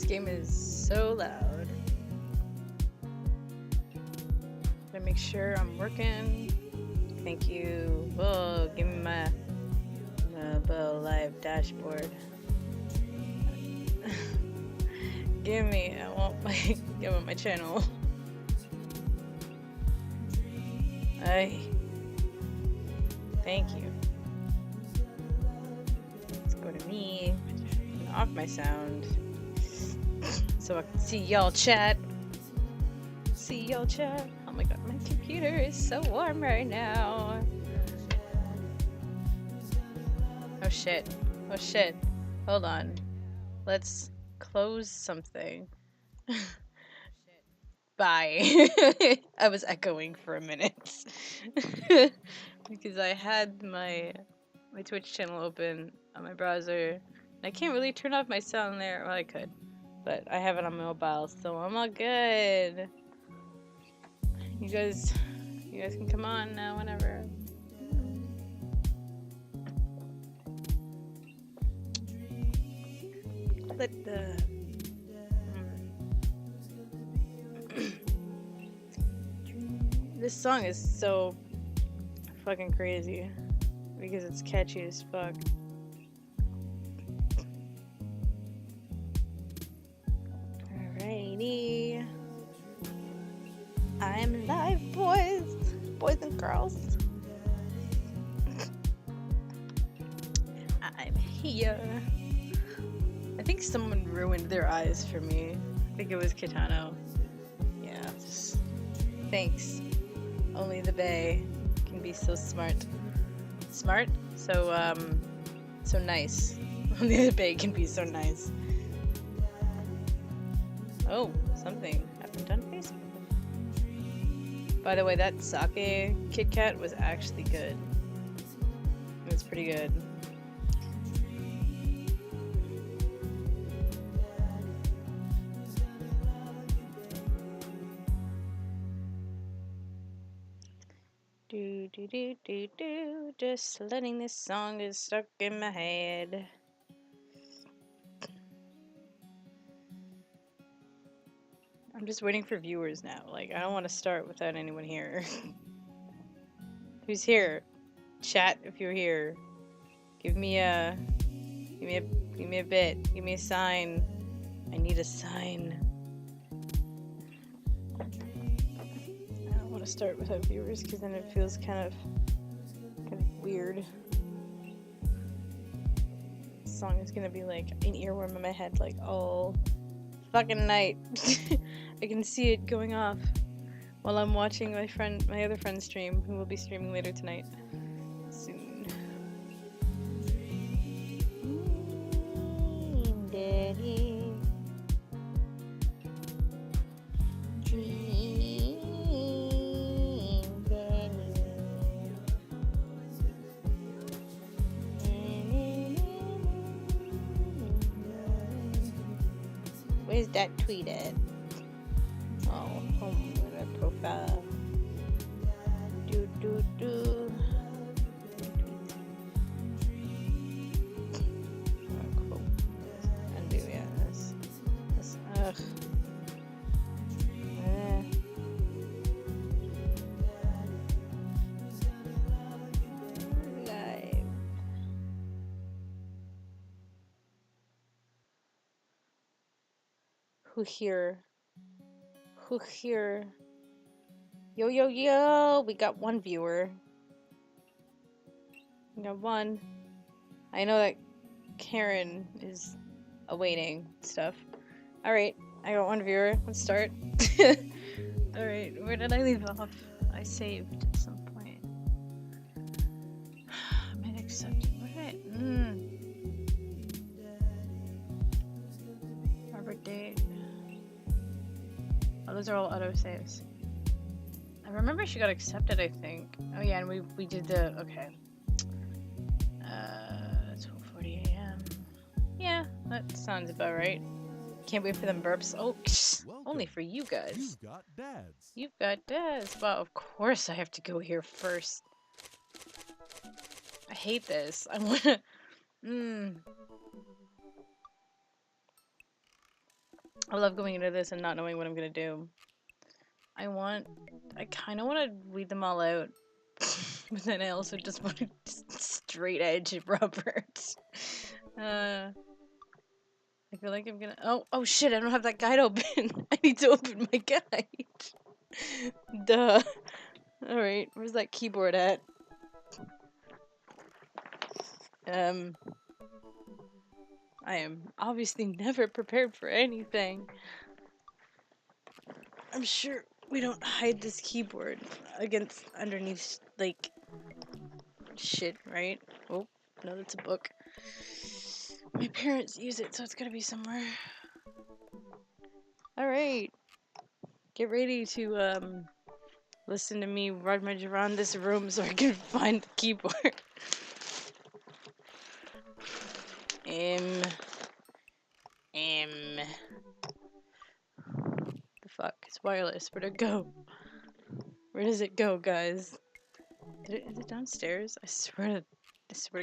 game is so loud. Gotta make sure I'm working. Thank you. Whoa, give me my live dashboard. Give me. I want my channel. Thank you. Let's go to me. Turn off my sound so I can see y'all chat. Oh my god, my computer is so warm right now. Oh shit. Hold on. Let's close something. Bye. I was echoing for a minute. Because I had my Twitch channel open on my browser. And I can't really turn off my sound there. Well, I could. But I have it on mobile, so I'm all good. You guys can come on now whenever. Let the this song is so fucking crazy because it's catchy as fuck. Alrighty. I'm live, boys and girls. I'm here. I think someone ruined their eyes for me. I think it was Kitano. Yeah, just thanks. Only the Bay can be so smart. Smart? So nice. Only the Bay can be so nice. Oh, something happened on Facebook. By the way, that sake Kit Kat was actually good. It was pretty good. Do. Just letting this song is stuck in my head. I'm just waiting for viewers now. Like, I don't want to start without anyone here. Who's here? Chat if you're here. Give me a bit. Give me a sign. I need a sign. I don't want to start without viewers because then it feels kind of weird. This song is gonna be like an earworm in my head, like all fucking night. I can see it going off while I'm watching my other friend stream, who will be streaming later tonight. Soon. Daddy. Where's that tweet at? Oh, home with a profile. Do. Oh, cool. Undo, yeah. This. Ugh. Live. Who here? Yo, we got one viewer. We got one. I know that Karen is awaiting stuff. Alright, I got one viewer. Let's start. Alright, where did I leave off? I saved at some point. I might accept it. What did I... Robert date. Oh, those are all autosaves. I remember she got accepted, I think. Oh yeah, and we did the... Okay. 12:40 a.m. Yeah, that sounds about right. Can't wait for them burps. Oh, only for you guys. You've got dads. Well, of course I have to go here first. I hate this. I wanna... I love going into this and not knowing what I'm gonna do. I kind of want to weed them all out, but then I also just want to straight edge Robert. I feel like I'm gonna. Oh shit! I don't have that guide open. I need to open my guide. Duh. All right, where's that keyboard at? I am obviously never prepared for anything. I'm sure we don't hide this keyboard underneath like shit, right? Oh, no, that's a book. My parents use it, so it's gotta be somewhere. Alright. Get ready to listen to me rummage around this room so I can find the keyboard. The fuck? It's wireless. Where'd it go? Where does it go, guys? Is it downstairs? I swear to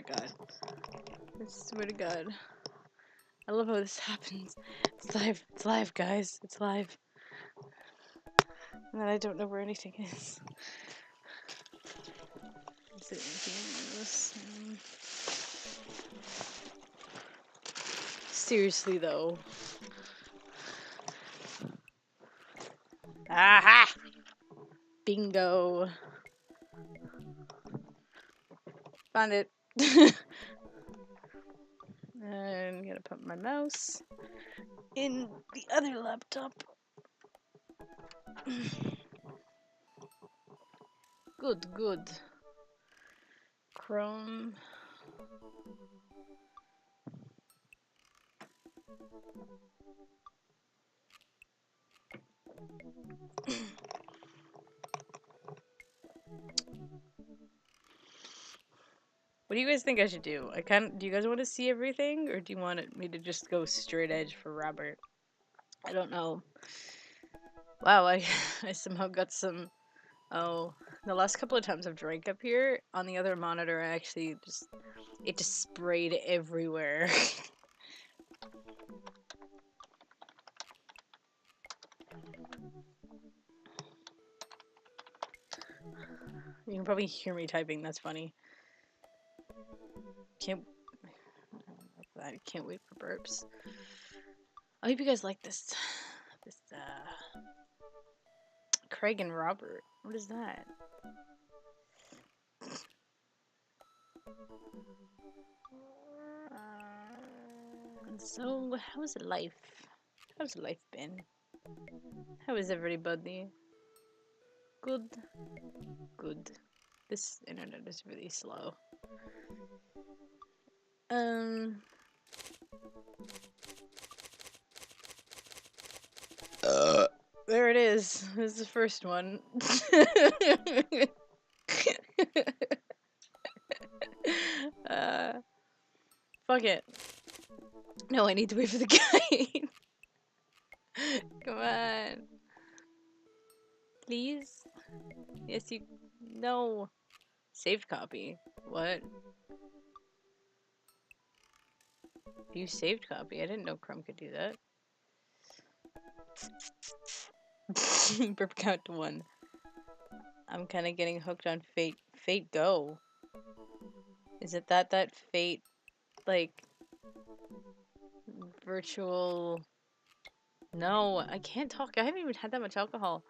God. I swear to God. I love how this happens. It's live, guys. It's live. And then I don't know where anything is. Is it anything in this? Seriously, though. Aha! Bingo. Found it. And I'm gonna put my mouse in the other laptop. Good. Chrome. What do you guys think I should do? Do you guys want to see everything, or do you want me to just go straight edge for Robert? I don't know. Wow, I somehow got some. Oh, the last couple of times I've drank up here on the other monitor, I actually it just sprayed everywhere. You can probably hear me typing. That's funny. I can't wait for burps. I hope you guys like this. Craig and Robert. What is that? So, how's life? How's life been? How is everybody? Good. This internet is really slow. There it is. This is the first one. Fuck it. No, I need to wait for the guide. Come on. Please? Yes, you... No. Saved copy. What? You saved copy? I didn't know Chrome could do that. Burp count to 1. I'm kind of getting hooked on Fate. Fate Go. Is it that Fate, like, virtual... No, I can't talk. I haven't even had that much alcohol.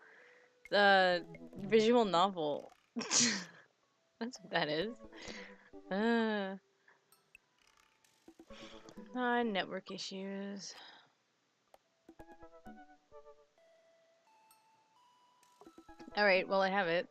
The visual novel. That's what that is. Network issues. Alright, well, I have it.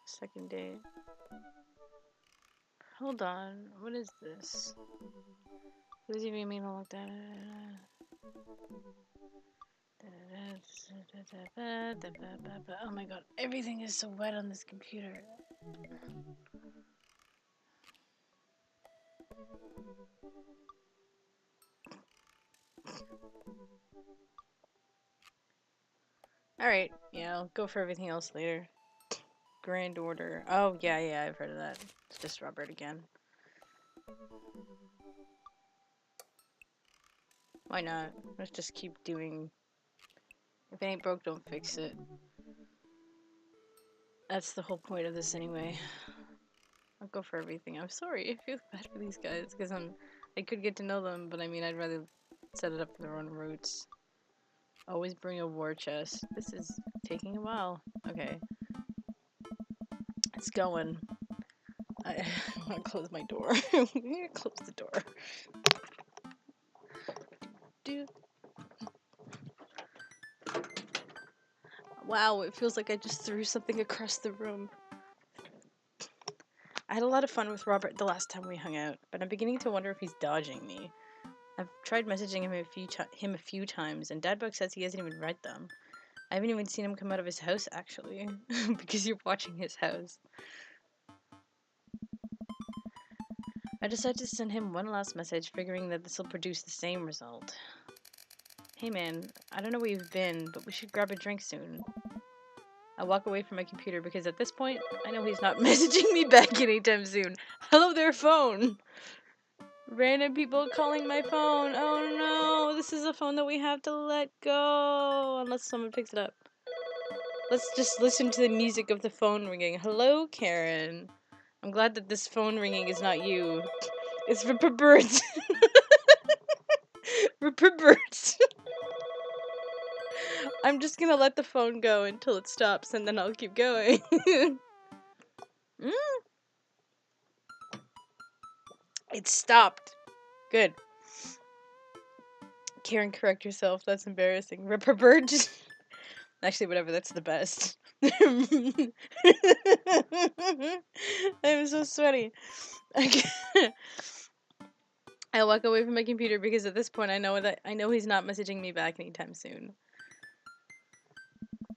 Second date. Hold on. What is this? What does it even mean to look at it? Oh my god, everything is so wet on this computer. Alright, yeah, I'll go for everything else later. Grand Order. Oh, yeah, I've heard of that. It's just Robert again. Why not? Let's just keep doing... If it ain't broke, don't fix it. That's the whole point of this anyway. I'll go for everything. I'm sorry, I feel bad for these guys, because I could get to know them, but I mean, I'd rather set it up for their own roots. Always bring a war chest. This is taking a while. Okay. It's going. I want to close my door. I'm gonna close the door. Dude. Wow, it feels like I just threw something across the room. I had a lot of fun with Robert the last time we hung out, but I'm beginning to wonder if he's dodging me. I've tried messaging him a few times, and Dadbug says he hasn't even read them. I haven't even seen him come out of his house, actually, because you're watching his house. I decided to send him one last message, figuring that this will produce the same result. Hey man, I don't know where you've been, but we should grab a drink soon. I walk away from my computer because at this point, I know he's not messaging me back anytime soon. Hello there, phone! Random people calling my phone. Oh no, this is a phone that we have to let go. Unless someone picks it up. Let's just listen to the music of the phone ringing. Hello, Karen. I'm glad that this phone ringing is not you. It's Ripper Birds. Ripper Birds. I'm just gonna let the phone go until it stops and then I'll keep going. It stopped. Good. Karen, correct yourself. That's embarrassing. Ripper Birds. Actually, whatever. That's the best. I'm so sweaty. I walk away from my computer because at this point I know he's not messaging me back anytime soon.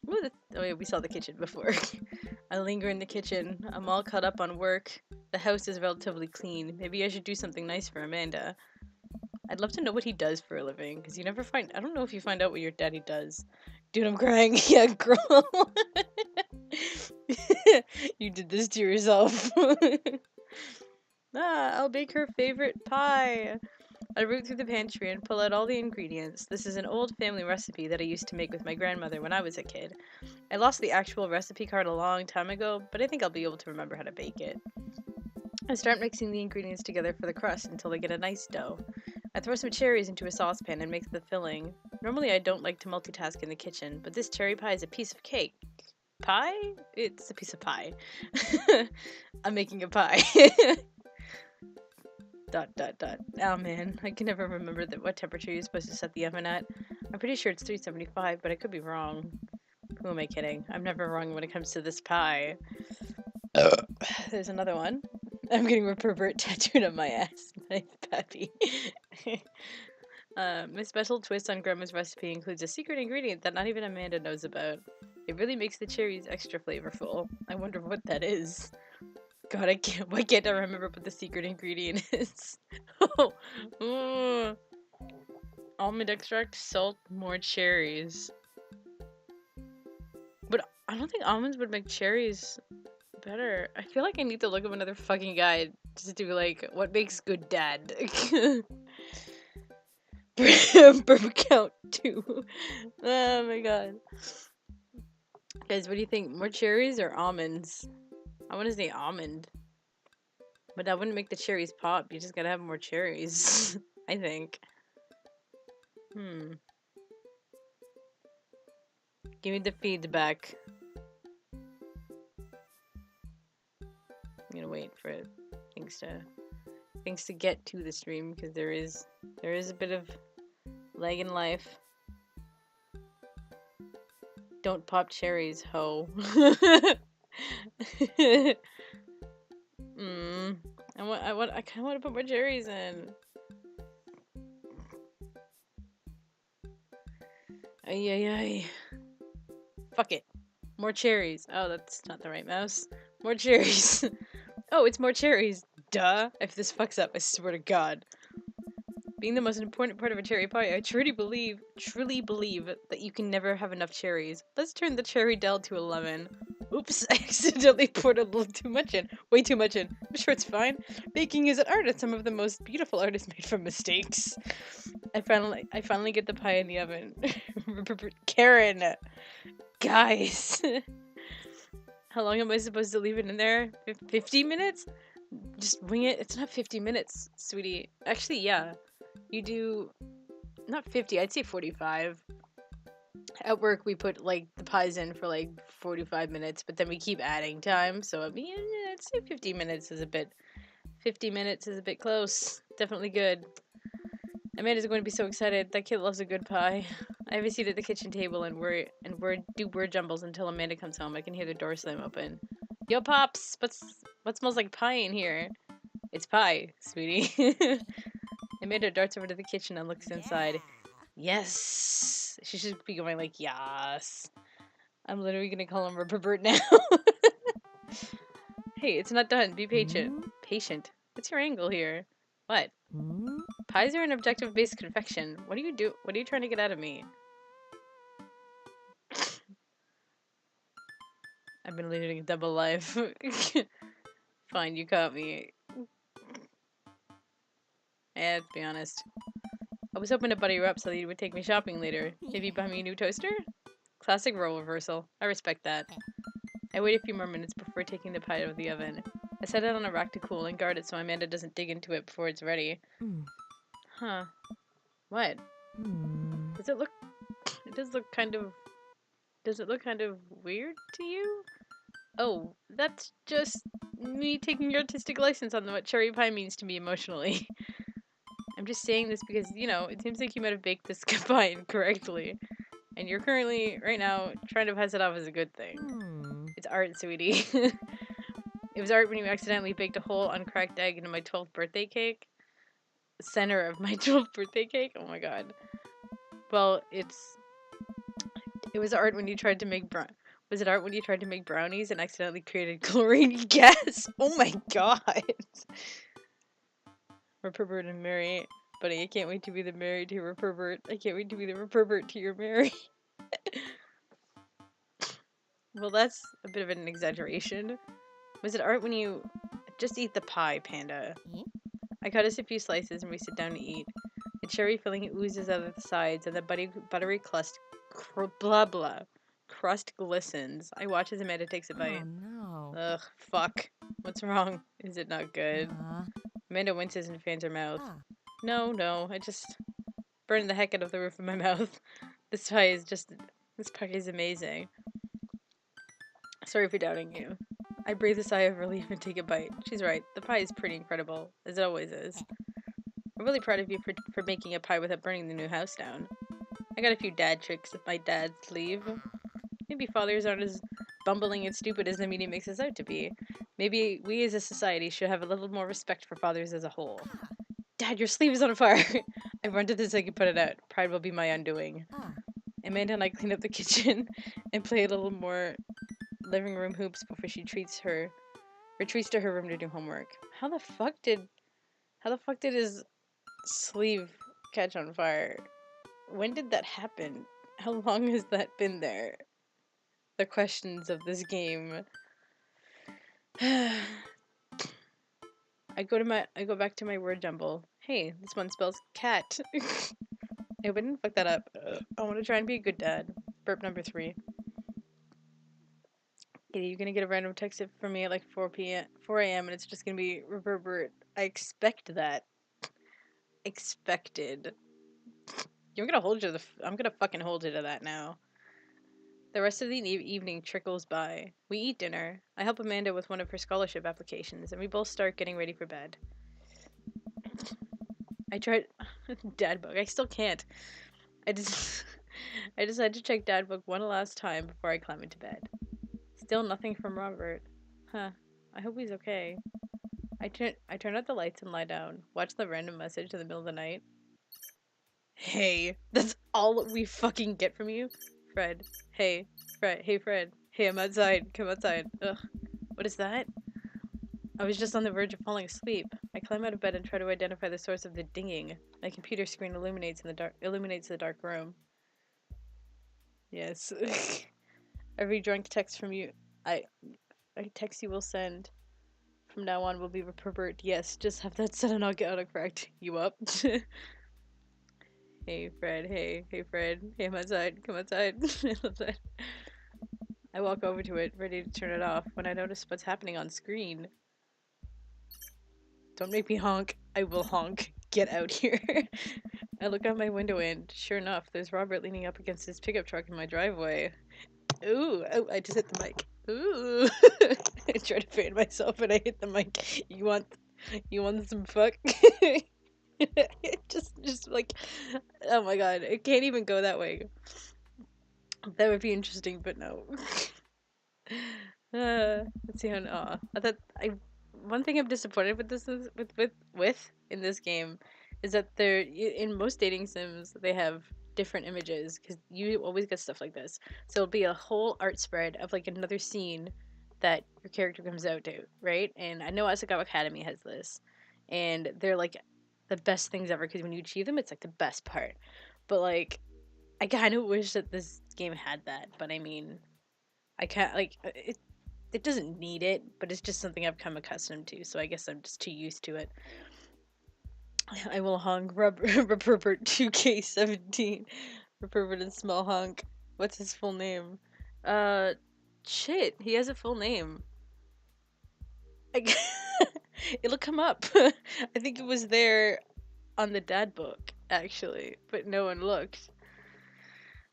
Ooh, oh yeah, we saw the kitchen before. I linger in the kitchen. I'm all caught up on work. The house is relatively clean. Maybe I should do something nice for Amanda. I'd love to know what he does for a living, because you never find- I don't know if you find out what your daddy does. Dude, I'm crying. Yeah, girl. You did this to yourself. I'll bake her favorite pie. I root through the pantry and pull out all the ingredients. This is an old family recipe that I used to make with my grandmother when I was a kid. I lost the actual recipe card a long time ago, but I think I'll be able to remember how to bake it. I start mixing the ingredients together for the crust until they get a nice dough. I throw some cherries into a saucepan and mix the filling. Normally I don't like to multitask in the kitchen, but this cherry pie is a piece of cake. Pie? It's a piece of pie. I'm making a pie. ... Oh man, I can never remember what temperature you're supposed to set the oven at. I'm pretty sure it's 375, but I could be wrong. Who am I kidding? I'm never wrong when it comes to this pie. There's another one. I'm getting Ripper Bird tattooed on my ass. Nice puppy. My special twist on Grandma's recipe includes a secret ingredient that not even Amanda knows about. It really makes the cherries extra flavorful. I wonder what that is. God, why can't I remember what the secret ingredient is? Almond extract, salt, more cherries. But I don't think almonds would make cherries better. I feel like I need to look up another fucking guide just to be like, what makes good dad? Burp count 2. Oh my god. Guys, what do you think? More cherries or almonds? I want to say almond. But that wouldn't make the cherries pop. You just gotta have more cherries. I think. Give me the feedback. I'm gonna wait for things to get to the stream because there is a bit of lag in life. Don't pop cherries, ho. I kinda wanna put more cherries in. Ay, ay, ay. Fuck it. More cherries. Oh, that's not the right mouse. More cherries. Oh, it's more cherries. Duh. If this fucks up, I swear to God. Being the most important part of a cherry pie, I truly believe that you can never have enough cherries. Let's turn the cherry Del to 11. Oops, I accidentally poured a little too much in. Way too much in. I'm sure it's fine. Baking is an art, and some of the most beautiful art is made from mistakes. I finally get the pie in the oven. Karen, guys. How long am I supposed to leave it in there? 50 minutes? Just wing it. It's not 50 minutes, sweetie. Actually, yeah. You do not 50, I'd say 45. At work, we put like the pies in for like 45 minutes, but then we keep adding time. So I mean, I'd say 50 minutes is a bit. 50 minutes is a bit close. Definitely good. Amanda's going to be so excited. That kid loves a good pie. I have a seat at the kitchen table and we're do word jumbles until Amanda comes home. I can hear the door slam open. Yo, pops, what smells like pie in here? It's pie, sweetie. Amanda darts over to the kitchen and looks inside. Yes. She should be going like, yes. I'm literally gonna call him Rupert now. Hey, it's not done. Be patient. Patient? What's your angle here? What? Pies are an objective-based confection. What do you do? What are you trying to get out of me? I've been leading a double life. Fine, you caught me. Let's be honest. I was hoping to buddy you up so that you would take me shopping later. Maybe buy me a new toaster? Classic role reversal. I respect that. I wait a few more minutes before taking the pie out of the oven. I set it on a rack to cool and guard it so Amanda doesn't dig into it before it's ready. Huh. What? Does it look... It does look kind of... Does it look kind of weird to you? Oh, that's just me taking artistic license on what cherry pie means to me emotionally. I'm just saying this because, you know, it seems like you might have baked this pie incorrectly. And you're currently, right now, trying to pass it off as a good thing. It's art, sweetie. It was art when you accidentally baked a whole uncracked egg into my 12th birthday cake. The center of my 12th birthday cake? Oh my god. Well, it was art when you tried to make was it art when you tried to make brownies and accidentally created chlorine gas? Oh my god. Rupert and Mary. Buddy, I can't wait to be the Mary to your Rupert. I can't wait to be the Rupert to your Mary. Well, that's a bit of an exaggeration. Was it art when you... Just eat the pie, Panda. I cut us a few slices and we sit down to eat. The cherry filling oozes out of the sides and the buttery crust... blah blah. Crust glistens. I watch as Amanda takes a bite. Oh no. Ugh, fuck. What's wrong? Is it not good? Amanda winces and fans her mouth. No, I just burned the heck out of the roof of my mouth. This pie is amazing. Sorry for doubting you. I breathe a sigh of relief and take a bite. She's right, the pie is pretty incredible, as it always is. I'm really proud of you for making a pie without burning the new house down. I got a few dad tricks up my dad's sleeve. Maybe fathers aren't as bumbling and stupid as the media makes us out to be. Maybe we as a society should have a little more respect for fathers as a whole. Dad, your sleeve is on fire! I run to this so I can put it out. Pride will be my undoing. Amanda and I clean up the kitchen and play a little more living room hoops before she retreats to her room to do homework. How the fuck did his sleeve catch on fire? When did that happen? How long has that been there? The questions of this game. I go back to my word jumble. Hey, this one spells cat. I hope I didn't fuck that up. I want to try and be a good dad. Burp number 3. Okay, you're gonna get a random text from me at like 4 a.m. and it's just gonna be Reverberate. I expect that. Expected. I'm gonna hold you I'm gonna fucking hold you to that now. The rest of the evening trickles by. We eat dinner. I help Amanda with one of her scholarship applications, and we both start getting ready for bed. I tried dad book. I still can't. I just I decided to check dad book one last time before I climb into bed. Still nothing from Robert. Huh. I hope he's okay. I turn out the lights and lie down. Watch the random message in the middle of the night. Hey, that's all we fucking get from you? Fred. Hey. Fred. Hey, Fred. Hey, I'm outside. Come outside. Ugh. What is that? I was just on the verge of falling asleep. I climb out of bed and try to identify the source of the dinging. My computer screen illuminates the dark room. Yes. Every drunk text from you I text you will send from now on will be pervert. Yes, just have that set and I'll get autocorrect. You up? Hey Fred, hey Fred. Hey, I'm outside. Come outside. I love that. I walk over to it, ready to turn it off, when I notice what's happening on screen. Don't make me honk. I will honk. Get out here. I look out my window and, sure enough, there's Robert leaning up against his pickup truck in my driveway. Ooh, oh, I just hit the mic. Ooh. I try to fan myself and I hit the mic. You want some fuck? just like, oh my god, it can't even go that way. That would be interesting, but no. Let's see how. One thing I'm disappointed with this is, with in this game is that in most dating sims they have different images because you always get stuff like this. So it'll be a whole art spread of like another scene that your character comes out to, right? And I know Asakawa Academy has this, and they're like the best things ever because when you achieve them, it's like the best part. But like, I kind of wish that this game had that, but I mean, I can't like it doesn't need it, but it's just something I've come accustomed to, so I guess I'm just too used to it. I will honk Rupert 2K17. Rupert and Small Honk. What's his full name? Uh, shit, he has a full name. It'll come up. I think it was there on the dad book, actually, but no one looked.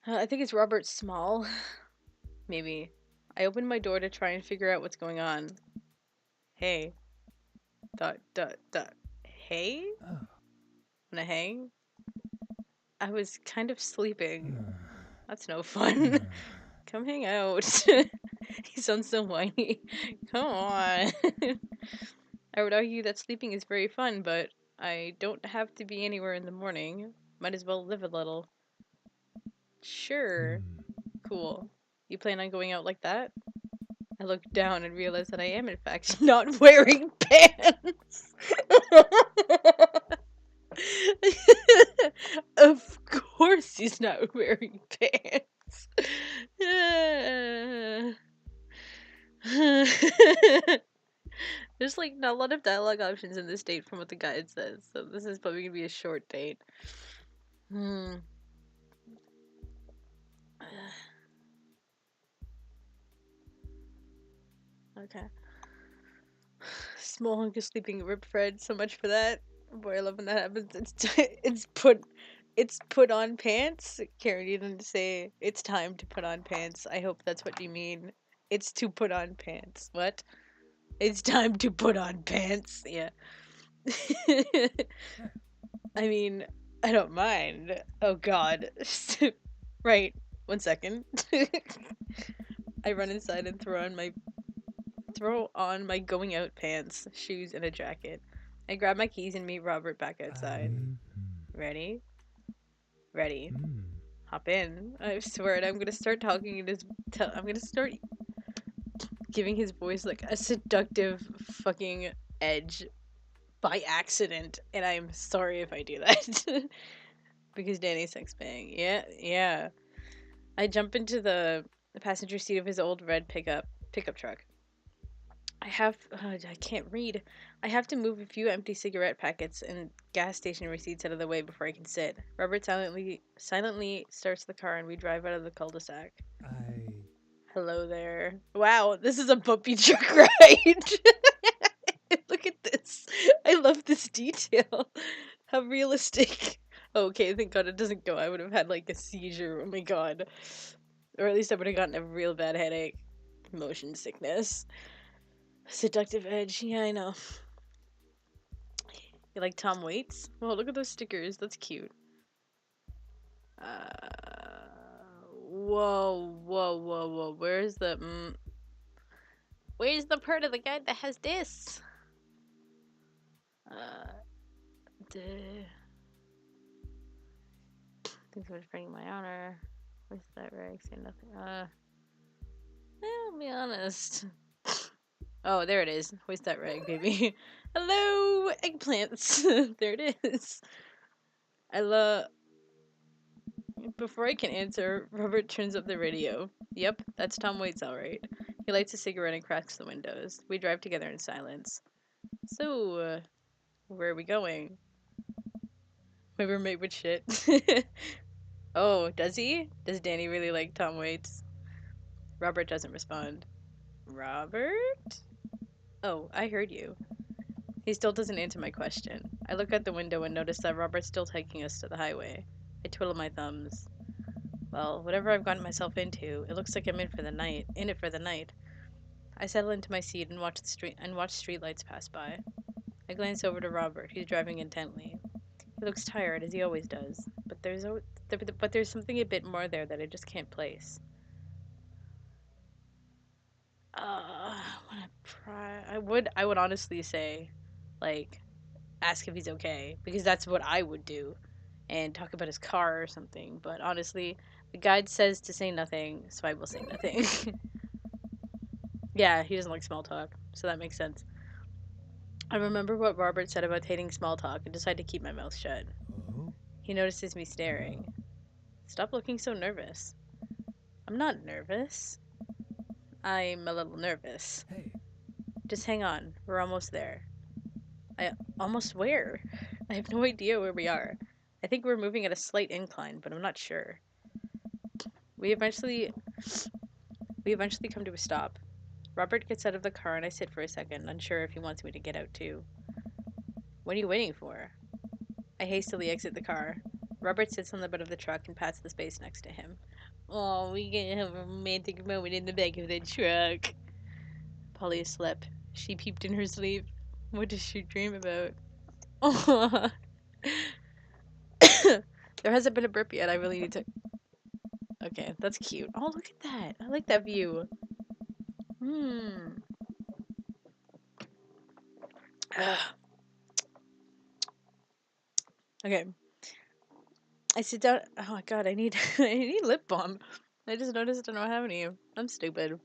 I think it's Robert Small. Maybe. I opened my door to try and figure out what's going on. Hey. Hey? Oh. Wanna hang? I was kind of sleeping. That's no fun. Come hang out. He sounds so whiny. Come on. I would argue that sleeping is very fun, but I don't have to be anywhere in the morning. Might as well live a little. Sure. Cool. You plan on going out like that? I look down and realize that I am, in fact, not wearing pants. Of course he's not wearing pants. There's like not a lot of dialogue options in this date from what the guide says, so this is probably gonna be a short date. Okay. Small hunk is sleeping. Rip Fred. So much for that. Boy, I love when that happens. It's put on pants. Karen, you didn't say it's time to put on pants. I hope that's what you mean. It's to put on pants. What? It's time to put on pants. Yeah. I mean, I don't mind. Oh god. Right. 1 second. I run inside and throw on my going out pants, shoes, and a jacket. I grab my keys and meet Robert back outside. Ready? Ready. Hop in. I swear it. I'm gonna start talking in his. I'm gonna start giving his voice like a seductive fucking edge by accident, and I'm sorry if I do that. Because Danny sucks bang. Yeah. I jump into the passenger seat of his old red pickup truck. I can't read. I have to move a few empty cigarette packets and gas station receipts out of the way before I can sit. Robert silently starts the car and we drive out of the cul-de-sac. Hello there. Wow, this is a bumpy truck ride. Look at this. I love this detail. How realistic. Okay, thank god it doesn't go. I would have had like a seizure. Oh my god. Or at least I would have gotten a real bad headache. Motion sickness. Seductive edge. Yeah, I know. You like Tom Waits? Oh, look at those stickers. That's cute. Whoa. Where's the part of the guide that has this? Thanks so much for bringing my honor. What's that, Rick? Say nothing. I'll be honest. Oh, there it is. Hoist that rag, baby. Hello, eggplants. There it is. I love. Before I can answer, Robert turns up the radio. Yep, that's Tom Waits, alright. He lights a cigarette and cracks the windows. We drive together in silence. So, where are we going? My roommate would shit. Oh, does he? Does Danny really like Tom Waits? Robert doesn't respond. Robert? Oh, I heard you. He still doesn't answer my question. I look out the window and notice that Robert's still taking us to the highway. I twiddle my thumbs. Well, whatever I've gotten myself into, it looks like I'm in it for the night. I settle into my seat and watch streetlights pass by. I glance over to Robert, who's driving intently. He looks tired, as he always does, but there's something a bit more there that I just can't place. I would honestly say, like, ask if he's okay, because that's what I would do, and talk about his car or something. But honestly, the guide says to say nothing, so I will say nothing. Yeah, he doesn't like small talk, so that makes sense. I remember what Robert said about hating small talk and decide to keep my mouth shut. He notices me staring. Stop looking so nervous. I'm not nervous. I'm a little nervous. Hey. Just hang on. We're almost there. Almost where? I have no idea where we are. I think we're moving at a slight incline, but I'm not sure. We eventually come to a stop. Robert gets out of the car and I sit for a second, unsure if he wants me to get out too. What are you waiting for? I hastily exit the car. Robert sits on the bed of the truck and pats the space next to him. Oh, we gonna have a romantic moment in the back of the truck. Polly slept. She peeped in her sleep. What does she dream about? Oh. There hasn't been a burp yet. I really need to... Okay, that's cute. Oh, look at that. I like that view. Okay. I sit down. Oh my god, I need I need lip balm. I just noticed I don't have any. I'm stupid.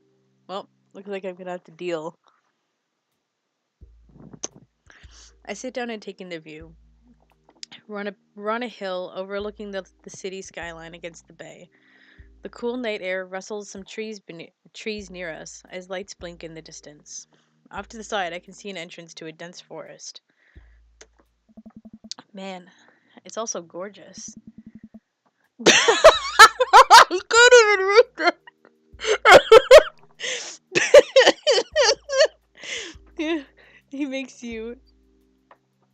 Well, looks like I'm gonna have to deal. I sit down and take in the view. We're on a hill overlooking the city skyline against the bay. The cool night air rustles some trees near us as lights blink in the distance. Off to the side, I can see an entrance to a dense forest. Man, it's also gorgeous. I can't even read that. He makes you.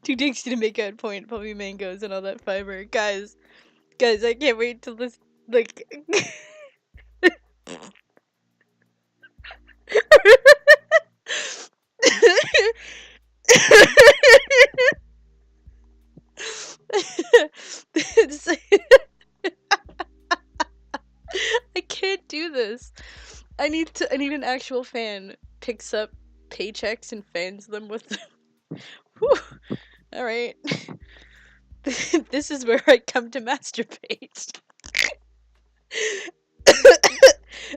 He takes you to make out point, puppy mangoes, and all that fiber. Guys, I can't wait till this, like... I can't do this. I need an actual fan. Picks up paychecks and fans them with them. Whew. Alright. This is where I come to masturbate.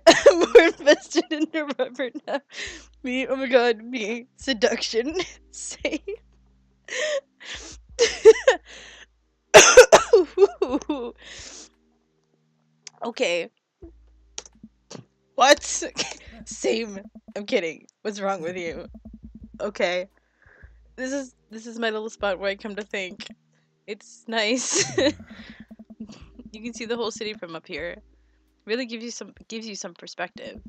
I'm more invested in the rubber now. Oh my god, me. Seduction. Safe. Okay. What? Same. I'm kidding. What's wrong with you? Okay. This is my little spot where I come to think. It's nice. You can see the whole city from up here. Really gives you some perspective.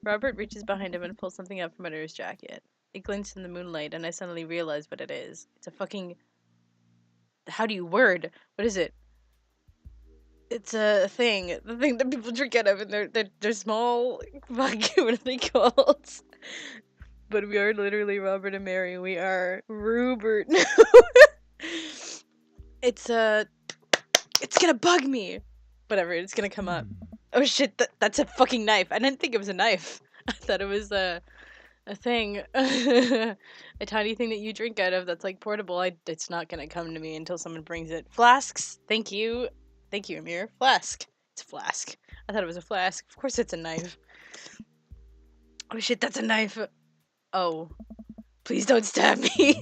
Robert reaches behind him and pulls something out from under his jacket. It glints in the moonlight, and I suddenly realize what it is. It's a fucking... How do you word? What is it? It's a thing. The thing that people drink out of, and they're small... Fuck, what are they called? But we are literally Robert and Mary. We are Rupert. It's gonna bug me. Whatever, it's gonna come up. Oh shit, that's a fucking knife. I didn't think it was a knife. I thought it was A thing. A tiny thing that you drink out of that's like portable. It's not gonna come to me until someone brings it. Flasks. Thank you. Thank you, Amir. Flask. It's a flask. I thought it was a flask. Of course it's a knife. Oh shit, that's a knife. Oh. Please don't stab me.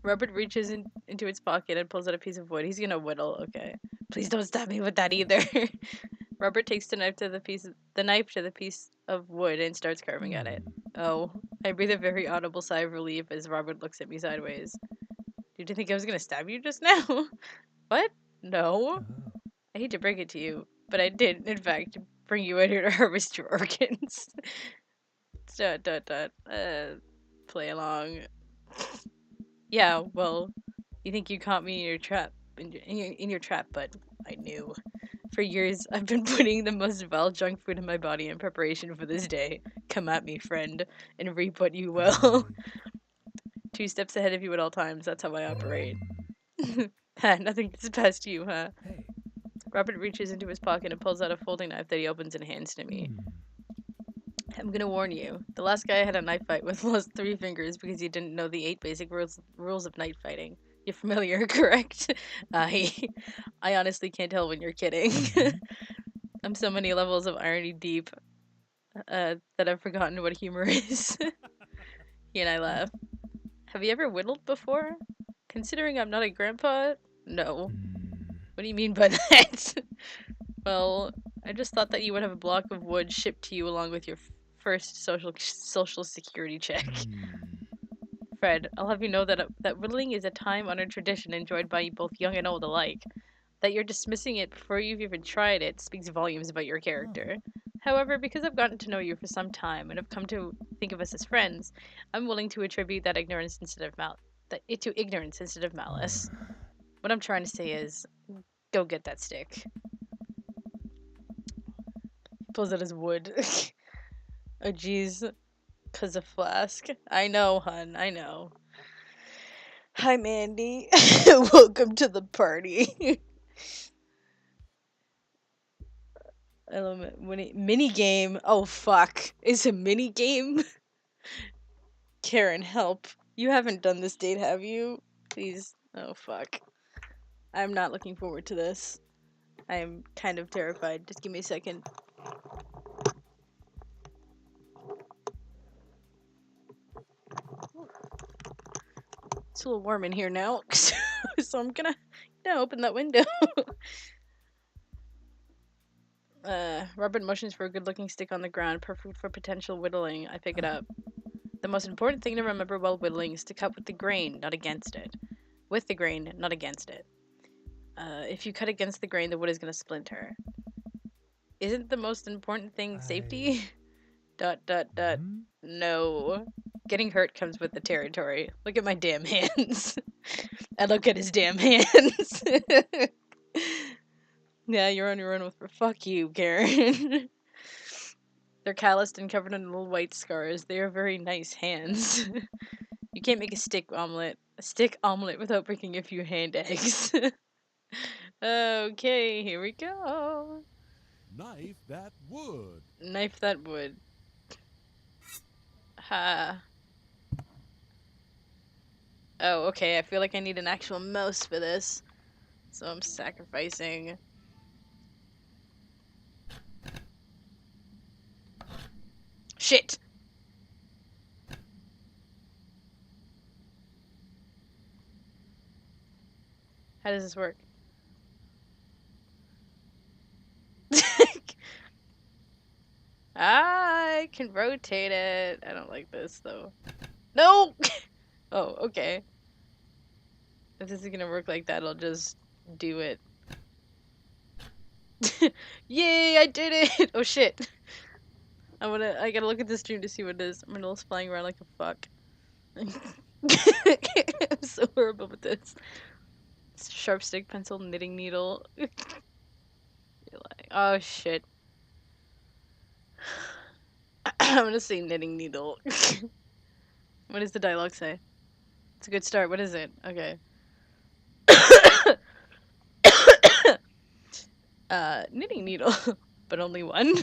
Robert reaches into its pocket and pulls out a piece of wood. He's gonna whittle. Okay. Please don't stab me with that either. Robert takes the knife to the piece of wood and starts carving at it. Oh. I breathe a very audible sigh of relief as Robert looks at me sideways. Did you think I was gonna stab you just now? What? No. I hate to break it to you, but I did, in fact, bring you out here to harvest your organs. Dot dot dot. Play along. Yeah, well, you think you caught me in your trap, in your trap, but I knew. For years, I've been putting the most vile junk food in my body in preparation for this day. Come at me, friend, and reap what you will. 2 steps ahead of you at all times. That's how I operate. Nothing gets past you, huh? Robert reaches into his pocket and pulls out a folding knife that he opens and hands to me. I'm gonna warn you. The last guy I had a knife fight with lost 3 fingers because he didn't know the 8 basic rules of knife fighting. You're familiar, correct? I honestly can't tell when you're kidding. I'm so many levels of irony deep that I've forgotten what humor is. He and I laugh. Have you ever whittled before? Considering I'm not a grandpa, no. What do you mean by that? Well, I just thought that you would have a block of wood shipped to you along with your first social security check. Fred, I'll have you know that whittling is a time-honored tradition enjoyed by both young and old alike. That you're dismissing it before you've even tried it speaks volumes about your character. However, because I've gotten to know you for some time and have come to think of us as friends, I'm willing to attribute that ignorance instead of malice. What I'm trying to say is, go get that stick. Pulls out his wood. Oh jeez. 'Cause of Flask. I know, hun, I know. Hi, Mandy. Welcome to the party. Mini game. Oh fuck. It's a mini game? Karen, help. You haven't done this date, have you? Please. Oh fuck. I'm not looking forward to this. I am kind of terrified. Just give me a second. It's a little warm in here now, so I'm gonna open that window. Robert motions for a good-looking stick on the ground, perfect for potential whittling. I pick it up. The most important thing to remember while whittling is to cut with the grain, not against it. With the grain, not against it. If you cut against the grain, the wood is gonna splinter. Isn't the most important thing safety? ... No. Getting hurt comes with the territory. Look at my damn hands. I look at his damn hands. Yeah, you're on your own with... Fuck you, Karen. They're calloused and covered in little white scars. They are very nice hands. You can't make a stick omelet without breaking a few hand eggs. Okay, here we go. Knife that wood. Knife that wood. Ha. Oh, okay, I feel like I need an actual mouse for this. So I'm sacrificing... Shit! How does this work? I can rotate it. I don't like this, though. No! Oh, okay. If this is gonna work like that, I'll just do it. Yay, I did it! Oh, shit. I gotta look at the stream to see what it is. My nose flying around like a fuck. I'm so horrible with this. Sharp stick, pencil, knitting needle. You're like, oh shit. I'm gonna say knitting needle. What does the dialogue say? It's a good start. What is it? Okay. Knitting needle. But only one.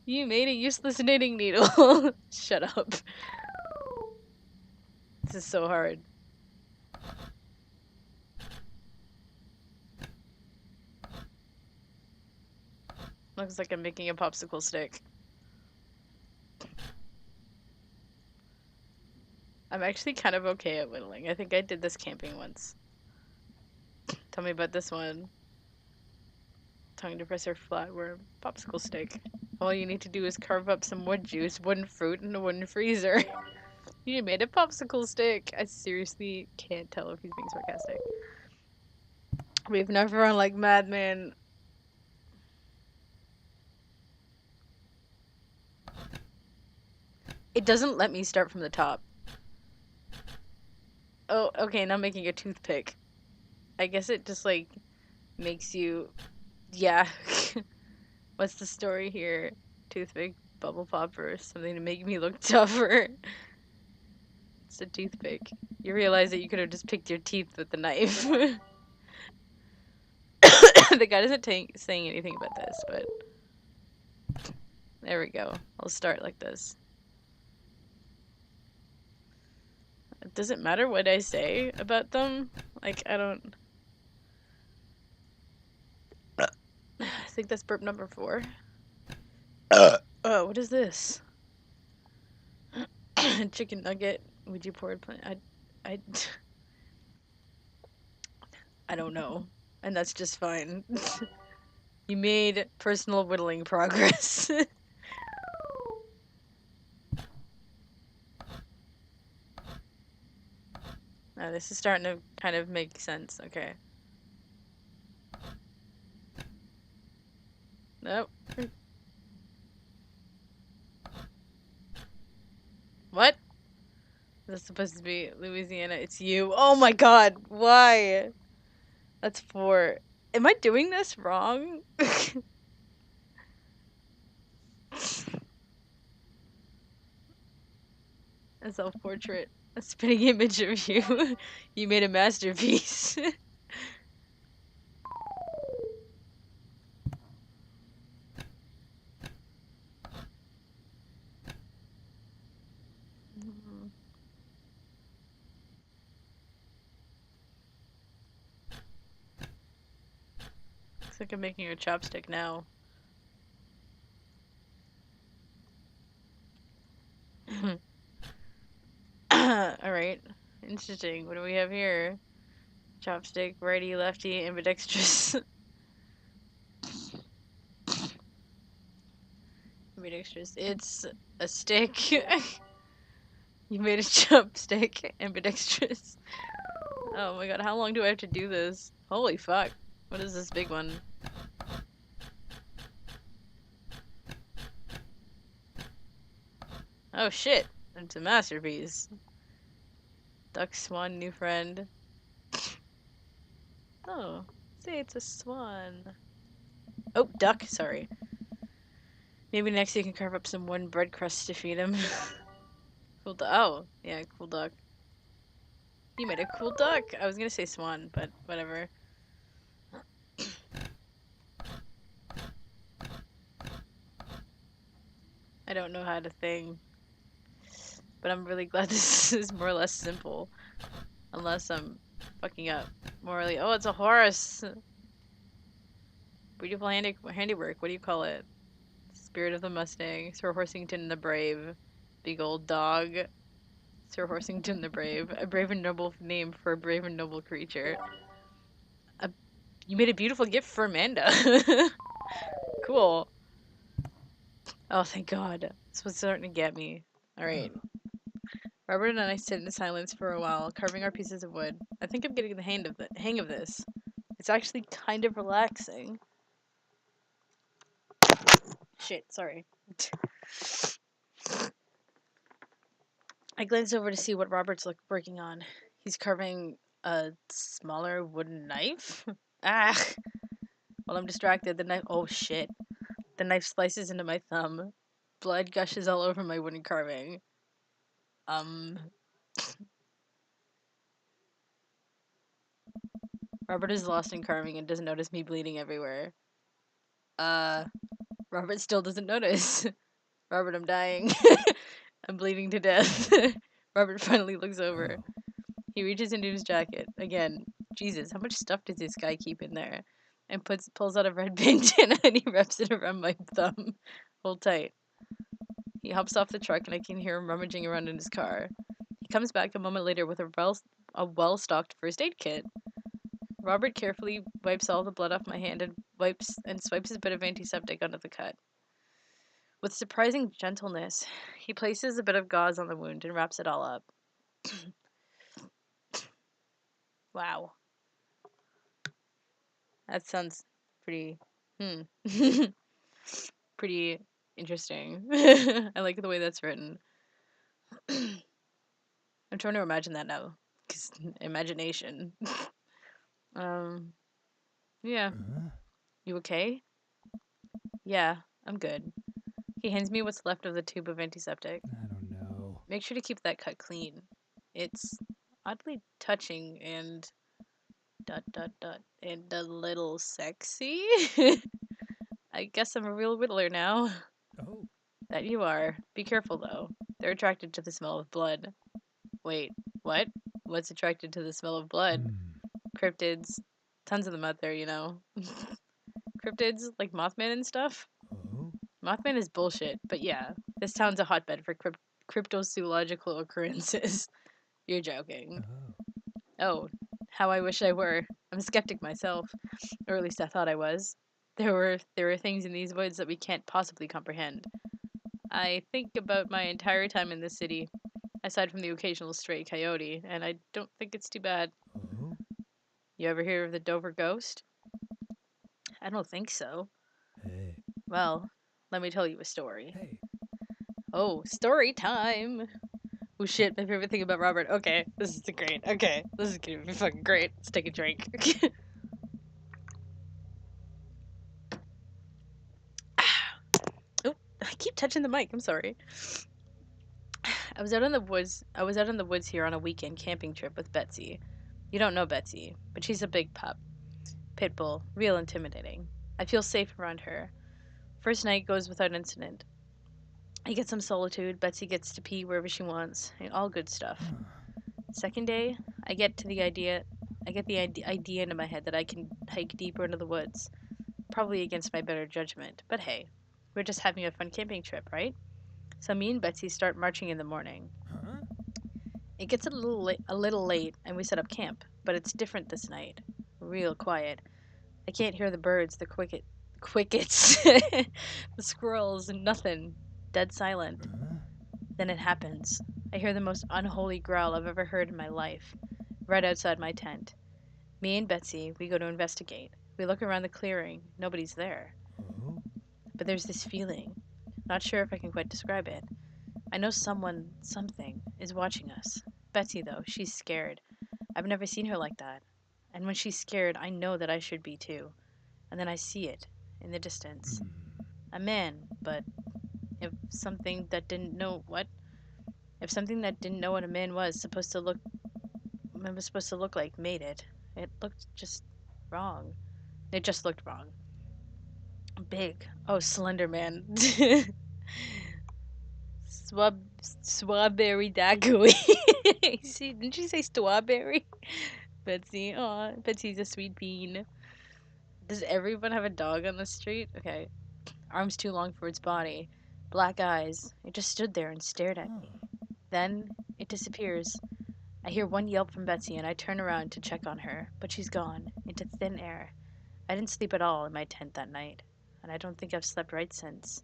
You made a useless knitting needle. Shut up. This is so hard. Looks like I'm making a popsicle stick. I'm actually kind of okay at whittling. I think I did this camping once. Tell me about this one. Tongue depressor flatworm popsicle stick. All you need to do is carve up some wood juice, wooden fruit, and a wooden freezer. You made a popsicle stick. I seriously can't tell if he's being sarcastic. We've never run like madmen. It doesn't let me start from the top. Oh, okay, now I'm making a toothpick. I guess it just, like, makes you... Yeah. What's the story here? Toothpick, bubble popper, something to make me look tougher. It's a toothpick. You realize that you could have just picked your teeth with the knife. The guy isn't saying anything about this, but... There we go. I'll start like this. Does it matter what I say about them? Like, I don't... I think that's burp number 4. Oh, what is this? Chicken nugget. Would you pour a plant? I don't know. And that's just fine. You made personal whittling progress. Now this is starting to kind of make sense. Okay. Nope. What? That's supposed to be Louisiana. It's you. Oh my god. Why? That's 4. Am I doing this wrong? A self-portrait. A spinning image of you. You made a masterpiece. Looks like I'm making a chopstick now. Alright. Interesting. What do we have here? Chopstick, righty, lefty, ambidextrous. Ambidextrous. It's a stick. You made a chopstick, ambidextrous. Oh my god, how long do I have to do this? Holy fuck. What is this big one? Oh shit. It's a masterpiece. Duck, swan, new friend. Oh, say it's a swan. Oh, duck, sorry. Maybe next you can carve up some wooden bread crusts to feed him. Cool oh, yeah, cool duck. You made a cool duck! I was gonna say swan, but whatever. I don't know how to thing. But I'm really glad this is more or less simple. Unless I'm fucking up. Morally. Oh, it's a horse! Beautiful handiwork. What do you call it? Spirit of the Mustang. Sir Horsington the Brave. Big old dog. Sir Horsington the Brave. A brave and noble name for a brave and noble creature. You made a beautiful gift for Amanda. Cool. Oh, thank God. This was starting to get me. Alright. Robert and I sit in silence for a while, carving our pieces of wood. I think I'm getting the hang of this. It's actually kind of relaxing. Shit, sorry. I glance over to see what Robert's working on. He's carving a smaller wooden knife? Ah! While I'm distracted, the knife... Oh, shit. The knife slices into my thumb. Blood gushes all over my wooden carving. Robert is lost in carving and doesn't notice me bleeding everywhere. Robert still doesn't notice. Robert, I'm dying. I'm bleeding to death. Robert finally looks over. He reaches into his jacket. Again, Jesus, how much stuff does this guy keep in there? And pulls out a red bandana and he wraps it around my thumb. Hold tight. He hops off the truck and I can hear him rummaging around in his car. He comes back a moment later with a well-stocked first aid kit. Robert carefully wipes all the blood off my hand and swipes a bit of antiseptic under the cut. With surprising gentleness, he places a bit of gauze on the wound and wraps it all up. Wow. That sounds pretty pretty interesting. I like the way that's written. I'm trying to imagine that now. 'Cause imagination. Yeah. You okay? Yeah, I'm good. He hands me what's left of the tube of antiseptic. I don't know. Make sure to keep that cut clean. It's oddly touching and and a little sexy. I guess I'm a real whittler now. Oh. That you are. Be careful though. They're attracted to the smell of blood. Wait, what? What's attracted to the smell of blood? Cryptids. Tons of them out there, you know. Cryptids, like Mothman and stuff. Oh. Mothman is bullshit, but yeah, this town's a hotbed for cryptozoological occurrences. You're joking. Oh, how I wish I were. I'm a skeptic myself, or at least I thought I was. There were things in these woods that we can't possibly comprehend. I think about my entire time in this city, aside from the occasional stray coyote, and I don't think it's too bad. Oh. You ever hear of the Dover Ghost? I don't think so. Hey. Well, let me tell you a story. Hey. Oh, story time! Oh shit, my favorite thing about Robert. Okay, this is great. Okay, this is gonna be fucking great. Let's take a drink. Oh, I keep touching the mic. I'm sorry. I was out in the woods here on a weekend camping trip with Betsy. You don't know Betsy, but she's a big pup. Pit bull, real intimidating. I feel safe around her. First night goes without incident. I get some solitude, Betsy gets to pee wherever she wants, and all good stuff. Second day, I get the idea into my head that I can hike deeper into the woods, probably against my better judgment. But hey, we're just having a fun camping trip, right? So me and Betsy start marching in the morning. Huh? It gets a little late, and we set up camp. But it's different this night. Real quiet. I can't hear the birds, the crickets, the squirrels, nothing. Dead silent. Then it happens. I hear the most unholy growl I've ever heard in my life, right outside my tent. Me and Betsy, we go to investigate. We look around the clearing. Nobody's there. Oh. But there's this feeling. Not sure if I can quite describe it. I know something, is watching us. Betsy, though, she's scared. I've never seen her like that. And when she's scared, I know that I should be too. And then I see it, in the distance. A man, but if something that didn't know what a man was supposed to look like made it. It looked just wrong. It just looked wrong. Big. Oh, Slender Man. Strawberry daiquiri. See, didn't she say strawberry? Betsy. Aw, Betsy's a sweet bean. Does everyone have a dog on the street? Okay. Arms too long for its body. Black eyes. It just stood there and stared at me. Then it disappears. I hear one yelp from Betsy and I turn around to check on her, but she's gone, into thin air. I didn't sleep at all in my tent that night, and I don't think I've slept right since. ...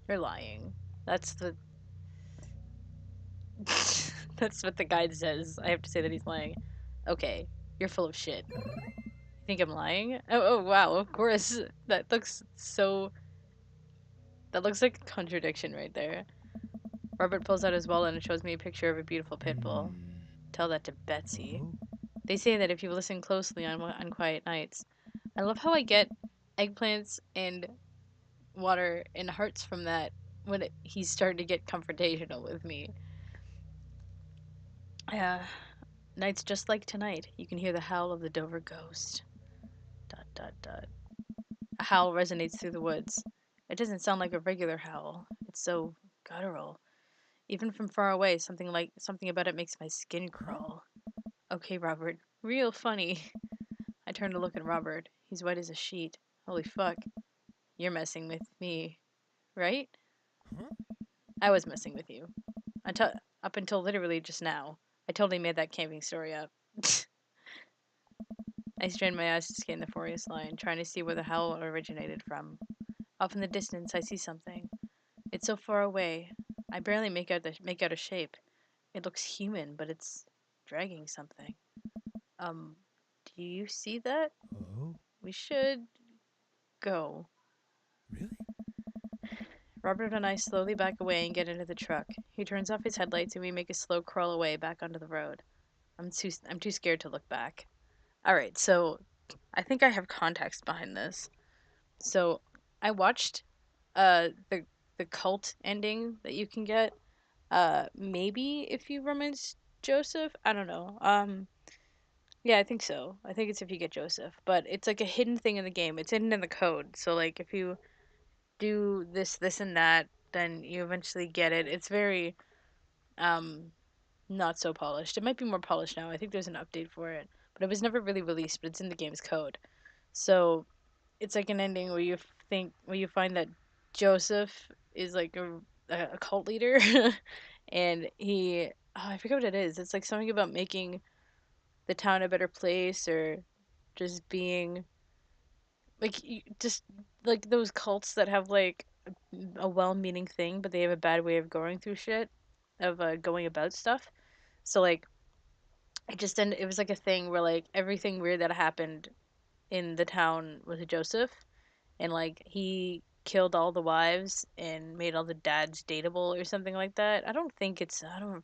You're lying. That's that's what the guide says. I have to say that he's lying. Okay, you're full of shit. You think I'm lying? Oh wow, of course. That looks like a contradiction right there. Robert pulls out his wallet and shows me a picture of a beautiful pit bull. Tell that to Betsy. They say that if you listen closely on quiet nights. I love how I get eggplants and water and hearts from that when he's starting to get confrontational with me. Nights just like tonight, you can hear the howl of the Dover Ghost. ... howl resonates through the woods. It doesn't sound like a regular howl. It's so guttural. Even from far away, something about it makes my skin crawl. Okay, Robert. Real funny. I turn to look at Robert. He's white as a sheet. Holy fuck. You're messing with me, right? Huh? I was messing with you. Until up until literally just now. I totally made that camping story up. I strain my eyes to scan the forest line, trying to see where the howl originated from. Off in the distance, I see something. It's so far away. I barely make out a shape. It looks human, but it's dragging something. Um, do you see that? Oh, We should go. really? Robert and I slowly back away and get into the truck. He turns off his headlights and we make a slow crawl away back onto the road. I'm too scared to look back. All right, so I think I have context behind this. So I watched the cult ending that you can get. Maybe if you romance Joseph, I don't know. Yeah, I think so. I think it's if you get Joseph, but it's like a hidden thing in the game. It's hidden in the code. So like if you do this and that, then you eventually get it. It's very um not so polished. It might be more polished now. I think there's an update for it, but it was never really released, but it's in the game's code. So it's like an ending where where you find that Joseph is like a cult leader, and I forget what it is. It's like something about making the town a better place, or just being like just like those cults that have like a well-meaning thing, but they have a bad way of going through shit, of going about stuff. So like it was like a thing where like everything weird that happened in the town was Joseph, and like he killed all the wives and made all the dads dateable or something like that. I don't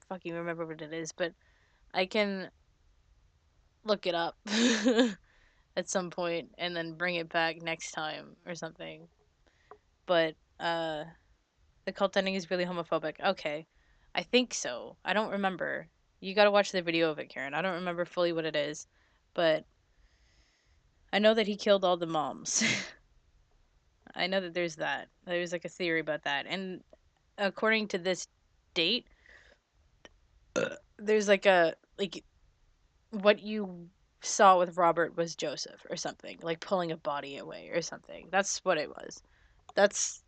fucking remember what it is, but I can look it up at some point and then bring it back next time or something. But the cult ending is really homophobic. Okay. I think so. I don't remember. You got to watch the video of it, Karen. I don't remember fully what it is, but I know that he killed all the moms. I know that there's that. There's like a theory about that. And according to this date, there's like what you saw with Robert was Joseph or something, like pulling a body away or something. That's what it was. That's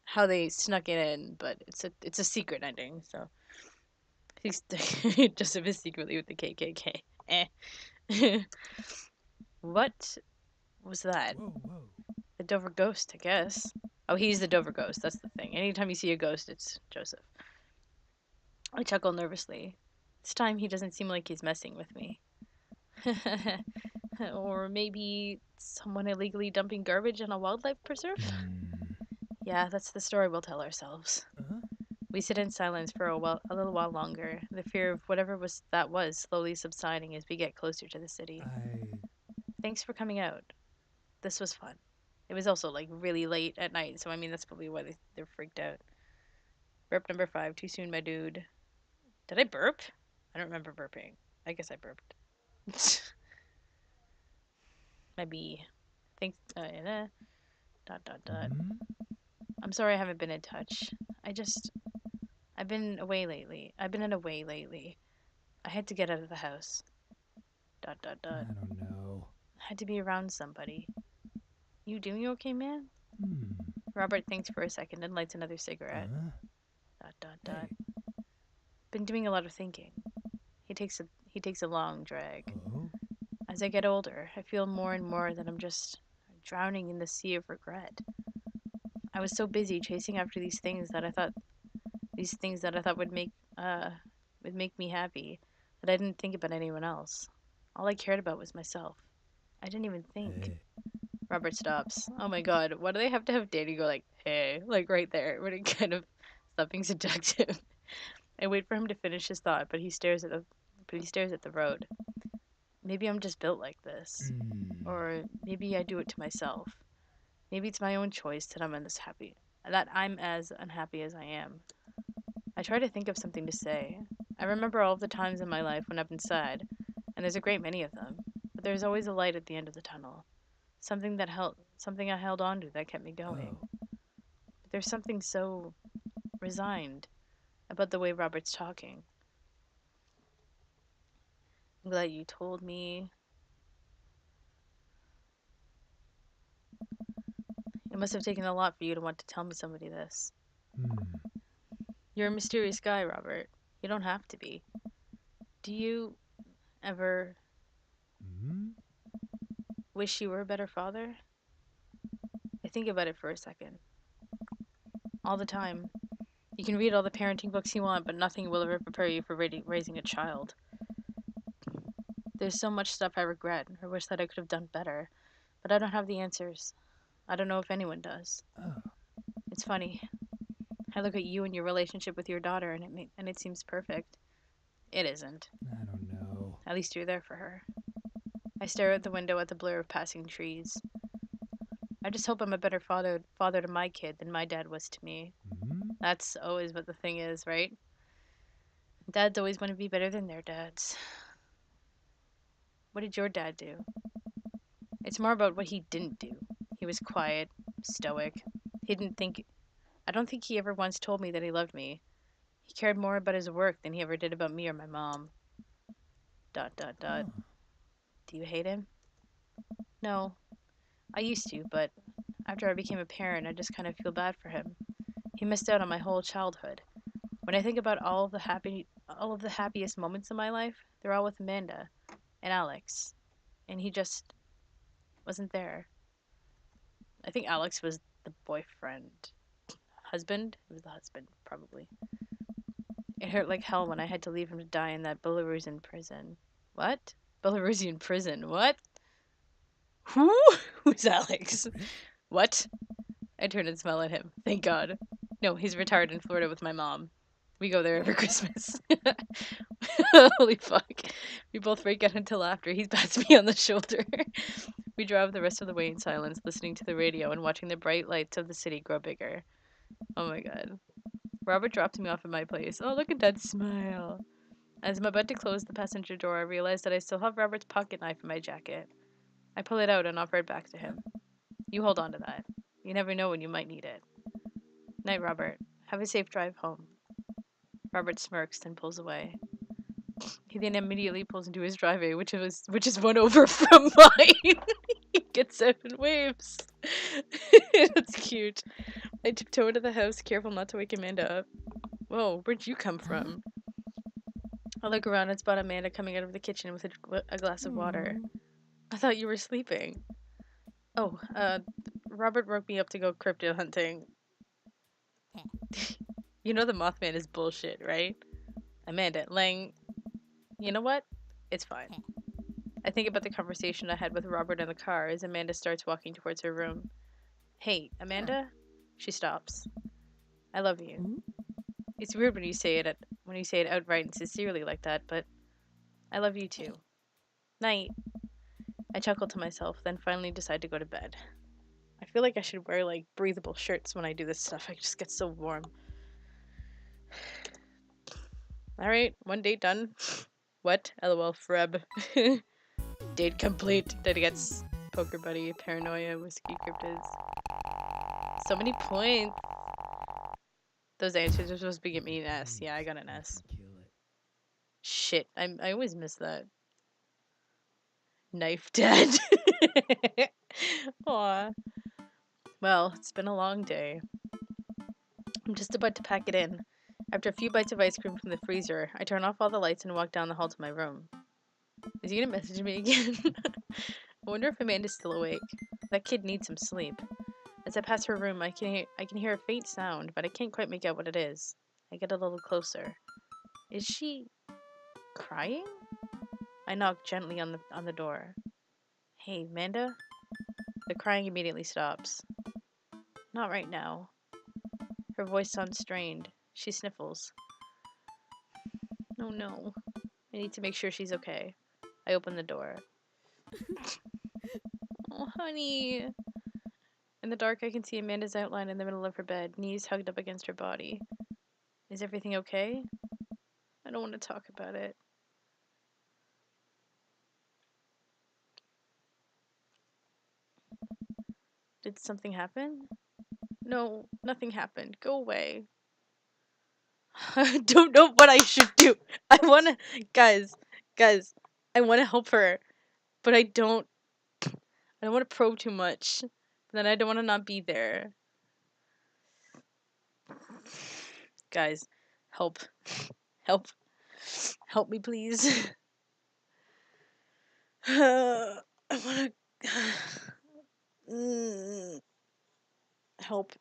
how they snuck it in, but it's a secret ending. So he's Joseph is secretly with the KKK. Eh. What was that? Whoa, whoa. The Dover Ghost, I guess. Oh, he's the Dover Ghost. That's the thing. Anytime you see a ghost, it's Joseph. I chuckle nervously. This time he doesn't seem like he's messing with me. Or maybe someone illegally dumping garbage on a wildlife preserve? Hmm. Yeah, that's the story we'll tell ourselves. Uh-huh. We sit in silence for a little while longer, the fear of whatever was slowly subsiding as we get closer to the city. I... Thanks for coming out. This was fun. It was also like really late at night, so I mean that's probably why they're freaked out. Burp number 5, too soon, my dude. Did I burp? I don't remember burping. I guess I burped. Maybe. Thanks. Dot dot dot. Hmm? I'm sorry I haven't been in touch. I've been away lately. I've been away lately. I had to get out of the house. Dot dot I dot. don't know. Had to be around somebody. You doing okay, man? Hmm. Robert thinks for a second and lights another cigarette. Huh? Dot dot dot. Hey. Been doing a lot of thinking. He takes a long drag. Oh? As I get older, I feel more and more that I'm just drowning in the sea of regret. I was so busy chasing after these things that I thought would make me happy, that I didn't think about anyone else. All I cared about was myself. I didn't even think. Hey. Robert stops. Oh my god, why do they have to have Danny go like, hey, like right there when it kind of stop being seductive? I wait for him to finish his thought, but he stares at the road. Maybe I'm just built like this. Hmm. Or maybe I do it to myself. Maybe it's my own choice that I'm as unhappy as I am. I try to think of something to say. I remember all of the times in my life when I've been sad, and there's a great many of them, but there's always a light at the end of the tunnel. Something I held on to that kept me going. Oh. But there's something so resigned about the way Robert's talking. I'm glad you told me. It must have taken a lot for you to want to tell me somebody this. Hmm. You're a mysterious guy, Robert. You don't have to be. Do you ever Hmm? wish you were a better father? I think about it for a second. All the time. You can read all the parenting books you want, but nothing will ever prepare you for raising a child. There's so much stuff I regret or wish that I could have done better, but I don't have the answers. I don't know if anyone does. Oh. It's funny. I look at you and your relationship with your daughter, and it seems perfect. It isn't. I don't know. At least you're there for her. I stare out the window at the blur of passing trees. I just hope I'm a better father to my kid than my dad was to me. Hmm? That's always what the thing is, right? Dads always want to be better than their dads. What did your dad do? It's more about what he didn't do. He was quiet, stoic. He didn't think. I don't think he ever once told me that he loved me. He cared more about his work than he ever did about me or my mom. Dot dot dot. Oh. Do you hate him? No. I used to, but after I became a parent, I just kind of feel bad for him. He missed out on my whole childhood. When I think about all of the happiest moments in my life, they're all with Amanda and Alex, and he just wasn't there. I think Alex was the boyfriend, husband. He was the husband, probably. It hurt like hell when I had to leave him to die in that Belarusian prison. What? Belarusian prison? What? Who? Who's Alex? What? What? I turn and smile at him. Thank God. No, he's retired in Florida with my mom. We go there every Christmas. Holy fuck. We both break out into laughter. He pats me on the shoulder. We drive the rest of the way in silence, listening to the radio and watching the bright lights of the city grow bigger. Oh my god. Robert dropped me off at my place. Oh, look at that smile. As I'm about to close the passenger door, I realize that I still have Robert's pocket knife in my jacket. I pull it out and offer it back to him. You hold on to that. You never know when you might need it. Night, Robert. Have a safe drive home. Robert smirks, then pulls away. He then immediately pulls into his driveway, which is one over from mine. He gets out and waves. That's cute. I tiptoe into the house, careful not to wake Amanda up. Whoa, where'd you come from? I look around and spot Amanda coming out of the kitchen with a glass of water. I thought you were sleeping. Oh, Robert woke me up to go crypto hunting. You know the Mothman is bullshit, right? Amanda, Lang, you know what? It's fine. I think about the conversation I had with Robert in the car as Amanda starts walking towards her room. Hey, Amanda? She stops. I love you. It's weird when you say it outright and sincerely like that, but I love you too. Night. I chuckle to myself, then finally decide to go to bed. I feel like I should wear like breathable shirts when I do this stuff. I just get so warm. Alright, one date done. What? LOL, Freb. Date complete. Did it get poker buddy, paranoia, whiskey cryptids. So many points. Those answers are supposed to be get me an S. Yeah, I got an S. Kill it. Shit, I always miss that. Knife dead. Aw. Well, it's been a long day. I'm just about to pack it in. After a few bites of ice cream from the freezer, I turn off all the lights and walk down the hall to my room. Is he gonna message me again? I wonder if Amanda's still awake. That kid needs some sleep. As I pass her room, I can hear a faint sound, but I can't quite make out what it is. I get a little closer. Is she crying? I knock gently on the door. Hey, Amanda? The crying immediately stops. Not right now. Her voice sounds strained. She sniffles. Oh no. I need to make sure she's okay. I open the door. Oh, honey. In the dark, I can see Amanda's outline in the middle of her bed, knees hugged up against her body. Is everything okay? I don't want to talk about it. Did something happen? No, nothing happened. Go away. I don't know what I should do. I wanna, guys, I wanna help her, but I don't wanna probe too much. But then I don't wanna not be there. Guys, help. Help. Help me, please. I wanna. Help.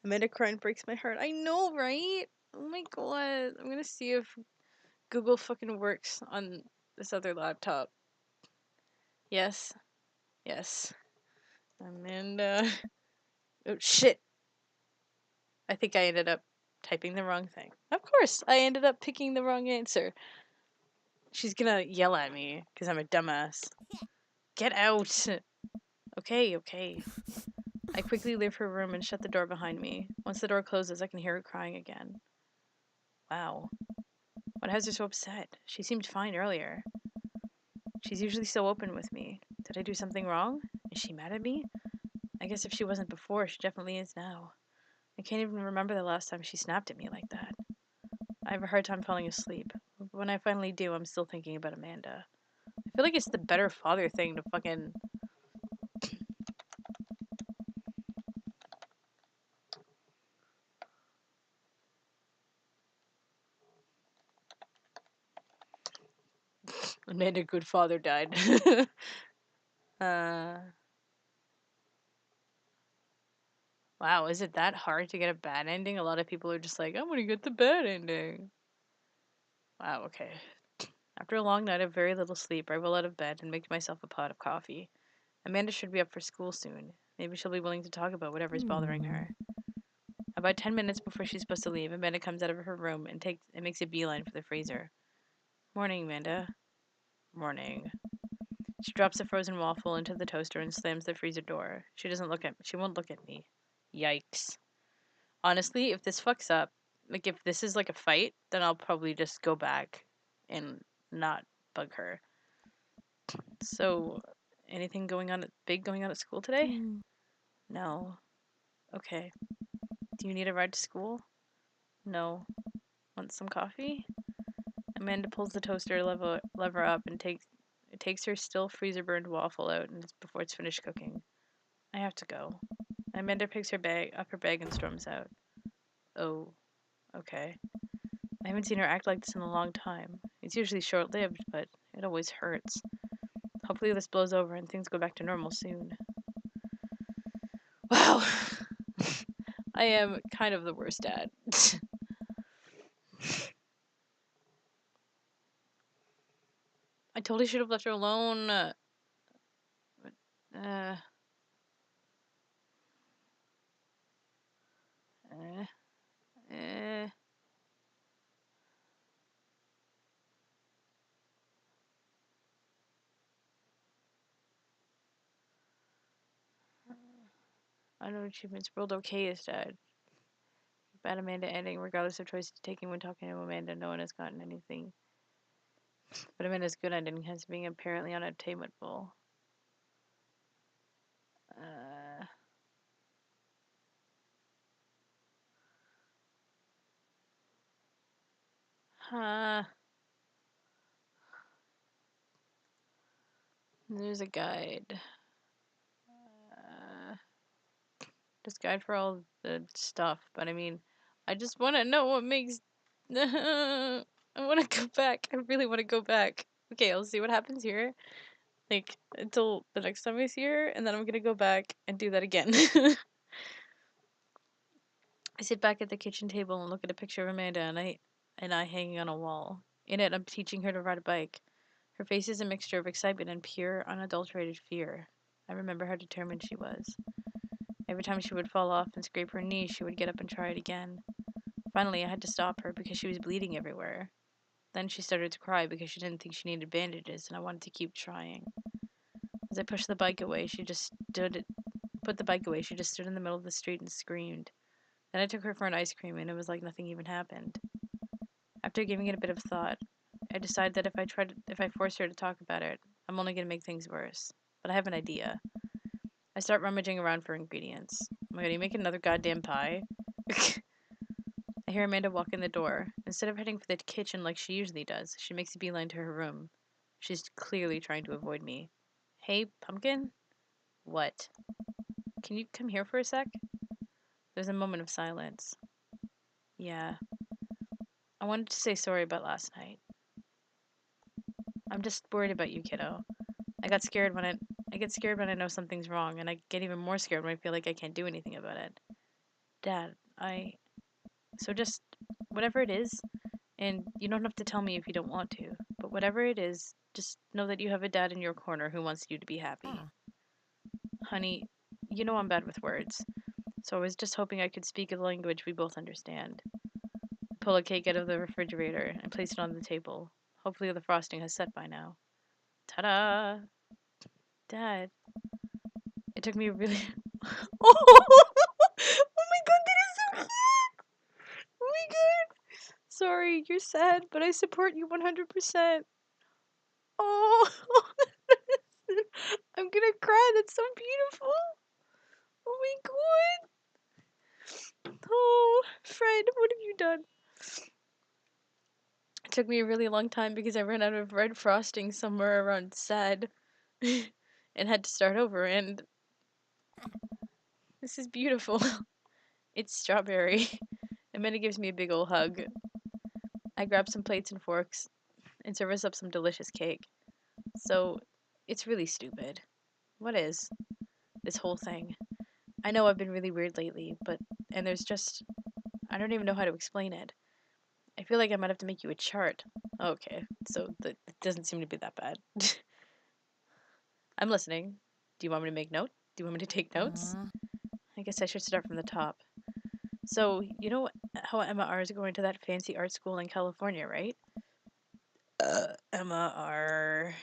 Amanda crying breaks my heart. I know, right? Oh my god. I'm gonna see if Google fucking works on this other laptop. Yes. Yes. Amanda. Oh shit. I think I ended up typing the wrong thing. Of course, I ended up picking the wrong answer. She's gonna yell at me because I'm a dumbass. Get out! Okay, okay. I quickly leave her room and shut the door behind me. Once the door closes, I can hear her crying again. Wow. What has her so upset? She seemed fine earlier. She's usually so open with me. Did I do something wrong? Is she mad at me? I guess if she wasn't before, she definitely is now. I can't even remember the last time she snapped at me like that. I have a hard time falling asleep. But when I finally do, I'm still thinking about Amanda. I feel like it's the better father thing to fucking... Amanda, good father, died. uh... Wow, is it that hard to get a bad ending? A lot of people are just like, I'm gonna get the bad ending. Wow, okay. After a long night of very little sleep, I roll out of bed and make myself a pot of coffee. Amanda should be up for school soon. Maybe she'll be willing to talk about whatever's bothering her. About 10 minutes before she's supposed to leave, Amanda comes out of her room and makes a beeline for the freezer. Morning, Amanda. Morning. She drops a frozen waffle into the toaster and slams the freezer door. She won't look at me. Yikes. Honestly, if this fucks up, like if this is like a fight, then I'll probably just go back and not bug her. So, anything big going on at school today? No. Okay. Do you need a ride to school? No. Want some coffee? Amanda pulls the toaster lever up and takes her still freezer burned waffle out before it's finished cooking. I have to go. Amanda picks her bag and storms out. Oh, okay. I haven't seen her act like this in a long time. It's usually short-lived, but it always hurts. Hopefully this blows over and things go back to normal soon. Wow. I am kind of the worst dad. I totally should have left her alone. Uh, uh, uh. I know achievements world okay is dad. Bad Amanda ending, regardless of choices taken when talking to Amanda, no one has gotten anything. But Amanda's good ending has being apparently unattainable. Huh. There's a guide. Just guide for all the stuff, but I mean, I just want to know what makes. I want to go back. I really want to go back. Okay, I'll see what happens here. Like, until the next time I see her, and then I'm gonna go back and do that again. I sit back at the kitchen table and look at a picture of Amanda and I hanging on a wall. In it, I'm teaching her to ride a bike. Her face is a mixture of excitement and pure, unadulterated fear. I remember how determined she was. Every time she would fall off and scrape her knee, she would get up and try it again. Finally, I had to stop her because she was bleeding everywhere. Then she started to cry because she didn't think she needed bandages, and I wanted to keep trying. As I pushed the bike away, she just stood in the middle of the street and screamed. Then I took her for an ice cream, and it was like nothing even happened. After giving it a bit of thought, I decided that if I force her to talk about it, I'm only going to make things worse. But I have an idea. I start rummaging around for ingredients. Oh my god, you make another goddamn pie? I hear Amanda walk in the door. Instead of heading for the kitchen like she usually does, she makes a beeline to her room. She's clearly trying to avoid me. Hey, Pumpkin? What? Can you come here for a sec? There's a moment of silence. Yeah. I wanted to say sorry about last night. I'm just worried about you, kiddo. I get scared when I know something's wrong, and I get even more scared when I feel like I can't do anything about it. Dad, so just whatever it is, and you don't have to tell me if you don't want to, but whatever it is, just know that you have a dad in your corner who wants you to be happy. Honey, you know I'm bad with words, so I was just hoping I could speak a language we both understand. Pull a cake out of the refrigerator and place it on the table. Hopefully the frosting has set by now. Ta-da! Dad, it took me a really... Oh my god, that is so cute! Oh my god! Sorry, you're sad, but I support you 100%. Oh, I'm gonna cry. That's so beautiful. Oh my god. Oh, Fred, what have you done? It took me a really long time because I ran out of red frosting somewhere around sad and had to start over, and this is beautiful. It's strawberry. Amanda gives me a big ol' hug. I grab some plates and forks and serve us up some delicious cake. So, it's really stupid. What is? This whole thing. I know I've been really weird lately, and there's just, I don't even know how to explain it. I feel like I might have to make you a chart. Okay, so it doesn't seem to be that bad. I'm listening. Do you want me to make note? Do you want me to take notes? I guess I should start from the top. So, you know how Emma R is going to that fancy art school in California, right? Emma R.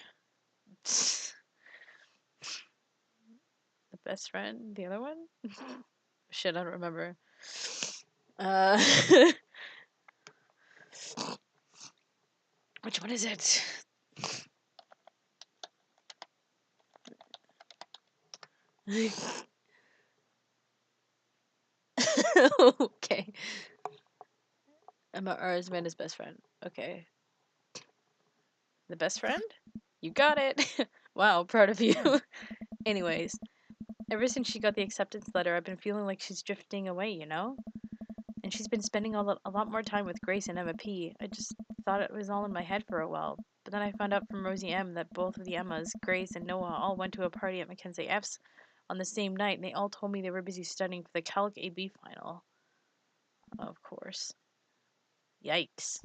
The best friend? The other one? Shit, I don't remember. Uh, which one is it? Okay. Emma R is Amanda's best friend. Okay. The best friend? You got it. Wow, proud of you. Anyways, ever since she got the acceptance letter, I've been feeling like she's drifting away, you know? And she's been spending a lot more time with Grace and Emma P. I just thought it was all in my head for a while. But then I found out from Rosie M that both of the Emmas, Grace and Noah, all went to a party at Mackenzie F's on the same night, and they all told me they were busy studying for the Calc AB final. Of course. Yikes.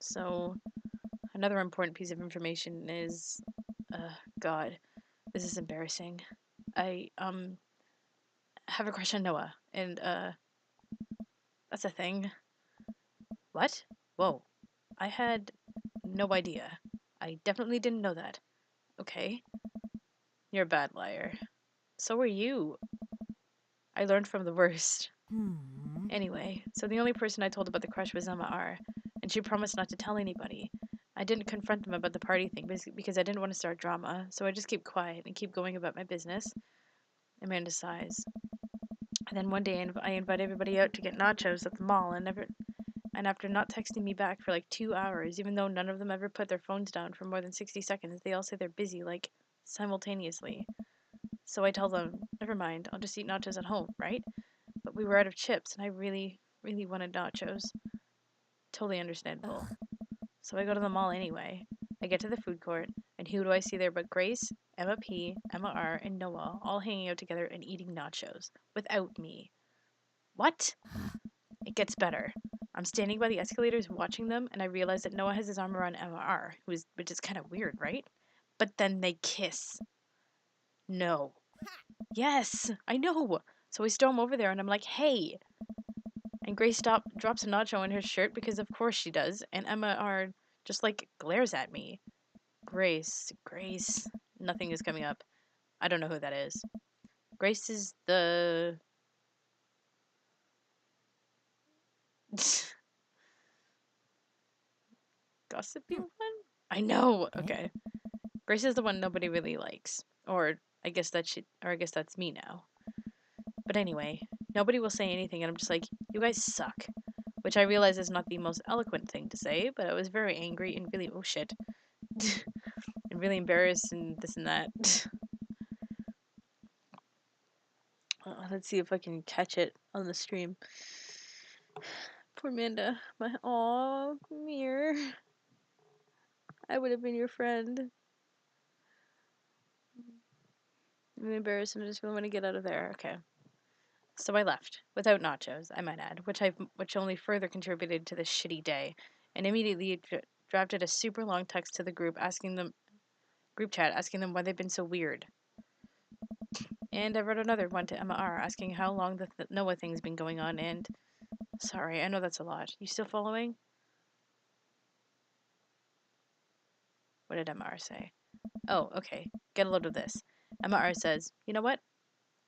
So, another important piece of information is, God, this is embarrassing. I, have a crush on Noah, and, that's a thing. What? Whoa. I had no idea. I definitely didn't know that. Okay. You're a bad liar. So are you. I learned from the worst. Anyway, so the only person I told about the crush was Emma R, and she promised not to tell anybody. I didn't confront them about the party thing because I didn't want to start drama, so I just keep quiet and keep going about my business. Amanda sighs. And then one day I invite everybody out to get nachos at the mall, and after not texting me back for like 2 hours, even though none of them ever put their phones down for more than 60 seconds, they all say they're busy, like, simultaneously. So I tell them, never mind, I'll just eat nachos at home, right? But we were out of chips, and I really, really wanted nachos. Totally understandable. So I go to the mall anyway. I get to the food court, and who do I see there but Grace, Emma P, Emma R, and Noah all hanging out together and eating nachos. Without me. What? It gets better. I'm standing by the escalators watching them, and I realize that Noah has his arm around Emma R, which is kind of weird, right? But then they kiss. No. Yes, I know. So I storm over there, and I'm like, hey. And Grace drops a nacho in her shirt because of course she does, and Emma R just like glares at me. Grace. Nothing is coming up. I don't know who that is. Grace is the gossipy one? I know. Okay. Grace is the one nobody really likes. Or I guess that's me now. But anyway, nobody will say anything, and I'm just like, you guys suck. Which I realize is not the most eloquent thing to say, but I was very angry and really, oh shit. and really embarrassed and this and that. Let's see if I can catch it on the stream. Poor Amanda. Aw, Mir. I would have been your friend. I'm embarrassed and I just really want to get out of there. Okay. So I left without nachos, I might add, which only further contributed to this shitty day, and immediately drafted a super long text to the group chat asking them why they've been so weird. And I wrote another one to Emma R asking how long the Noah thing's been going on. And sorry, I know that's a lot. You still following? What did Emma R say? Oh, okay. Get a load of this. Emma R says, you know what?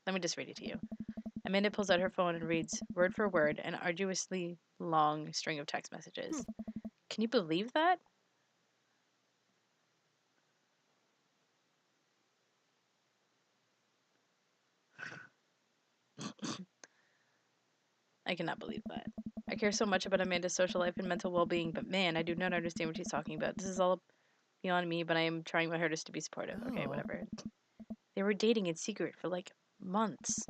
Let me just read it to you. Amanda pulls out her phone and reads, word for word, an arduously long string of text messages. Can you believe that? I cannot believe that. I care so much about Amanda's social life and mental well-being, but man, I do not understand what she's talking about. This is all beyond me, but I am trying my hardest to be supportive. Okay, whatever. They were dating in secret for like months.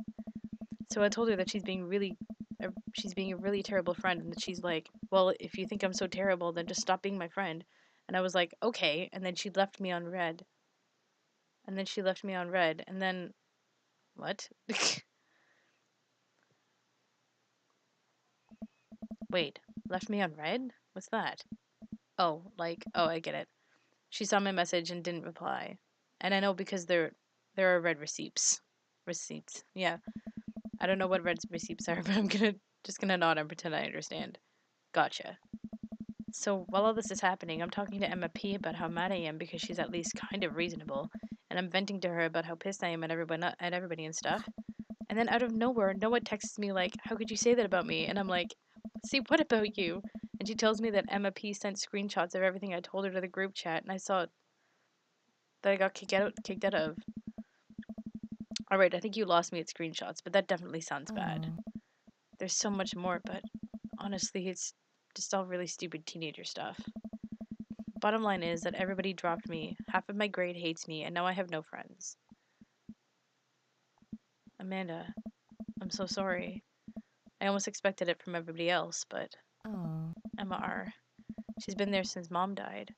So I told her that she's being a really terrible friend, and that she's like, well, if you think I'm so terrible, then just stop being my friend. And I was like, okay. And then she left me on red. And then what? Wait, left me on red? What's that? Oh, I get it. She saw my message and didn't reply. And I know because there are red receipts. Receipts. Yeah. I don't know what red receipts are, but I'm just gonna nod and pretend I understand. Gotcha. So while all this is happening, I'm talking to Emma P about how mad I am because she's at least kind of reasonable, and I'm venting to her about how pissed I am at everybody and stuff. And then out of nowhere, Noah texts me like, "How could you say that about me?" And I'm like, "See, what about you?" And she tells me that Emma P sent screenshots of everything I told her to the group chat, and I saw that I got kicked out of. All right, I think you lost me at screenshots, but that definitely sounds bad. There's so much more, but honestly, it's just all really stupid teenager stuff. Bottom line is that everybody dropped me, half of my grade hates me, and now I have no friends. Amanda, I'm so sorry. I almost expected it from everybody else, but Emma R. She's been there since Mom died.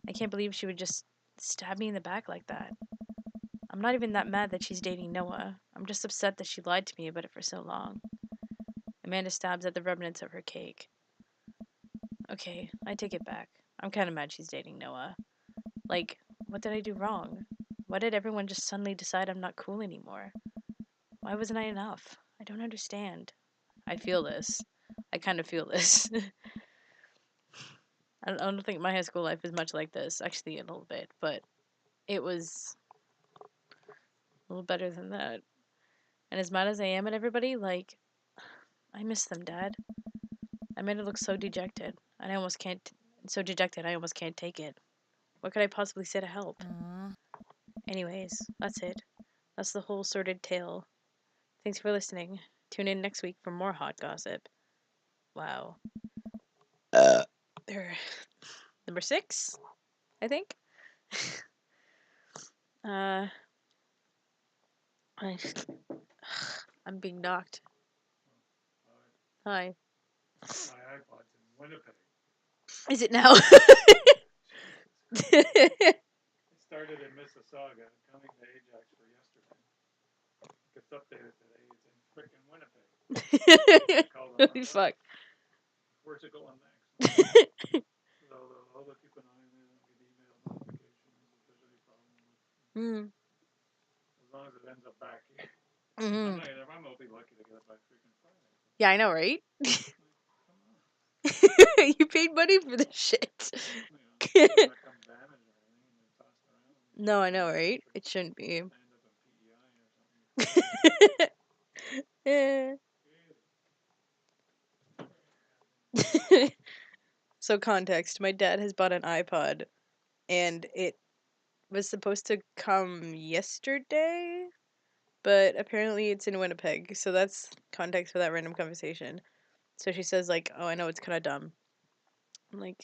I can't believe she would just stab me in the back like that. I'm not even that mad that she's dating Noah. I'm just upset that she lied to me about it for so long. Amanda stabs at the remnants of her cake. Okay, I take it back. I'm kind of mad she's dating Noah. Like, what did I do wrong? Why did everyone just suddenly decide I'm not cool anymore? Why wasn't I enough? I don't understand. I feel this. I kind of feel this. I don't think my high school life is much like this. Actually, a little bit, but it was a little better than that. And as mad as I am at everybody, like, I miss them, Dad. I made it look so dejected, and I almost can't. So dejected, I almost can't take it. What could I possibly say to help? Anyways, that's it. That's the whole sordid tale. Thanks for listening. Tune in next week for more hot gossip. Wow. They're number 6, I think. I, I'm being knocked. Hi. My iPod's in Winnipeg. Is it now? It started in Mississauga, coming to Ajax for yesterday. Gets up there today, it's in frickin' Winnipeg. Holy fuck. Where's it going next? So I'll keep an eye on it and get email notifications if there's any problem with it. As long as it ends up back here. I'm gonna be lucky to get it by freaking Friday. Yeah, I know, right? Come on. You paid money for this shit. You know, it's not come damaged or anything and then tossed around. No, I know, right? It shouldn't be. End up in PEI or something. So context, my dad has bought an iPod and it was supposed to come yesterday but apparently it's in Winnipeg, so that's context for that random conversation. So she says, like, oh, I know it's kind of dumb. I'm like,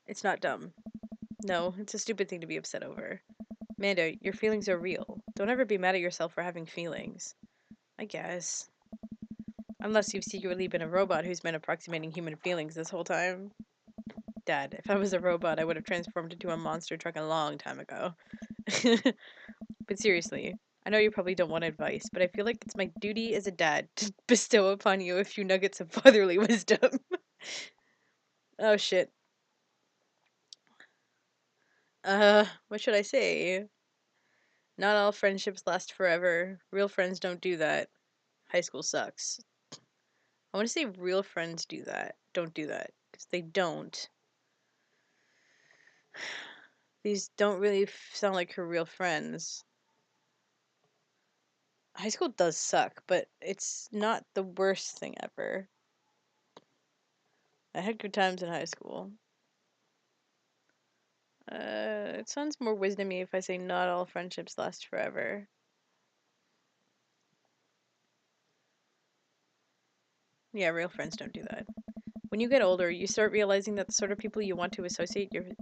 it's not dumb. No, it's a stupid thing to be upset over. Amanda, your feelings are real. Don't ever be mad at yourself for having feelings. I guess. Unless you've secretly been a robot who's been approximating human feelings this whole time. Dad, if I was a robot, I would have transformed into a monster truck a long time ago. But seriously, I know you probably don't want advice, but I feel like it's my duty as a dad to bestow upon you a few nuggets of fatherly wisdom. Oh shit. What should I say? Not all friendships last forever. Real friends don't do that. High school sucks. I want to say real friends do that. Don't do that. Because they don't. These don't really sound like her real friends. High school does suck, but it's not the worst thing ever. I had good times in high school. It sounds more wisdomy if I say not all friendships last forever. Yeah, real friends don't do that. When you get older, you start realizing that the sort of people you want to associate yourself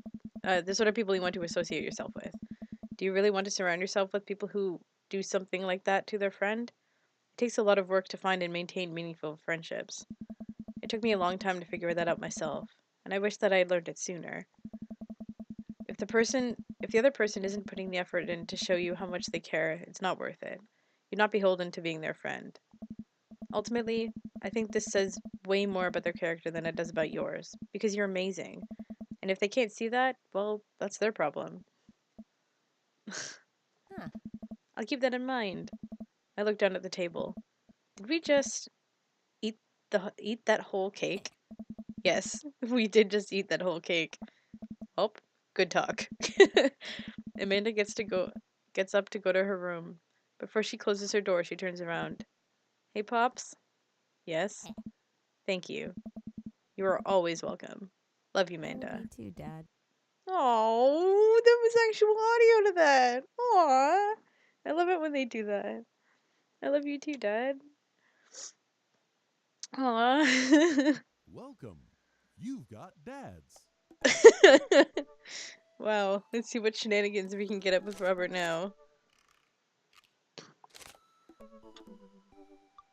with. Do you really want to surround yourself with people who do something like that to their friend? It takes a lot of work to find and maintain meaningful friendships. It took me a long time to figure that out myself, and I wish that I had learned it sooner. If the other person isn't putting the effort in to show you how much they care, it's not worth it. You're not beholden to being their friend. Ultimately, I think this says way more about their character than it does about yours, because you're amazing. And if they can't see that, well, that's their problem. Huh. I'll keep that in mind. I looked down at the table. Did we just eat that whole cake? Yes, we did just eat that whole cake. Oh, good talk. Amanda gets up to go to her room. Before she closes her door, she turns around. Hey, Pops? Yes? Thank you. You are always welcome. Love you, I love Amanda. you too, Dad. Oh, there was actual audio to that. Aw. I love it when they do that. I love you too, Dad. Aw. Welcome. You've got dads. Wow, let's see what shenanigans we can get up with Robert now.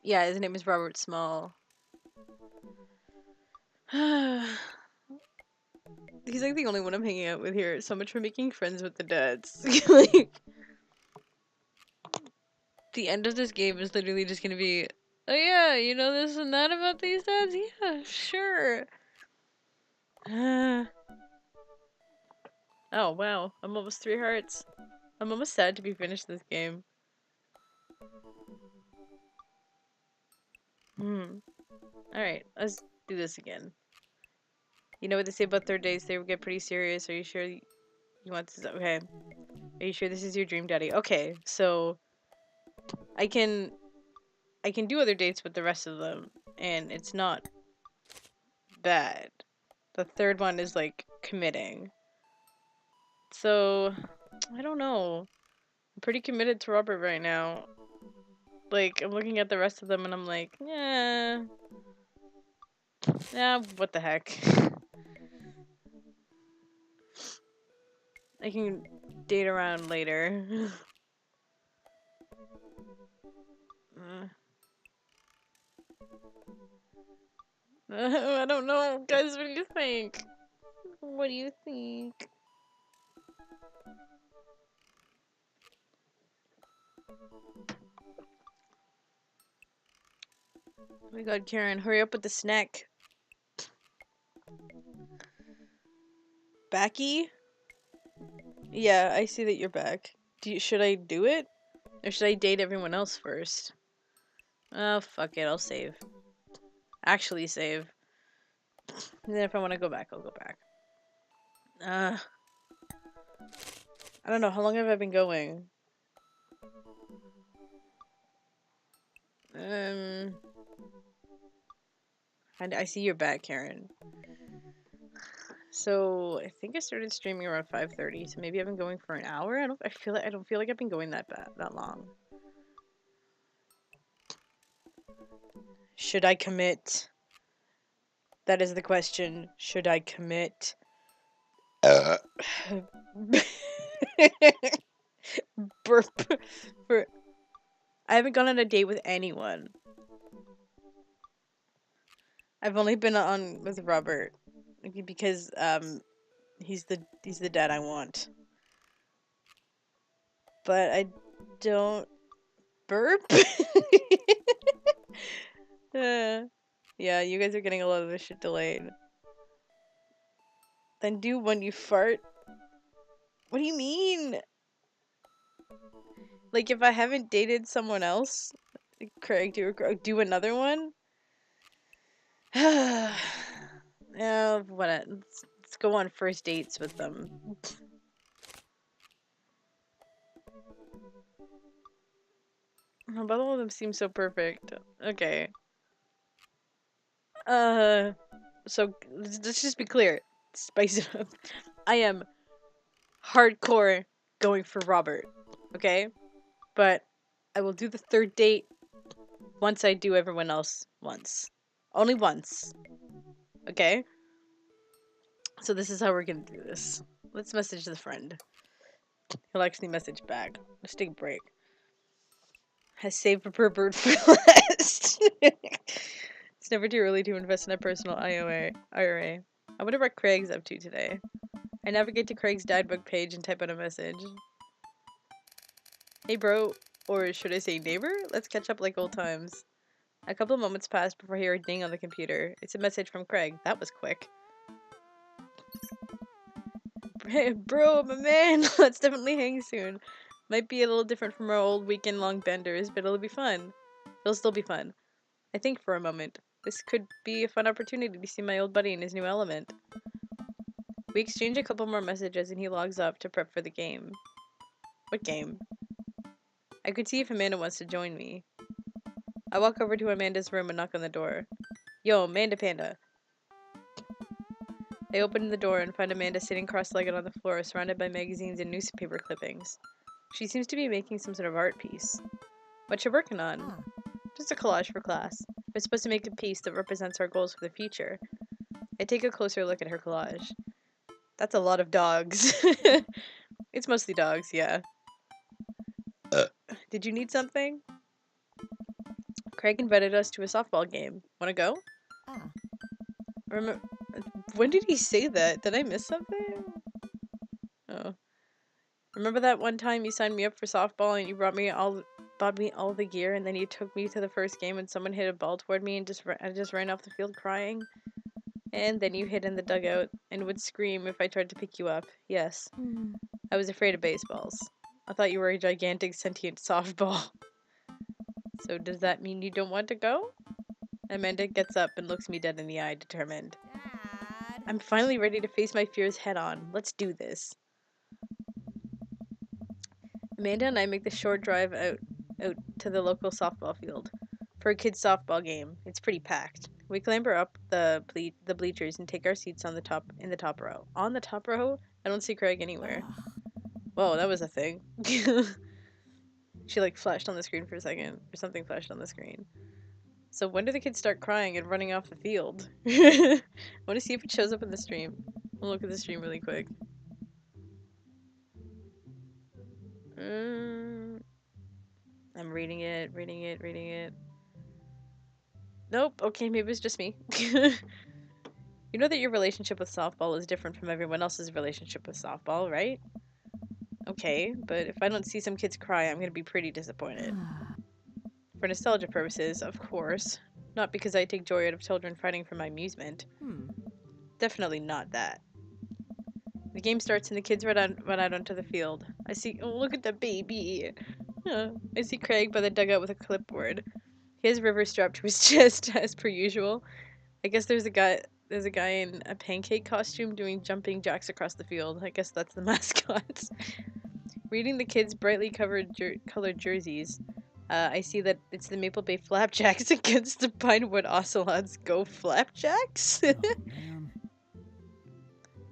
Yeah, his name is Robert Small. He's like the only one I'm hanging out with here. So much for making friends with the dads. Like, the end of this game is literally just gonna be, oh yeah, you know this and that about these dads? Yeah, sure. Oh wow, I'm almost 3 hearts. I'm almost sad to be finished this game. Alright, let's do this again. You know what they say about third dates? They get pretty serious. Are you sure you want this? Okay. Are you sure this is your dream daddy? Okay, so I can do other dates with the rest of them, and it's not bad. The third one is like committing. So I don't know. I'm pretty committed to Robert right now. Like, I'm looking at the rest of them and I'm like, yeah. Yeah, what the heck. I can date around later. I don't know. Guys, what do you think? What do you think? Oh my god, Karen, hurry up with the snack. Backy? Yeah, I see that you're back. Should I do it? Or should I date everyone else first? Oh, fuck it, I'll save. Actually save. And then if I want to go back, I'll go back. I don't know, how long have I been going? I see you're back, Karen. So I think I started streaming around 5:30. So maybe I've been going for an hour. I don't feel like I've been going that long. Should I commit? That is the question. Should I commit? Burp. For I haven't gone on a date with anyone. I've only been on with Robert because he's the dad I want. But I don't burp. Yeah, you guys are getting a lot of this shit delayed. Then do when you fart. What do you mean? Like if I haven't dated someone else, Craig, do another one? Yeah, what? Let's go on first dates with them. But all of them seem so perfect. Okay. So let's just be clear. Spice it up. I am hardcore going for Robert. Okay? But I will do the third date once I do everyone else once. Only once. Okay? So this is how we're gonna do this. Let's message the friend. He'll actually message back. Let's take a break. Has saved for bird for last. It's never too early to invest in a personal IRA. I wonder what Craig's up to today. I navigate to Craig's Dadbook page and type out a message. Hey bro, or should I say neighbor? Let's catch up like old times. A couple of moments pass before I hear a ding on the computer. It's a message from Craig. That was quick. Hey, bro, my man, let's definitely hang soon. Might be a little different from our old weekend-long benders, but it'll be fun. It'll still be fun. I think for a moment. This could be a fun opportunity to see my old buddy in his new element. We exchange a couple more messages and he logs up to prep for the game. What game? I could see if Amanda wants to join me. I walk over to Amanda's room and knock on the door. Yo, Amanda Panda. I open the door and find Amanda sitting cross-legged on the floor, surrounded by magazines and newspaper clippings. She seems to be making some sort of art piece. What you working on? Just a collage for class. We're supposed to make a piece that represents our goals for the future. I take a closer look at her collage. That's a lot of dogs. It's mostly dogs, yeah. Did you need something? Craig invited us to a softball game. Wanna go? Remember, when did he say that? Did I miss something? Oh. Remember that one time you signed me up for softball and you bought me all the gear, and then you took me to the first game and someone hit a ball toward me and I just ran off the field crying? And then you hid in the dugout and would scream if I tried to pick you up. Yes. I was afraid of baseballs. I thought you were a gigantic sentient softball. So does that mean you don't want to go? Amanda gets up and looks me dead in the eye, determined. Dad. I'm finally ready to face my fears head on. Let's do this. Amanda and I make the short drive out to the local softball field for a kids' softball game. It's pretty packed. We clamber up the bleachers and take our seats in the top row. On the top row, I don't see Craig anywhere. Whoa, that was a thing. She like flashed on the screen for a second, or something flashed on the screen. So when do the kids start crying and running off the field? I want to see if it shows up in the stream. I'll look at the stream really quick. I'm reading it. Nope. Okay, maybe it's just me. You know that your relationship with softball is different from everyone else's relationship with softball, right? Okay, but if I don't see some kids cry, I'm gonna be pretty disappointed. For nostalgia purposes, of course. Not because I take joy out of children fighting for my amusement. Definitely not that. The game starts and the kids run out onto the field. I see- oh, look at the baby! I see Craig by the dugout with a clipboard. He has River strapped to his chest, as per usual. I guess there's a guy in a pancake costume doing jumping jacks across the field. I guess that's the mascot. Reading the kids' brightly colored jerseys, I see that it's the Maple Bay Flapjacks against the Pinewood Ocelots. Go Flapjacks! Oh, man.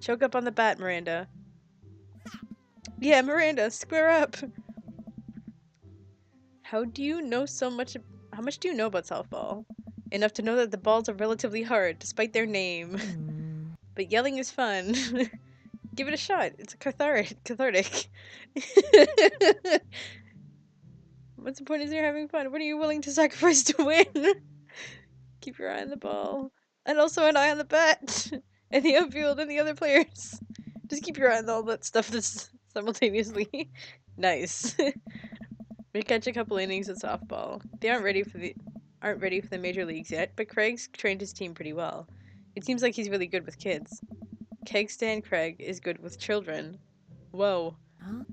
Choke up on the bat, Miranda. Yeah, Miranda, square up. How much do you know about softball? Enough to know that the balls are relatively hard, despite their name. But yelling is fun. Give it a shot. It's cathartic. What's the point is you're having fun? What are you willing to sacrifice to win? Keep your eye on the ball. And also an eye on the bat. And the outfield and the other players. Just keep your eye on all that stuff that's simultaneously. Nice. We catch a couple innings of softball. They aren't ready for the major leagues yet, but Craig's trained his team pretty well. It seems like he's really good with kids. Keg Stand Craig is good with children. Whoa. Huh?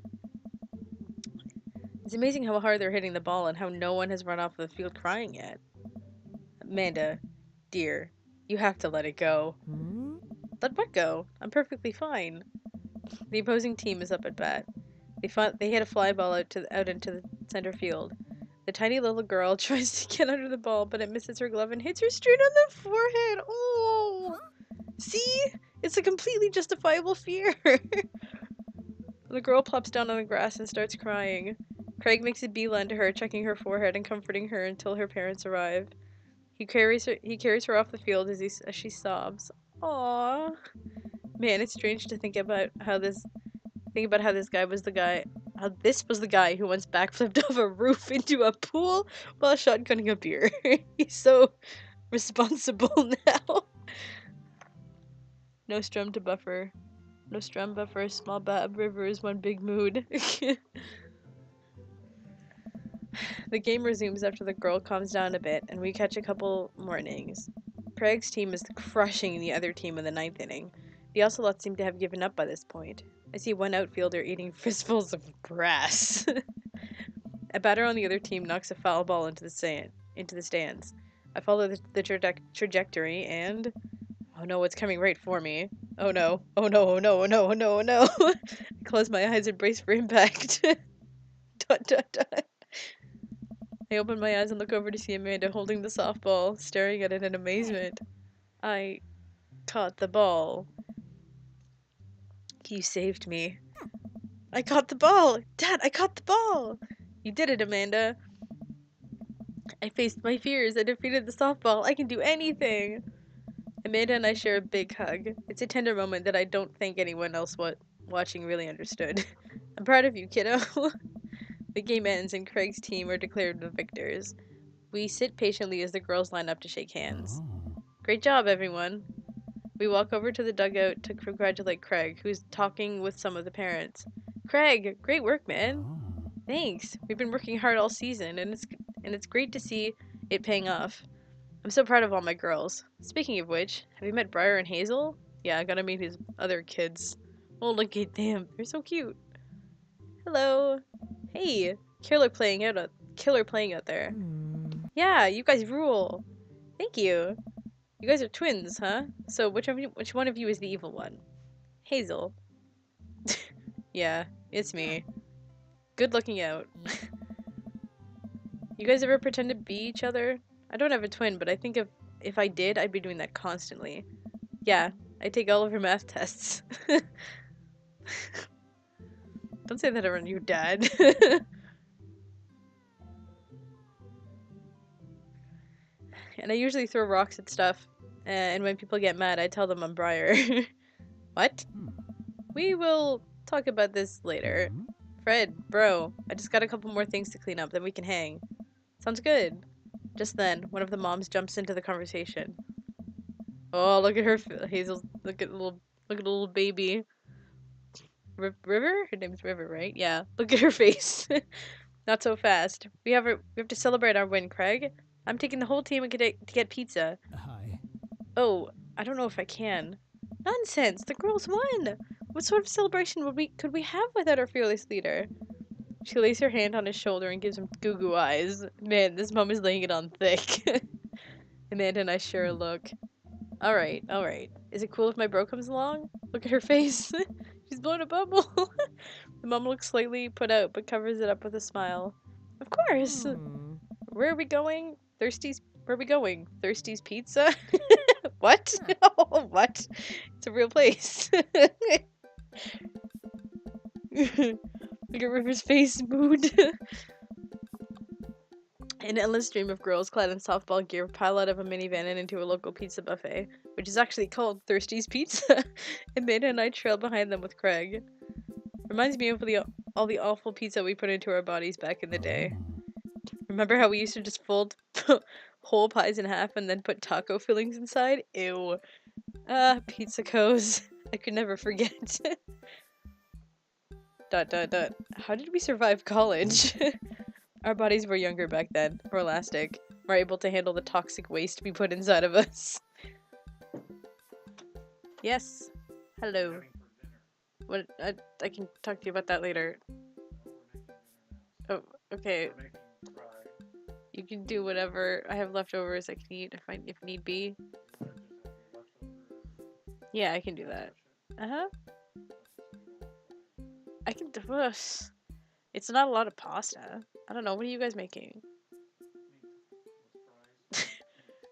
It's amazing how hard they're hitting the ball and how no one has run off the field crying yet. Amanda, dear, you have to let it go. Let what go? I'm perfectly fine. The opposing team is up at bat. They hit a fly ball out into the center field. The tiny little girl tries to get under the ball, but it misses her glove and hits her straight on the forehead. Oh! See? It's a completely justifiable fear. The girl plops down on the grass and starts crying. Craig makes a beeline to her, checking her forehead and comforting her until her parents arrive. He carries her off the field as she sobs. Aww. Man, it's strange to think about how this was the guy who once backflipped off a roof into a pool while shotgunning a beer. He's so responsible now. No strum buffer, small bad river is one big mood. The game resumes after the girl calms down a bit, and we catch a couple more innings. Craig's team is crushing the other team in the 9th inning. The Ocelots seem to have given up by this point. I see one outfielder eating fistfuls of grass. A batter on the other team knocks a foul ball into the stands. I follow the trajectory and... Oh no, it's coming right for me. Oh no. Oh no, oh no, oh no, oh no, oh no. I close my eyes and brace for impact. Dot, dot, dot. I open my eyes and look over to see Amanda holding the softball, staring at it in amazement. I caught the ball. You saved me. I caught the ball! Dad, I caught the ball! You did it, Amanda. I faced my fears. I defeated the softball. I can do anything! Amanda and I share a big hug. It's a tender moment that I don't think anyone else watching really understood. I'm proud of you, kiddo. The game ends and Craig's team are declared the victors. We sit patiently as the girls line up to shake hands. Great job, everyone. We walk over to the dugout to congratulate Craig, who's talking with some of the parents. Craig, great work, man. Thanks. We've been working hard all season, and it's great to see it paying off. I'm so proud of all my girls. Speaking of which, have you met Briar and Hazel? Yeah, I gotta meet his other kids. Oh, look at them. They're so cute. Hello. Hey, killer playing out there. Yeah, you guys rule. Thank you. You guys are twins, huh? So which one of you is the evil one? Hazel. Yeah, it's me. Good looking out. You guys ever pretend to be each other? I don't have a twin, but I think if I did, I'd be doing that constantly. Yeah, I take all of her math tests. Don't say that around your dad. And I usually throw rocks at stuff, and when people get mad, I tell them I'm Briar. What? We will talk about this later. Fred, bro, I just got a couple more things to clean up, then we can hang. Sounds good. Just then, one of the moms jumps into the conversation. Oh, look at her, Hazel. Look at the little baby. River? Her name's River, right? Yeah. Look at her face. Not so fast. We have to celebrate our win, Craig. I'm taking the whole team to get pizza. Hi. Oh, I don't know if I can. Nonsense! The girls won! What sort of celebration could we have without our fearless leader? She lays her hand on his shoulder and gives him goo-goo eyes. Man, this mom is laying it on thick. Amanda and I share a look. Alright. Is it cool if my bro comes along? Look at her face. She's blowing a bubble. The mom looks slightly put out, but covers it up with a smile. Of course! Where are we going? Where are we going? Thirsty's Pizza? What? Oh, what? It's a real place. Look at River's face mood. An endless stream of girls clad in softball gear pile out of a minivan and into a local pizza buffet, which is actually called Thirsty's Pizza. Amanda and I trail behind them with Craig. Reminds me of all the awful pizza we put into our bodies back in the day. Remember how we used to just fold whole pies in half and then put taco fillings inside? Ew. Pizza co's. I could never forget. ... How did we survive college? Our bodies were younger back then, more elastic, more able to handle the toxic waste we put inside of us. Yes. Hello. Having for dinner. What? I can talk to you about that later. We're making dinner now. Oh, okay. We're making fry. You can do whatever. I have leftovers I can eat if need be. You said just have your leftover Yeah, I can do that. shit. Uh-huh. That's the sweet old fry. I can do this. It's not a lot of pasta. I don't know. What are you guys making? Meat with fries.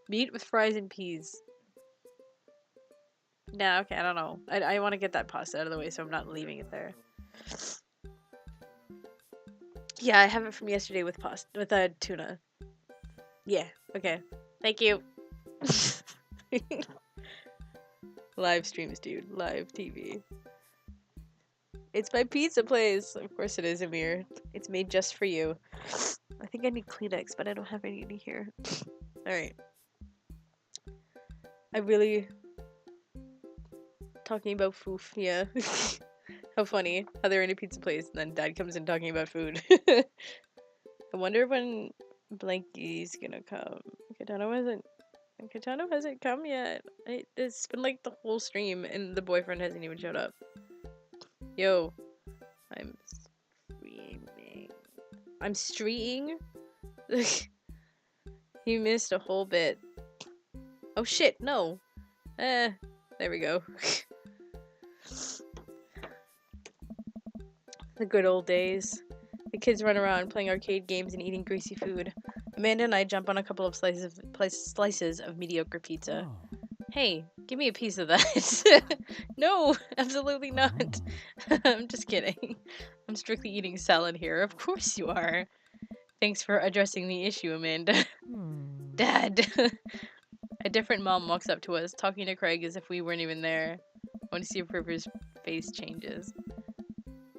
Meat with fries and peas. Nah, okay, I don't know. I want to get that pasta out of the way so I'm not leaving it there. Yeah, I have it from yesterday with tuna. Yeah, okay. Thank you. Live streams, dude. Live TV. It's my pizza place. Of course it is, Amir. It's made just for you. I think I need Kleenex, but I don't have any in here. Alright. I really... Talking about foof, yeah. How funny. How they're in a pizza place and then Dad comes in talking about food. I wonder when Blanky's gonna come. Kitano hasn't come yet. It's been like the whole stream and the boyfriend hasn't even showed up. Yo. I'm streaming. I'm streeing? You missed a whole bit. Oh shit, no. There we go. The good old days. The kids run around playing arcade games and eating greasy food. Amanda and I jump on a couple of slices of mediocre pizza. Oh. Hey, give me a piece of that. No, absolutely not. I'm just kidding. I'm strictly eating salad here. Of course you are. Thanks for addressing the issue, Amanda. Dad. A different mom walks up to us, talking to Craig as if we weren't even there. I want to see if River's face changes.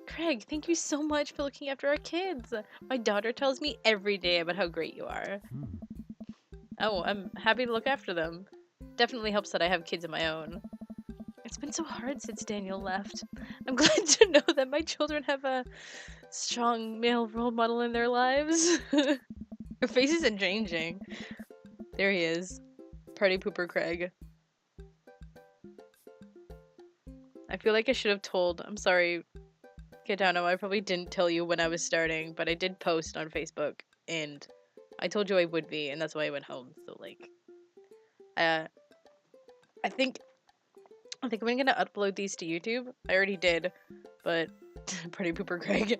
Craig, thank you so much for looking after our kids. My daughter tells me every day about how great you are. Oh, I'm happy to look after them. Definitely helps that I have kids of my own. It's been so hard since Daniel left. I'm glad to know that my children have a strong male role model in their lives. Her face isn't changing. There he is. Party pooper Craig. I feel like I should have told. I'm sorry, Kitano. I probably didn't tell you when I was starting, but I did post on Facebook, and I told you I would be, and that's why I went home. So like, I think I'm gonna upload these to YouTube. I already did, but Party pooper Craig.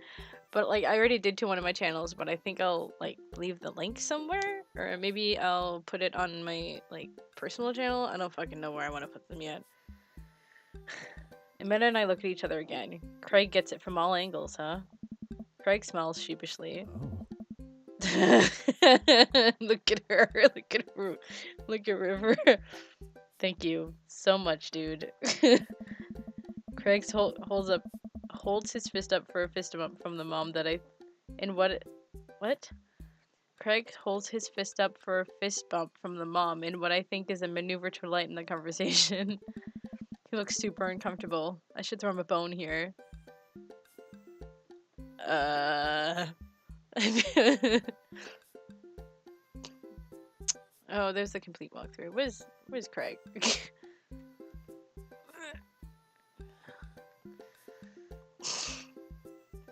But like, I already did to one of my channels, but I think I'll like leave the link somewhere, or maybe I'll put it on my like personal channel. I don't fucking know where I want to put them yet. Amanda and I look at each other again. Craig gets it from all angles, huh? Craig smiles sheepishly. Oh. Look at her. Look at her. Look at River. Thank you so much, dude. Craig holds his fist up for a fist bump from the mom that I... And what? Craig holds his fist up for a fist bump from the mom in what I think is a maneuver to lighten the conversation. He looks super uncomfortable. I should throw him a bone here. Oh, there's the complete walkthrough. Where's Craig?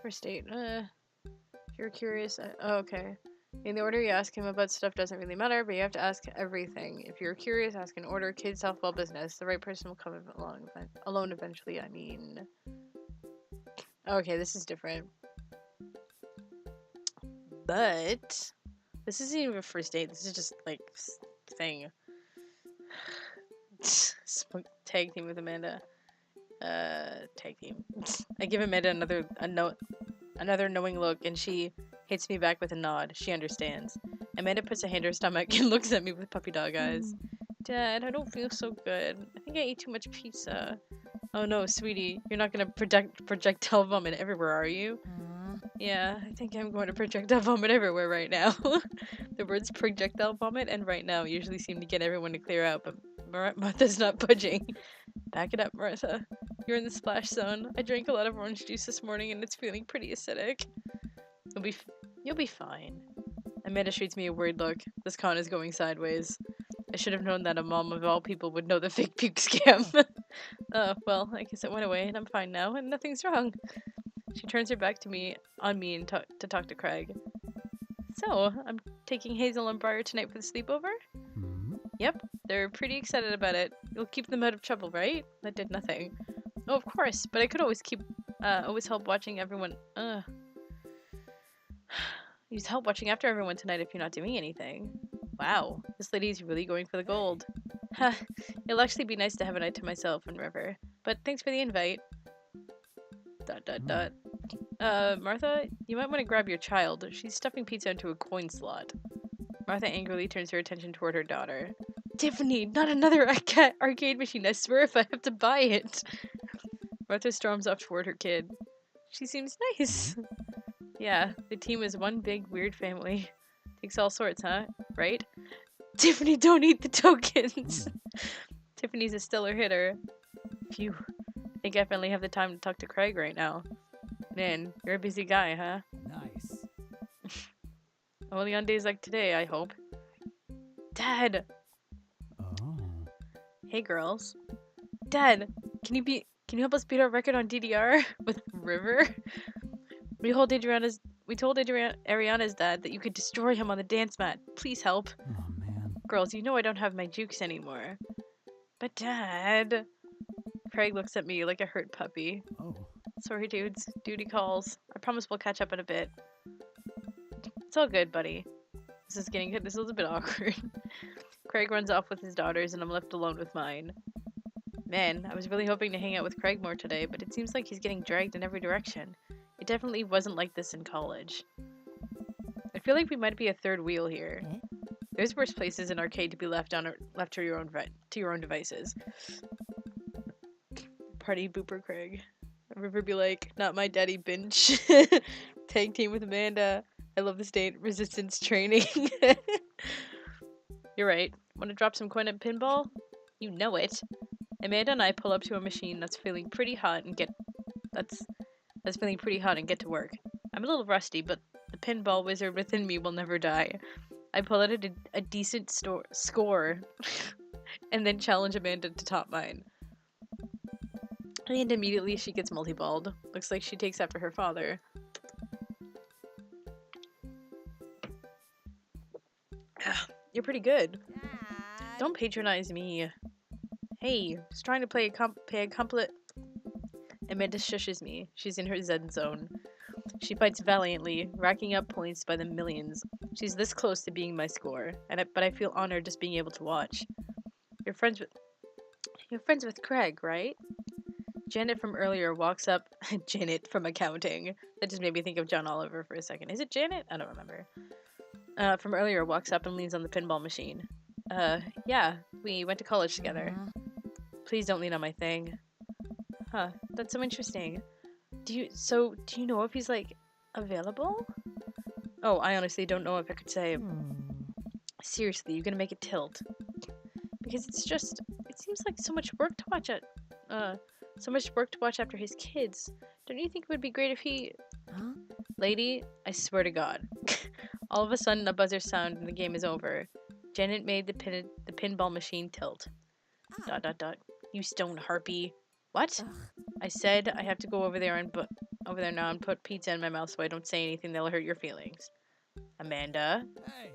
First date. If you're curious, oh, okay. In the order you ask him about stuff doesn't really matter, but you have to ask everything. If you're curious, ask an order, kids, softball, business. The right person will come alone eventually, I mean. Okay, this is different. But this isn't even a first date. This is just like thing. Tag team with Amanda. Tag team. I give Amanda another knowing look, and she hits me back with a nod. She understands. Amanda puts a hand to her stomach and looks at me with puppy dog eyes. Dad, I don't feel so good. I think I ate too much pizza. Oh no, sweetie, you're not gonna projectile vomit everywhere, are you? Yeah, I think I'm going to projectile vomit everywhere right now. The words projectile vomit and right now usually seem to get everyone to clear out, but Martha's not budging. Back it up, Martha. You're in the splash zone. I drank a lot of orange juice this morning and it's feeling pretty acidic. You'll be fine. Amanda shoots me a worried look. This con is going sideways. I should have known that a mom of all people would know the fake puke scam. Well, I guess it went away and I'm fine now and nothing's wrong. She turns her back to me, and to talk to Craig. So, I'm taking Hazel and Briar tonight for the sleepover? Yep, they're pretty excited about it. You'll keep them out of trouble, right? That did nothing. Oh, of course, but I could always help watching everyone, use help watching after everyone tonight if you're not doing anything. Wow, this lady's really going for the gold. Ha, it'll actually be nice to have a night to myself and River. But thanks for the invite. ... Martha, you might want to grab your child. She's stuffing pizza into a coin slot. Martha angrily turns her attention toward her daughter. Tiffany, not another arcade machine. I swear if I have to buy it. Martha storms off toward her kid. She seems nice. Yeah, the team is one big weird family. Takes all sorts, huh? Right? Tiffany, don't eat the tokens. Tiffany's a stellar hitter. Phew. I think I finally have the time to talk to Craig right now. Man, you're a busy guy, huh? Nice. Only on days like today, I hope. Dad! Oh. Hey, girls. Dad, can you help us beat our record on DDR with River? We told Ariana's dad that you could destroy him on the dance mat. Please help. Oh, man. Girls, you know I don't have my jukes anymore. But Dad... Craig looks at me like a hurt puppy. Oh. Sorry, dudes. Duty calls. I promise we'll catch up in a bit. It's all good, buddy. This is a bit awkward. Craig runs off with his daughters and I'm left alone with mine. Man, I was really hoping to hang out with Craig more today, but it seems like he's getting dragged in every direction. It definitely wasn't like this in college. I feel like we might be a third wheel here. There's worse places in arcade to be left to your own devices. Party booper Craig. River be like, not my daddy binge. Tag team with Amanda. I love the state resistance training. You're right. Want to drop some coin at pinball? You know it. Amanda and I pull up to a machine that's feeling pretty hot and get to work. I'm a little rusty, but the pinball wizard within me will never die. I pull out a decent score and then challenge Amanda to top mine. And immediately she gets multi-balled. Looks like she takes after her father. You're pretty good. Dad. Don't patronize me. Hey, just trying to pay a compliment. Amanda shushes me. She's in her zen zone. She fights valiantly, racking up points by the millions. She's this close to being my score, but I feel honored just being able to watch. You're friends with Craig, right? Janet from earlier walks up. Janet from accounting. That just made me think of John Oliver for a second. Is it Janet? I don't remember. From earlier walks up and leans on the pinball machine. Yeah, we went to college together. Please don't lean on my thing. Huh, that's so interesting. Do you know if he's, like, available? Oh, I honestly don't know if I could say. Seriously, you're gonna make it tilt. Because it seems like so much work to watch after his kids. Don't you think it would be great if he... Huh? Lady, I swear to God. All of a sudden, a buzzer sound and the game is over. Janet made the pinball machine tilt. ... You stone harpy. What? Ugh. I said I have to go over there now and put pizza in my mouth so I don't say anything that'll hurt your feelings. Amanda? Hey.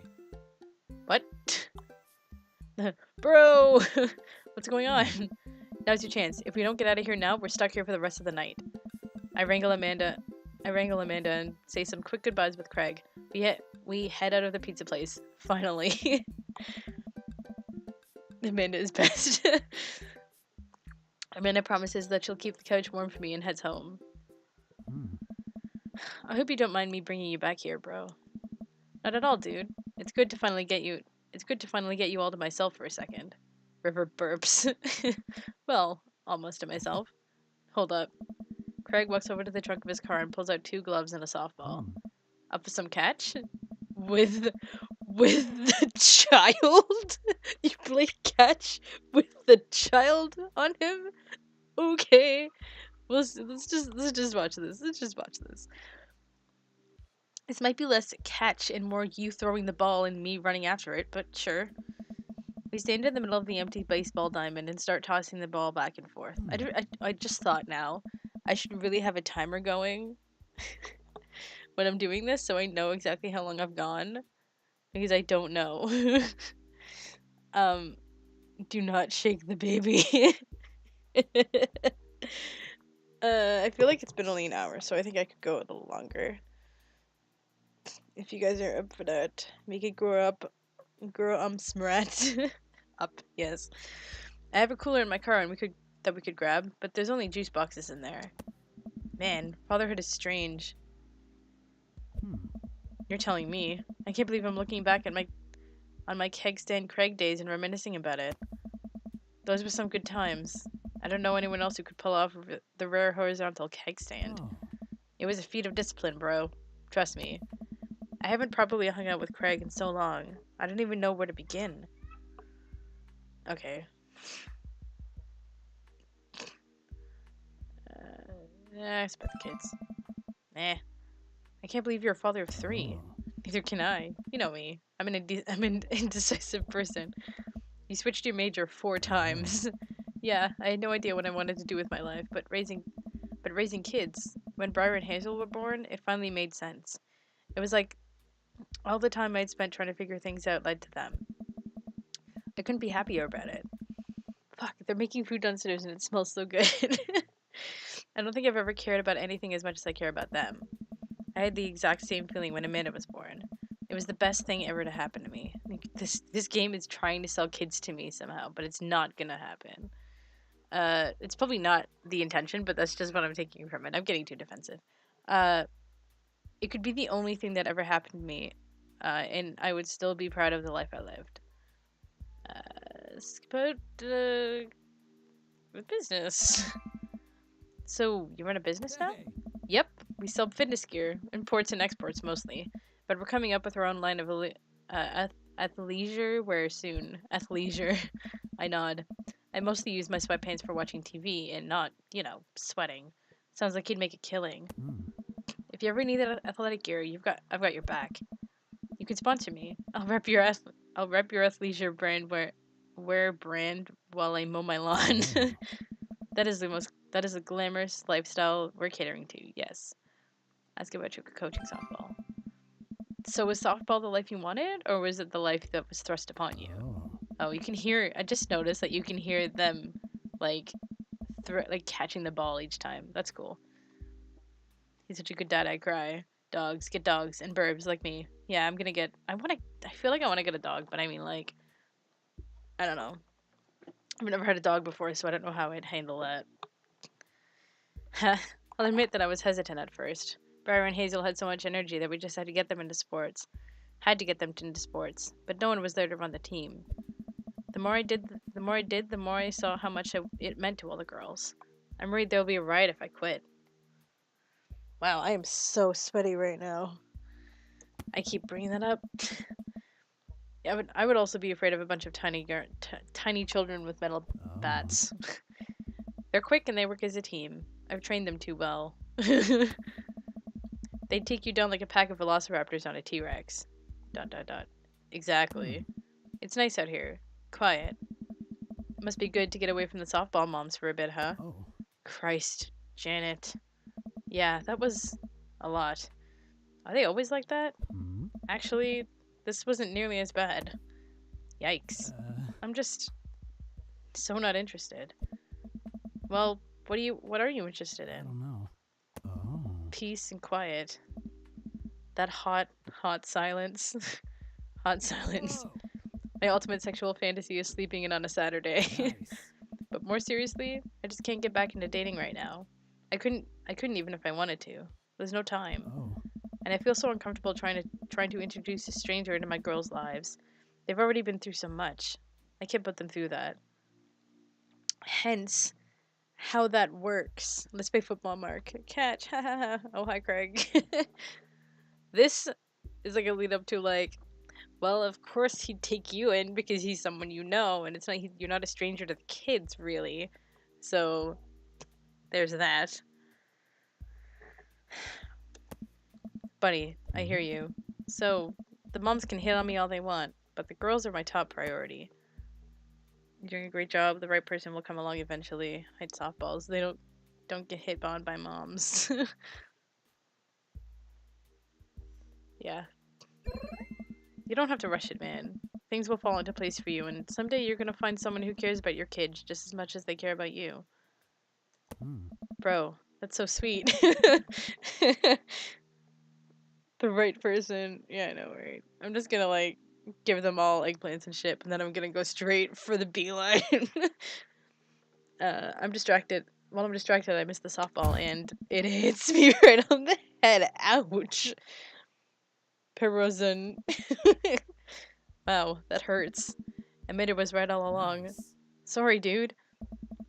What? Bro! What's going on? Now's your chance. If we don't get out of here now, we're stuck here for the rest of the night. I wrangle Amanda and say some quick goodbyes with Craig. We head out of the pizza place. Finally. Amanda is best. Amanda promises that she'll keep the couch warm for me and heads home. Hmm. I hope you don't mind me bringing you back here, bro. Not at all, dude. It's good to finally get you all to myself for a second. River burps. Well, almost to myself. Hold up. Craig walks over to the trunk of his car and pulls out 2 gloves and a softball. Hmm. Up for some catch? With the child? You play catch with the child on him? Okay. Let's just watch this. Let's just watch this. This might be less catch and more you throwing the ball and me running after it, but sure. We stand in the middle of the empty baseball diamond and start tossing the ball back and forth. I just thought now, I should really have a timer going when I'm doing this so I know exactly how long I've gone. Because I don't know. Do not shake the baby. I feel like it's been only an hour, so I think I could go a little longer. If you guys are up for that. Make it grow smrat. Up, yes. I have a cooler in my car and we could grab, but there's only juice boxes in there. Man, fatherhood is strange. Hmm. You're telling me. I can't believe I'm looking back at my keg stand Craig days and reminiscing about it. Those were some good times. I don't know anyone else who could pull off the rare horizontal keg stand. Oh. It was a feat of discipline, bro. Trust me. I haven't properly hung out with Craig in so long. I don't even know where to begin. Okay. It's about the kids. I can't believe you're a father of 3. Oh. Neither can I. You know me. I'm an indecisive person. You switched your major 4 times. Yeah, I had no idea what I wanted to do with my life, but raising kids. When Briar and Hazel were born, it finally made sense. It was like all the time I'd spent trying to figure things out led to them. I couldn't be happier about it. Fuck, they're making food downstairs and it smells so good. I don't think I've ever cared about anything as much as I care about them. I had the exact same feeling when Amanda was born. It was the best thing ever to happen to me. Like, this game is trying to sell kids to me somehow, but it's not gonna happen. It's probably not the intention, but that's just what I'm taking from it. I'm getting too defensive. It could be the only thing that ever happened to me, and I would still be proud of the life I lived. But with business. So you run a business now? Hey. Yep, we sell fitness gear, imports and exports mostly, but we're coming up with our own line of athleisure wear soon. Athleisure. I nod. I mostly use my sweatpants for watching TV and not, sweating. Sounds like you'd make a killing. Hmm. If you ever need athletic gear, I've got your back. You can sponsor me. I'll rep your athleisure brand wear brand while I mow my lawn. Oh. That is the glamorous lifestyle we're catering to. Yes. Ask about your coaching softball. So was softball the life you wanted, or was it the life that was thrust upon you? Oh. Oh, you can hear. I just noticed that you can hear them, like catching the ball each time. That's cool. He's such a good dad. I cry. Dogs, get dogs, and burbs like me. Yeah, I'm gonna get. I feel like I want to get a dog, but I mean, like, I don't know. I've never had a dog before, so I don't know how I'd handle that. I'll admit that I was hesitant at first. Briar and Hazel had so much energy that we just had to get them into sports. But no one was there to run the team. The more I did, the more I saw how much it meant to all the girls. I'm worried there'll be a riot if I quit. Wow, I am so sweaty right now. I keep bringing that up. Yeah, I would also be afraid of a bunch of tiny children with metal Oh. bats. They're quick and they work as a team. I've trained them too well. They'd take you down like a pack of velociraptors on a T-Rex. ... Exactly. It's nice out here. Quiet. Must be good to get away from the softball moms for a bit, huh? Oh. Christ, Janet. Yeah, that was a lot. Are they always like that? Hmm. Actually, this wasn't nearly as bad. Yikes. I'm just so not interested. Well, what are you interested I in? don't know. Oh. Peace and quiet. That hot silence. Hot silence. Whoa. My ultimate sexual fantasy is sleeping in on a Saturday. Nice. But more seriously, I just can't get back into dating right now. I couldn't even if I wanted to. There's no time. Oh. And I feel so uncomfortable trying to introduce a stranger into my girls' lives. They've already been through so much. I can't put them through that. Hence, how that works. Let's play football, Mark. Catch. Ha ha ha. Oh, hi, Craig. This is like a lead up to like, well, of course he'd take you in because he's someone you know, and it's not you're not a stranger to the kids, really. So, there's that. Buddy, I hear you. So, the moms can hit on me all they want, but the girls are my top priority. You're doing a great job. The right person will come along eventually. Hide softballs. They don't get hit on by moms. Yeah. You don't have to rush it, man. Things will fall into place for you, and someday you're gonna find someone who cares about your kids just as much as they care about you. Hmm. Bro, that's so sweet. The right person. Yeah, I know, right? I'm just gonna, like, give them all eggplants and shit, and then I'm gonna go straight for the beeline. I'm distracted. While I'm distracted, I miss the softball, and it hits me right on the head. Ouch. Perozan. Wow, that hurts. Amanda was right all along. Nice. Sorry, dude.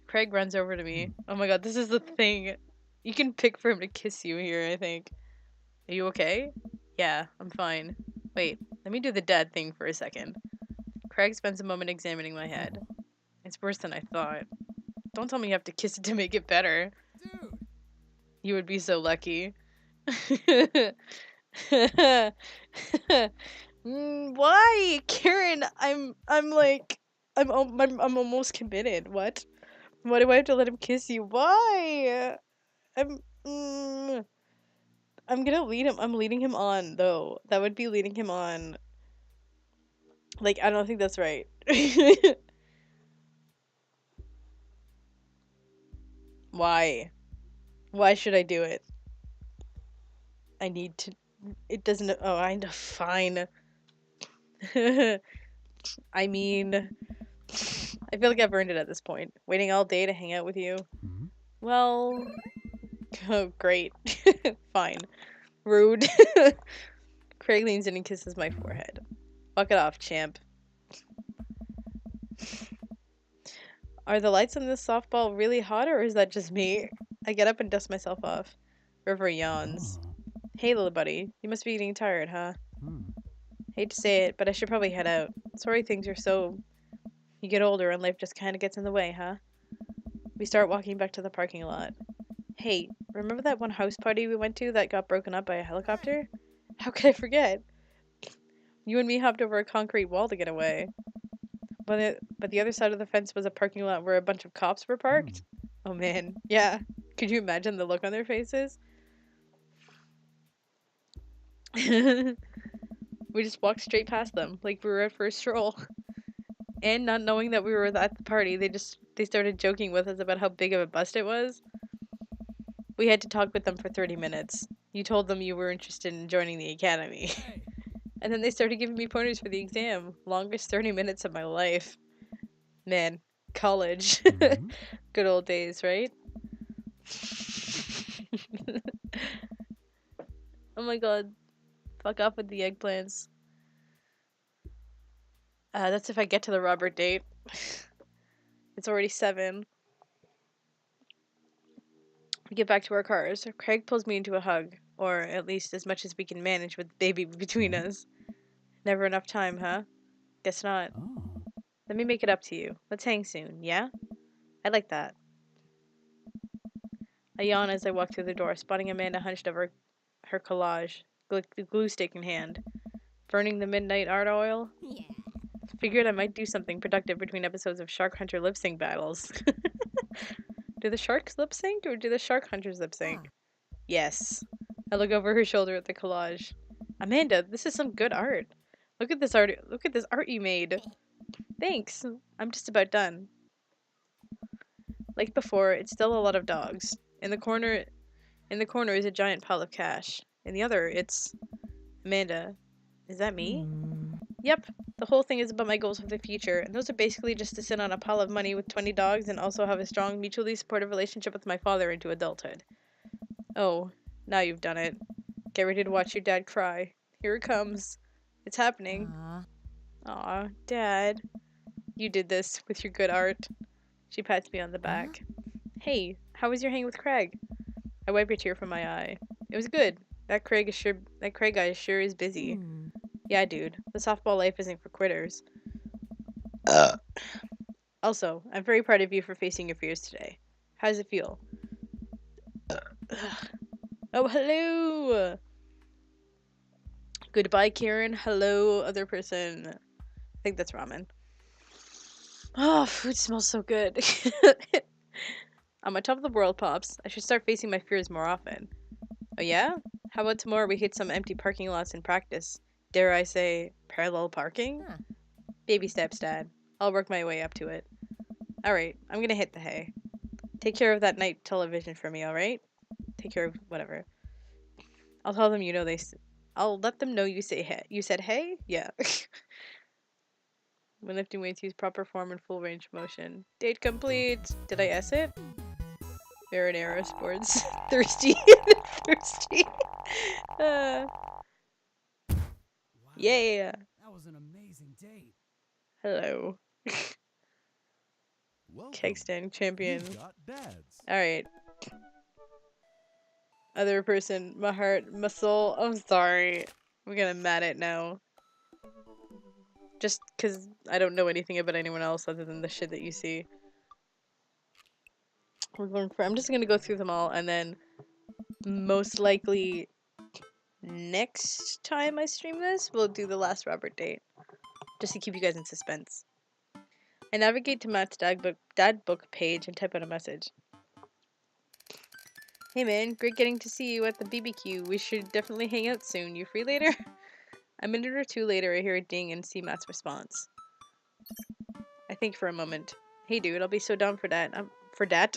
Craig runs over to me. Oh my god, this is the thing. You can pick for him to kiss you here, I think. Are you okay? Yeah, I'm fine. Wait, let me do the dad thing for a second. Craig spends a moment examining my head. It's worse than I thought. Don't tell me you have to kiss it to make it better. Dude. You would be so lucky. Why, Karen? I'm almost committed. What? Why do I have to let him kiss you? Why? I'm I'm gonna lead him. I'm leading him on though. That would be leading him on. Like, I don't think that's right. Why? Why should I do it? I need to. It doesn't. Oh, I know. Fine. I mean, I feel like I've earned it at this point. Waiting all day to hang out with you. Hmm. Well, oh, great. Fine. Rude. Craig leans in and kisses my forehead. Fuck it off, champ. Are the lights on this softball really hot, or is that just me? I get up and dust myself off. River yawns. Oh. Hey, little buddy. You must be getting tired, huh? Hmm. Hate to say it, but I should probably head out. Sorry things are so... You get older and life just kinda gets in the way, huh? We start walking back to the parking lot. Hey, remember that one house party we went to that got broken up by a helicopter? How could I forget? You and me hopped over a concrete wall to get away. But the other side of the fence was a parking lot where a bunch of cops were parked. Oh man, yeah. Could you imagine the look on their faces? We just walked straight past them, like we were out for a stroll. And not knowing that we were at the party, they started joking with us about how big of a bust it was. We had to talk with them for 30 minutes. You told them you were interested in joining the academy. Hey. And then they started giving me pointers for the exam. Longest 30 minutes of my life. Man, college. Mhm. Good old days, right? Oh my god. Fuck off with the eggplants. That's if I get to the Robert date. It's already 7. We get back to our cars. Craig pulls me into a hug. Or at least as much as we can manage with the baby between us. Never enough time, huh? Guess not. Oh. Let me make it up to you. Let's hang soon, yeah? I like that. I yawn as I walk through the door, spotting Amanda hunched over her collage, the glue stick in hand. Burning the midnight art oil? Yeah. Figured I might do something productive between episodes of Shark Hunter lip sync battles. Do the sharks lip sync or do the shark hunters lip sync? Yes. I look over her shoulder at the collage. Amanda, this is some good art. Look at this art you made. Thanks. I'm just about done. Like before, it's still a lot of dogs. In the corner is a giant pile of cash. In the other, it's Amanda. Is that me? Yep. The whole thing is about my goals for the future, and those are basically just to sit on a pile of money with 20 dogs and also have a strong, mutually supportive relationship with my father into adulthood. Oh, now you've done it. Get ready to watch your dad cry. Here it comes. It's happening. Aw, Dad. You did this with your good art. She pats me on the back. Hey, how was your hang with Craig? I wipe a tear from my eye. It was good. That Craig guy sure is busy. Yeah, dude. The softball life isn't for quitters. Also, I'm very proud of you for facing your fears today. How does it feel? Oh, hello! Goodbye, Karen. Hello, other person. I think that's ramen. Oh, food smells so good. I'm on top of the world, Pops. I should start facing my fears more often. Oh yeah? How about tomorrow we hit some empty parking lots in practice? Dare I say, parallel parking? Baby steps, Dad. I'll work my way up to it. Alright, I'm gonna hit the hay. Take care of that night television for me, alright? Take care of whatever. I'll tell them I'll let them know you say hey. You said hey? Yeah. When lifting weights, use proper form and full range of motion. Date complete. Did I S it? Marinara Sports. Thirsty. Thirsty. Yeah. That was an amazing date. Hello. Keg stand champion. Alright. Other person. My heart. My soul. I'm sorry. We're gonna mad it now. Just because I don't know anything about anyone else other than the shit that you see. I'm just gonna go through them all, and then most likely next time I stream this, we'll do the last Robert date. Just to keep you guys in suspense. I navigate to Matt's dad book page and type out a message. Hey man, great getting to see you at the BBQ. We should definitely hang out soon. You free later? A minute or two later, I hear a ding and see Matt's response. I think for a moment. Hey dude, I'll be so down for that. For that?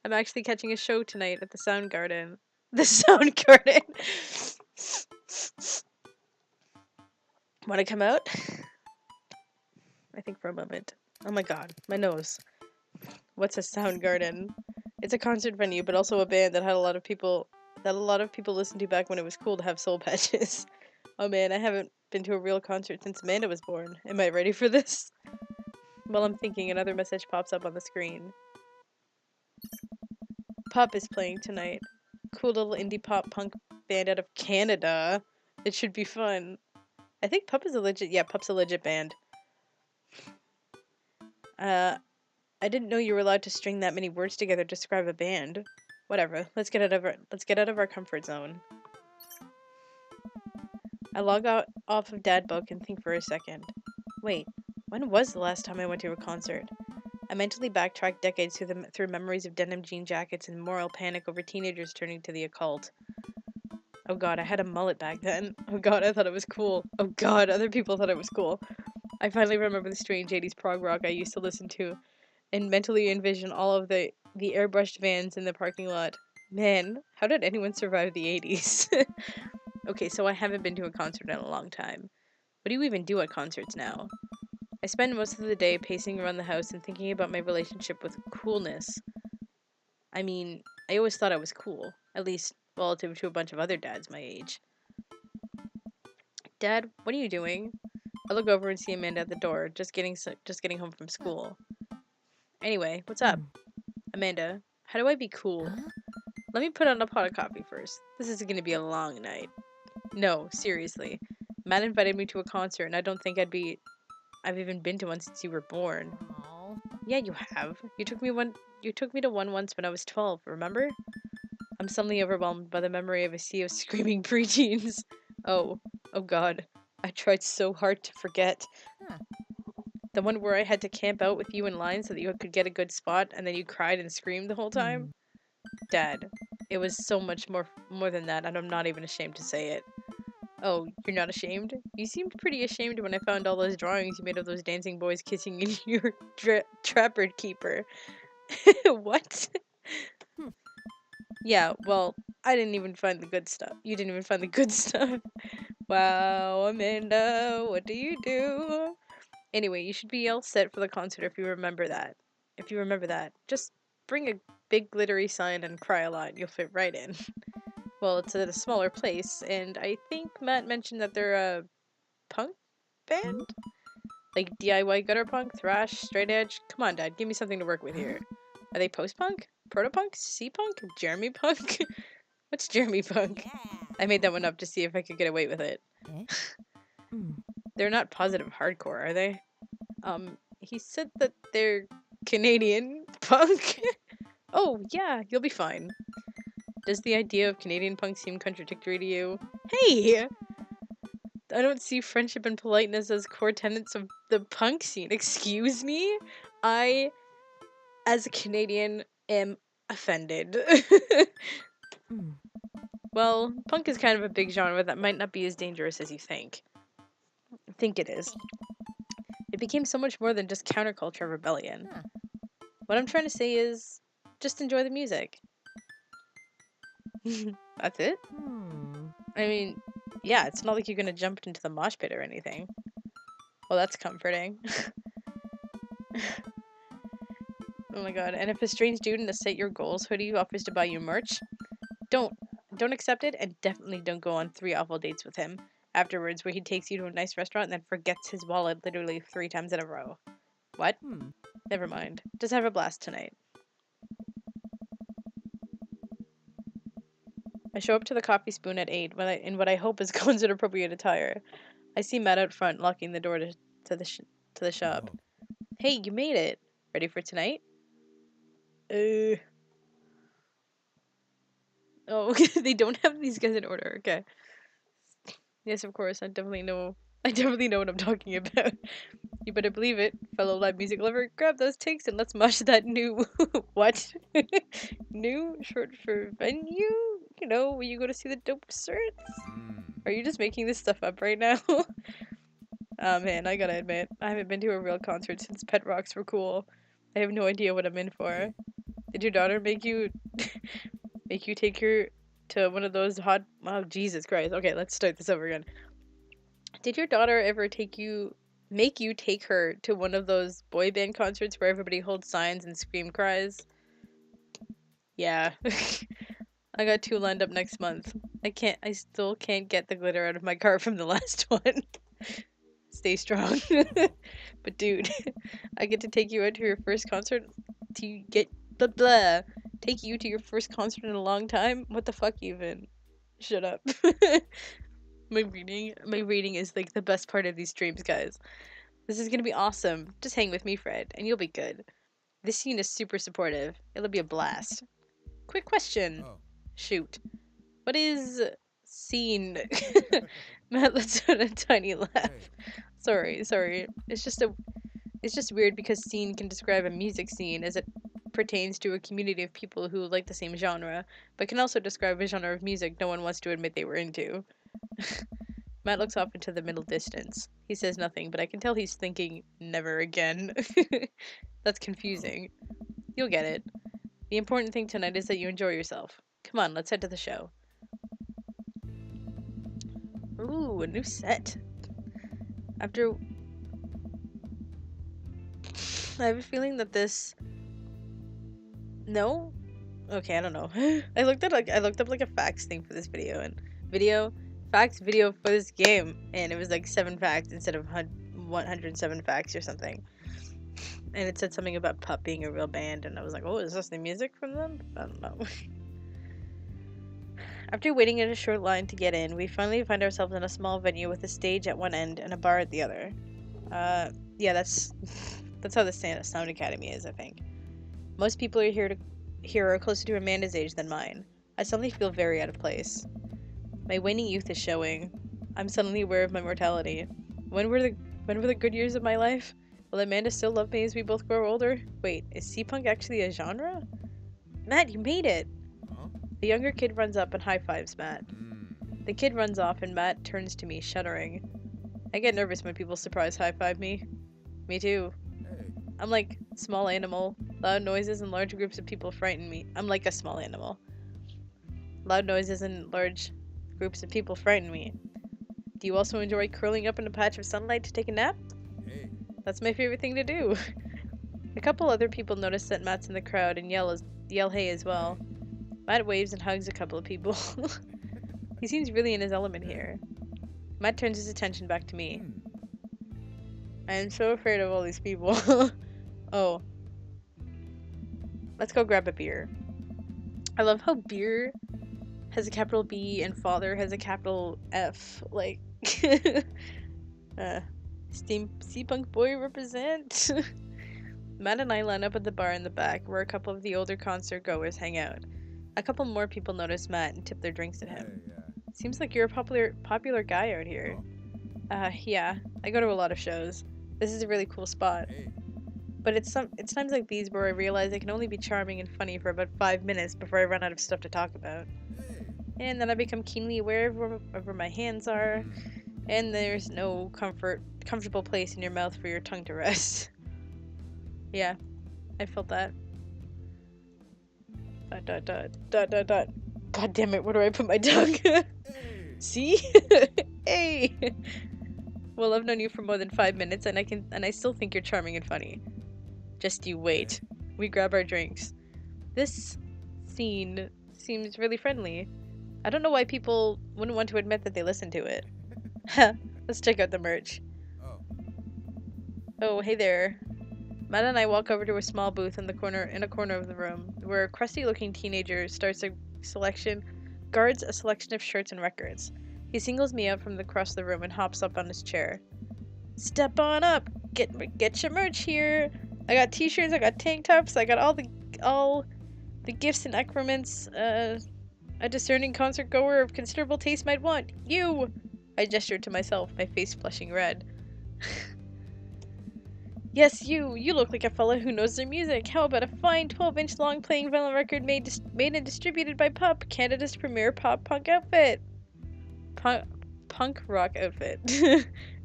I'm actually catching a show tonight at the Sound Garden. The Sound Garden! Wanna come out? I think for a moment. Oh my god, my nose. What's a Sound Garden? It's a concert venue, but also a band that a lot of people listened to back when it was cool to have soul patches. Oh man, I haven't been to a real concert since Amanda was born. Am I ready for this? While I'm thinking, another message pops up on the screen. Pup is playing tonight. Cool little indie pop punk band out of Canada. It should be fun. I think Pup's a legit band. I didn't know you were allowed to string that many words together to describe a band. Whatever. Let's get out of our comfort zone. I log out off of Dad Book and think for a second. Wait, when was the last time I went to a concert? I mentally backtracked decades through memories of denim jean jackets and moral panic over teenagers turning to the occult. Oh god, I had a mullet back then. Oh god, I thought it was cool. Oh god, other people thought it was cool. I finally remember the strange 80s prog rock I used to listen to, and mentally envision all of the airbrushed vans in the parking lot. Man, how did anyone survive the 80s? Okay, so I haven't been to a concert in a long time. What do you even do at concerts now? I spend most of the day pacing around the house and thinking about my relationship with coolness. I mean, I always thought I was cool, at least relative to a bunch of other dads my age. Dad, what are you doing? I look over and see Amanda at the door, just getting home from school. Anyway, what's up? Amanda, how do I be cool? Let me put on a pot of coffee first. This is gonna be a long night. No, seriously. Matt invited me to a concert, and I don't think I've even been to one since you were born. Aww. Yeah, you have. You took me to one once when I was 12, remember? I'm suddenly overwhelmed by the memory of a sea of screaming preteens. Oh god. I tried so hard to forget. Huh. The one where I had to camp out with you in line so that you could get a good spot, and then you cried and screamed the whole time? Dad, it was so much more than that, and I'm not even ashamed to say it. Oh, you're not ashamed? You seemed pretty ashamed when I found all those drawings you made of those dancing boys kissing in your trapper keeper. What? Yeah, well, I didn't even find the good stuff. You didn't even find the good stuff. Wow, Amanda, what do you do? Anyway, you should be all set for the concert if you remember that. If you remember that, just bring a big glittery sign and cry a lot. You'll fit right in. Well, it's at a smaller place, and I think Matt mentioned that they're a punk band? Like DIY gutter punk, thrash, straight edge? Come on, Dad, give me something to work with here. Are they post-punk? Proto-punk? C-punk? Jeremy punk? What's Jeremy punk? I made that one up to see if I could get away with it. They're not positive hardcore, are they? He said that they're Canadian punk. Oh, yeah, you'll be fine. Does the idea of Canadian punk seem contradictory to you? Hey! I don't see friendship and politeness as core tenets of the punk scene. Excuse me? I, as a Canadian, am offended. Well, punk is kind of a big genre that might not be as dangerous as you think. I think it is. It became so much more than just counterculture rebellion. What I'm trying to say is, just enjoy the music. That's it? I mean, yeah, it's not like you're gonna jump into the mosh pit or anything. Well, that's comforting. Oh my god, and if a strange dude in a Set Your Goals hoodie offers to buy you merch, don't accept it, and definitely don't go on 3 awful dates with him afterwards where he takes you to a nice restaurant and then forgets his wallet literally 3 times in a row. What? Never mind. Just have a blast tonight. I show up to the Coffee Spoon at 8 in what I hope is concert-appropriate attire. I see Matt out front locking the door to the shop. Hey, you made it. Ready for tonight? Oh, they don't have these guys in order. Okay. Yes, of course. I definitely know what I'm talking about. You better believe it, fellow live music lover. Grab those takes and let's mosh that new what? New short for venue? You know, where you go to see the dope certs? Are you just making this stuff up right now? Oh man, I gotta admit, I haven't been to a real concert since Pet Rocks were cool. I have no idea what I'm in for. Did your daughter make you take her to one of those hot... Oh, Jesus Christ. Okay, let's start this over again. Did your daughter ever make you take her to one of those boy band concerts where everybody holds signs and scream cries? Yeah. I got 2 lined up next month. I still can't get the glitter out of my car from the last one. Stay strong. But dude, I get to take you out to your first concert to get take you to your first concert in a long time? What the fuck even? Shut up. My reading is like the best part of these streams, guys. This is gonna be awesome. Just hang with me, Fred, and you'll be good. This scene is super supportive. It'll be a blast. Quick question. Shoot. What is scene? Matt lets out a tiny laugh. Sorry. It's just weird because scene can describe a music scene as it pertains to a community of people who like the same genre, but can also describe a genre of music no one wants to admit they were into. Matt looks off into the middle distance. He says nothing, but I can tell he's thinking, never again. That's confusing. You'll get it. The important thing tonight is that you enjoy yourself. Come on, let's head to the show. Ooh, a new set. I have a feeling that this... No? Okay, I don't know. I looked up like a facts thing for this video, and facts video for this game, and it was like 7 facts instead of 107 facts or something. And it said something about Pup being a real band, and I was like, oh, is this the music from them? I don't know. After waiting in a short line to get in, we finally find ourselves in a small venue with a stage at one end and a bar at the other. Yeah, that's how the Sound Academy is, I think. Most people here are closer to Amanda's age than mine. I suddenly feel very out of place. My waning youth is showing. I'm suddenly aware of my mortality. When were the good years of my life? Will Amanda still love me as we both grow older? Wait, is C-punk actually a genre? Matt, you made it! Huh? A younger kid runs up and high-fives Matt. The kid runs off and Matt turns to me, shuddering. I get nervous when people surprise high-five me. Me too. Hey. I'm like small animal. Loud noises and large groups of people frighten me. I'm like a small animal. Loud noises and large groups of people frighten me. Do you also enjoy curling up in a patch of sunlight to take a nap? Hey. That's my favorite thing to do. A couple other people notice that Matt's in the crowd and yell hey as well. Matt waves and hugs a couple of people. He seems really in his element here. Matt turns his attention back to me. I am so afraid of all these people. Oh. Let's go grab a beer. I love how beer has a capital B and father has a capital F. Like, Steampunk boy represent. Matt and I line up at the bar in the back where a couple of the older concert goers hang out. A couple more people notice Matt and tip their drinks at him. Seems like you're a popular guy out here. Yeah, I go to a lot of shows. This is a really cool spot. But it's times like these where I realize I can only be charming and funny for about 5 minutes before I run out of stuff to talk about. And then I become keenly aware of where my hands are, and there's no comfortable place in your mouth for your tongue to rest. Yeah, I felt that. ... God damn it, where do I put my tongue? See? Hey! Well, I've known you for more than 5 minutes, and I still think you're charming and funny. Just you wait. We grab our drinks. This scene seems really friendly. I don't know why people wouldn't want to admit that they listen to it. Let's check out the merch. Oh, hey there. Matt and I walk over to a small booth in a corner of the room, where a crusty-looking teenager guards a selection of shirts and records. He singles me out from across the room and hops up on his chair. Step on up! Get your merch here! I got t-shirts, I got tank tops, I got all the gifts and accoutrements a discerning concert goer of considerable taste might want. You! I gestured to myself, my face flushing red. Yes, you! You look like a fella who knows their music. How about a fine 12-inch long playing vinyl record made and distributed by Pup, Canada's premier pop-punk outfit? Punk rock outfit.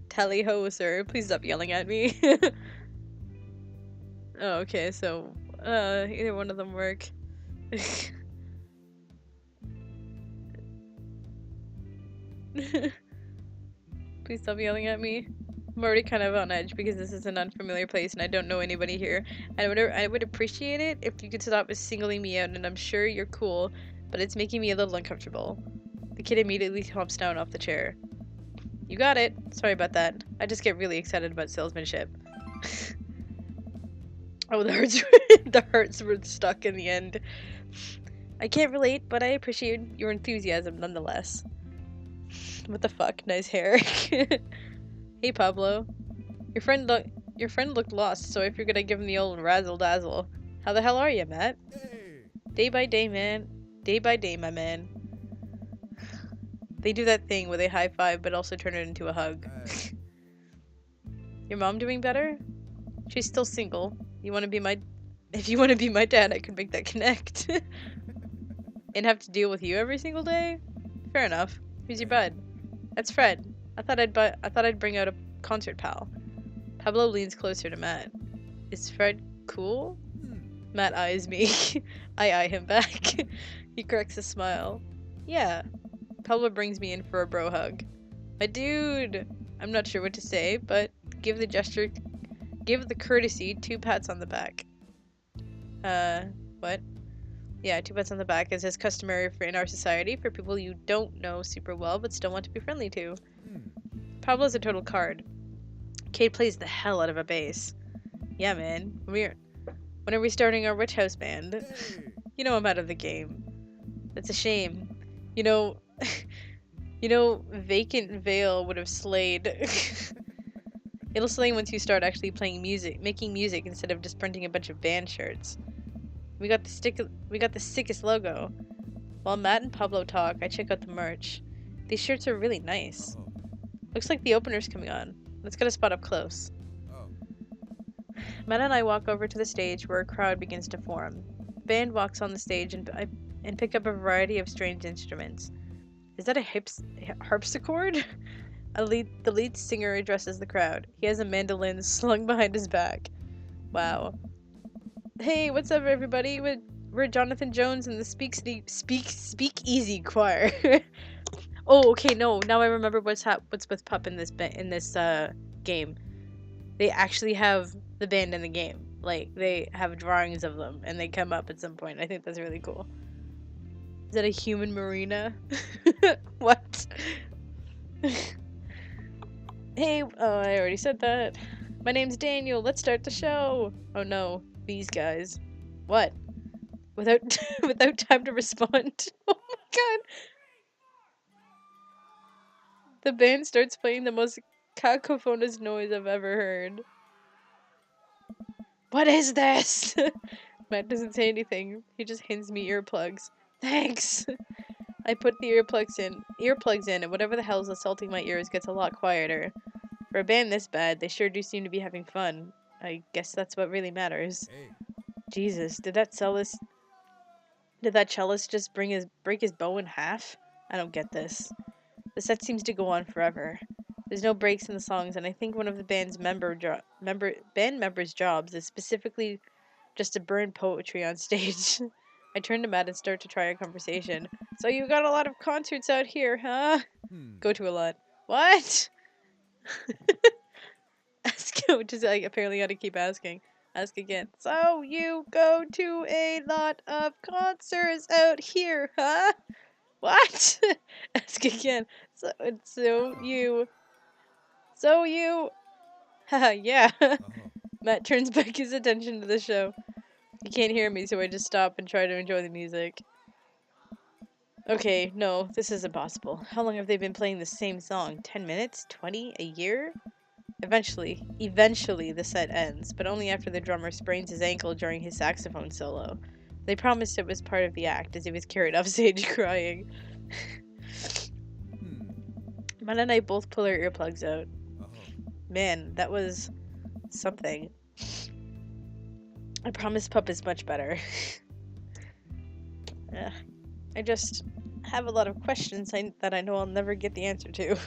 Tally ho, sir. Please stop yelling at me. Oh, okay, so, either one of them work. Please stop yelling at me. I'm already kind of on edge because this is an unfamiliar place and I don't know anybody here. And I would appreciate it if you could stop singling me out, and I'm sure you're cool, but it's making me a little uncomfortable. The kid immediately hops down off the chair. You got it. Sorry about that. I just get really excited about salesmanship. Oh, the hearts were stuck in the end. I can't relate, but I appreciate your enthusiasm nonetheless. What the fuck? Nice hair. Hey, Pablo. Your friend looked lost, so if you're gonna give him the old razzle-dazzle. How the hell are you, Matt? Hey. Day by day, man. Day by day, my man. They do that thing where they high-five but also turn it into a hug. Your mom doing better? She's still single. If you want to be my dad, I could make that connect. And have to deal with you every single day? Fair enough. Who's your bud? That's Fred. I thought I'd bring out a concert pal. Pablo leans closer to Matt. Is Fred cool? Matt eyes me. I eye him back. He cracks a smile. Yeah. Pablo brings me in for a bro hug. My dude! I'm not sure what to say, but give the courtesy 2 pats on the back. What? Yeah, 2 pats on the back is as customary in our society for people you don't know super well but still want to be friendly to. Pablo's a total card. Cade plays the hell out of a bass. Yeah, man. When are we starting our Witch House band? Hey. You know I'm out of the game. That's a shame. You know, Vacant Veil would have slayed. It'll slay once you start actually making music instead of just printing a bunch of band shirts. We got the sickest logo. While Matt and Pablo talk, I check out the merch. These shirts are really nice. Looks like the opener's coming on. Let's get a spot up close. Matt and I walk over to the stage where a crowd begins to form. The band walks on the stage and pick up a variety of strange instruments. Is that a harpsichord? The lead singer addresses the crowd. He has a mandolin slung behind his back. Wow. Hey, what's up, everybody? We're Jonathan Jones and the Speak Easy Choir. Oh, okay, no. Now I remember what's with Pup in this game. They actually have the band in the game. Like, they have drawings of them, and they come up at some point. I think that's really cool. Is that a human marina? What? Hey, oh, I already said that. My name's Daniel. Let's start the show. Oh no, these guys. What? Without without time to respond. Oh my god. The band starts playing the most cacophonous noise I've ever heard. What is this? Matt doesn't say anything. He just hands me earplugs. Thanks. I put the earplugs in, and whatever the hell's assaulting my ears gets a lot quieter. For a band this bad, they sure do seem to be having fun. I guess that's what really matters. Hey, Jesus, did that cellist just break his bow in half? I don't get this. The set seems to go on forever. There's no breaks in the songs, and I think one of the band's band members' jobs is specifically just to burn poetry on stage. I turn to Matt and start to try a conversation. So you got a lot of concerts out here, huh? Go to a lot. What? Ask, which is like apparently how to keep asking. Ask again. So you go to a lot of concerts out here, huh? What? Ask again. So you. Haha, yeah. Matt turns back his attention to the show. He can't hear me, so I just stop and try to enjoy the music. Okay, no, this is impossible. How long have they been playing the same song? 10 minutes? 20? A year? Eventually, the set ends, but only after the drummer sprains his ankle during his saxophone solo. They promised it was part of the act, as he was carried off stage crying. Matt and I both pull our earplugs out. Man, that was something. I promise Pup is much better. I just have a lot of questions that I know I'll never get the answer to.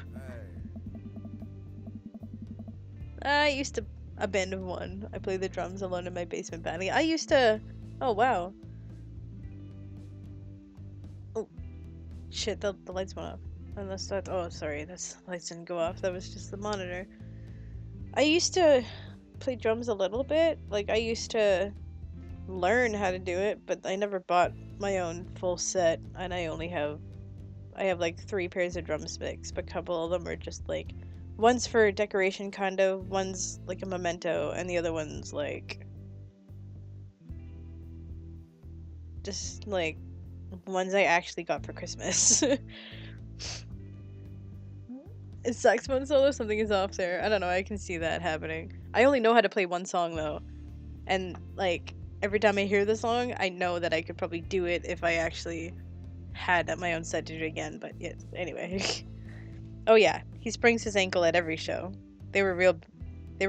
I used to a band of one. I play the drums alone in my basement band. I used to... Oh, wow. Oh. Shit, the lights went off. Unless that... Oh, sorry. The lights didn't go off. That was just the monitor. I used to play drums a little bit. Like, I used to learn how to do it, but I never bought my own full set. And I have like 3 pairs of drumsticks, but a couple of them are just like... One's for decoration, kind of. One's like a memento, and the other one's like... just like ones I actually got for Christmas. Is saxophone solo? Something is off there. I don't know, I can see that happening. I only know how to play one song though. And like, every time I hear the song, I know that I could probably do it if I actually had my own set to do it again, but yeah, anyway. Oh yeah, he springs his ankle at every show. They were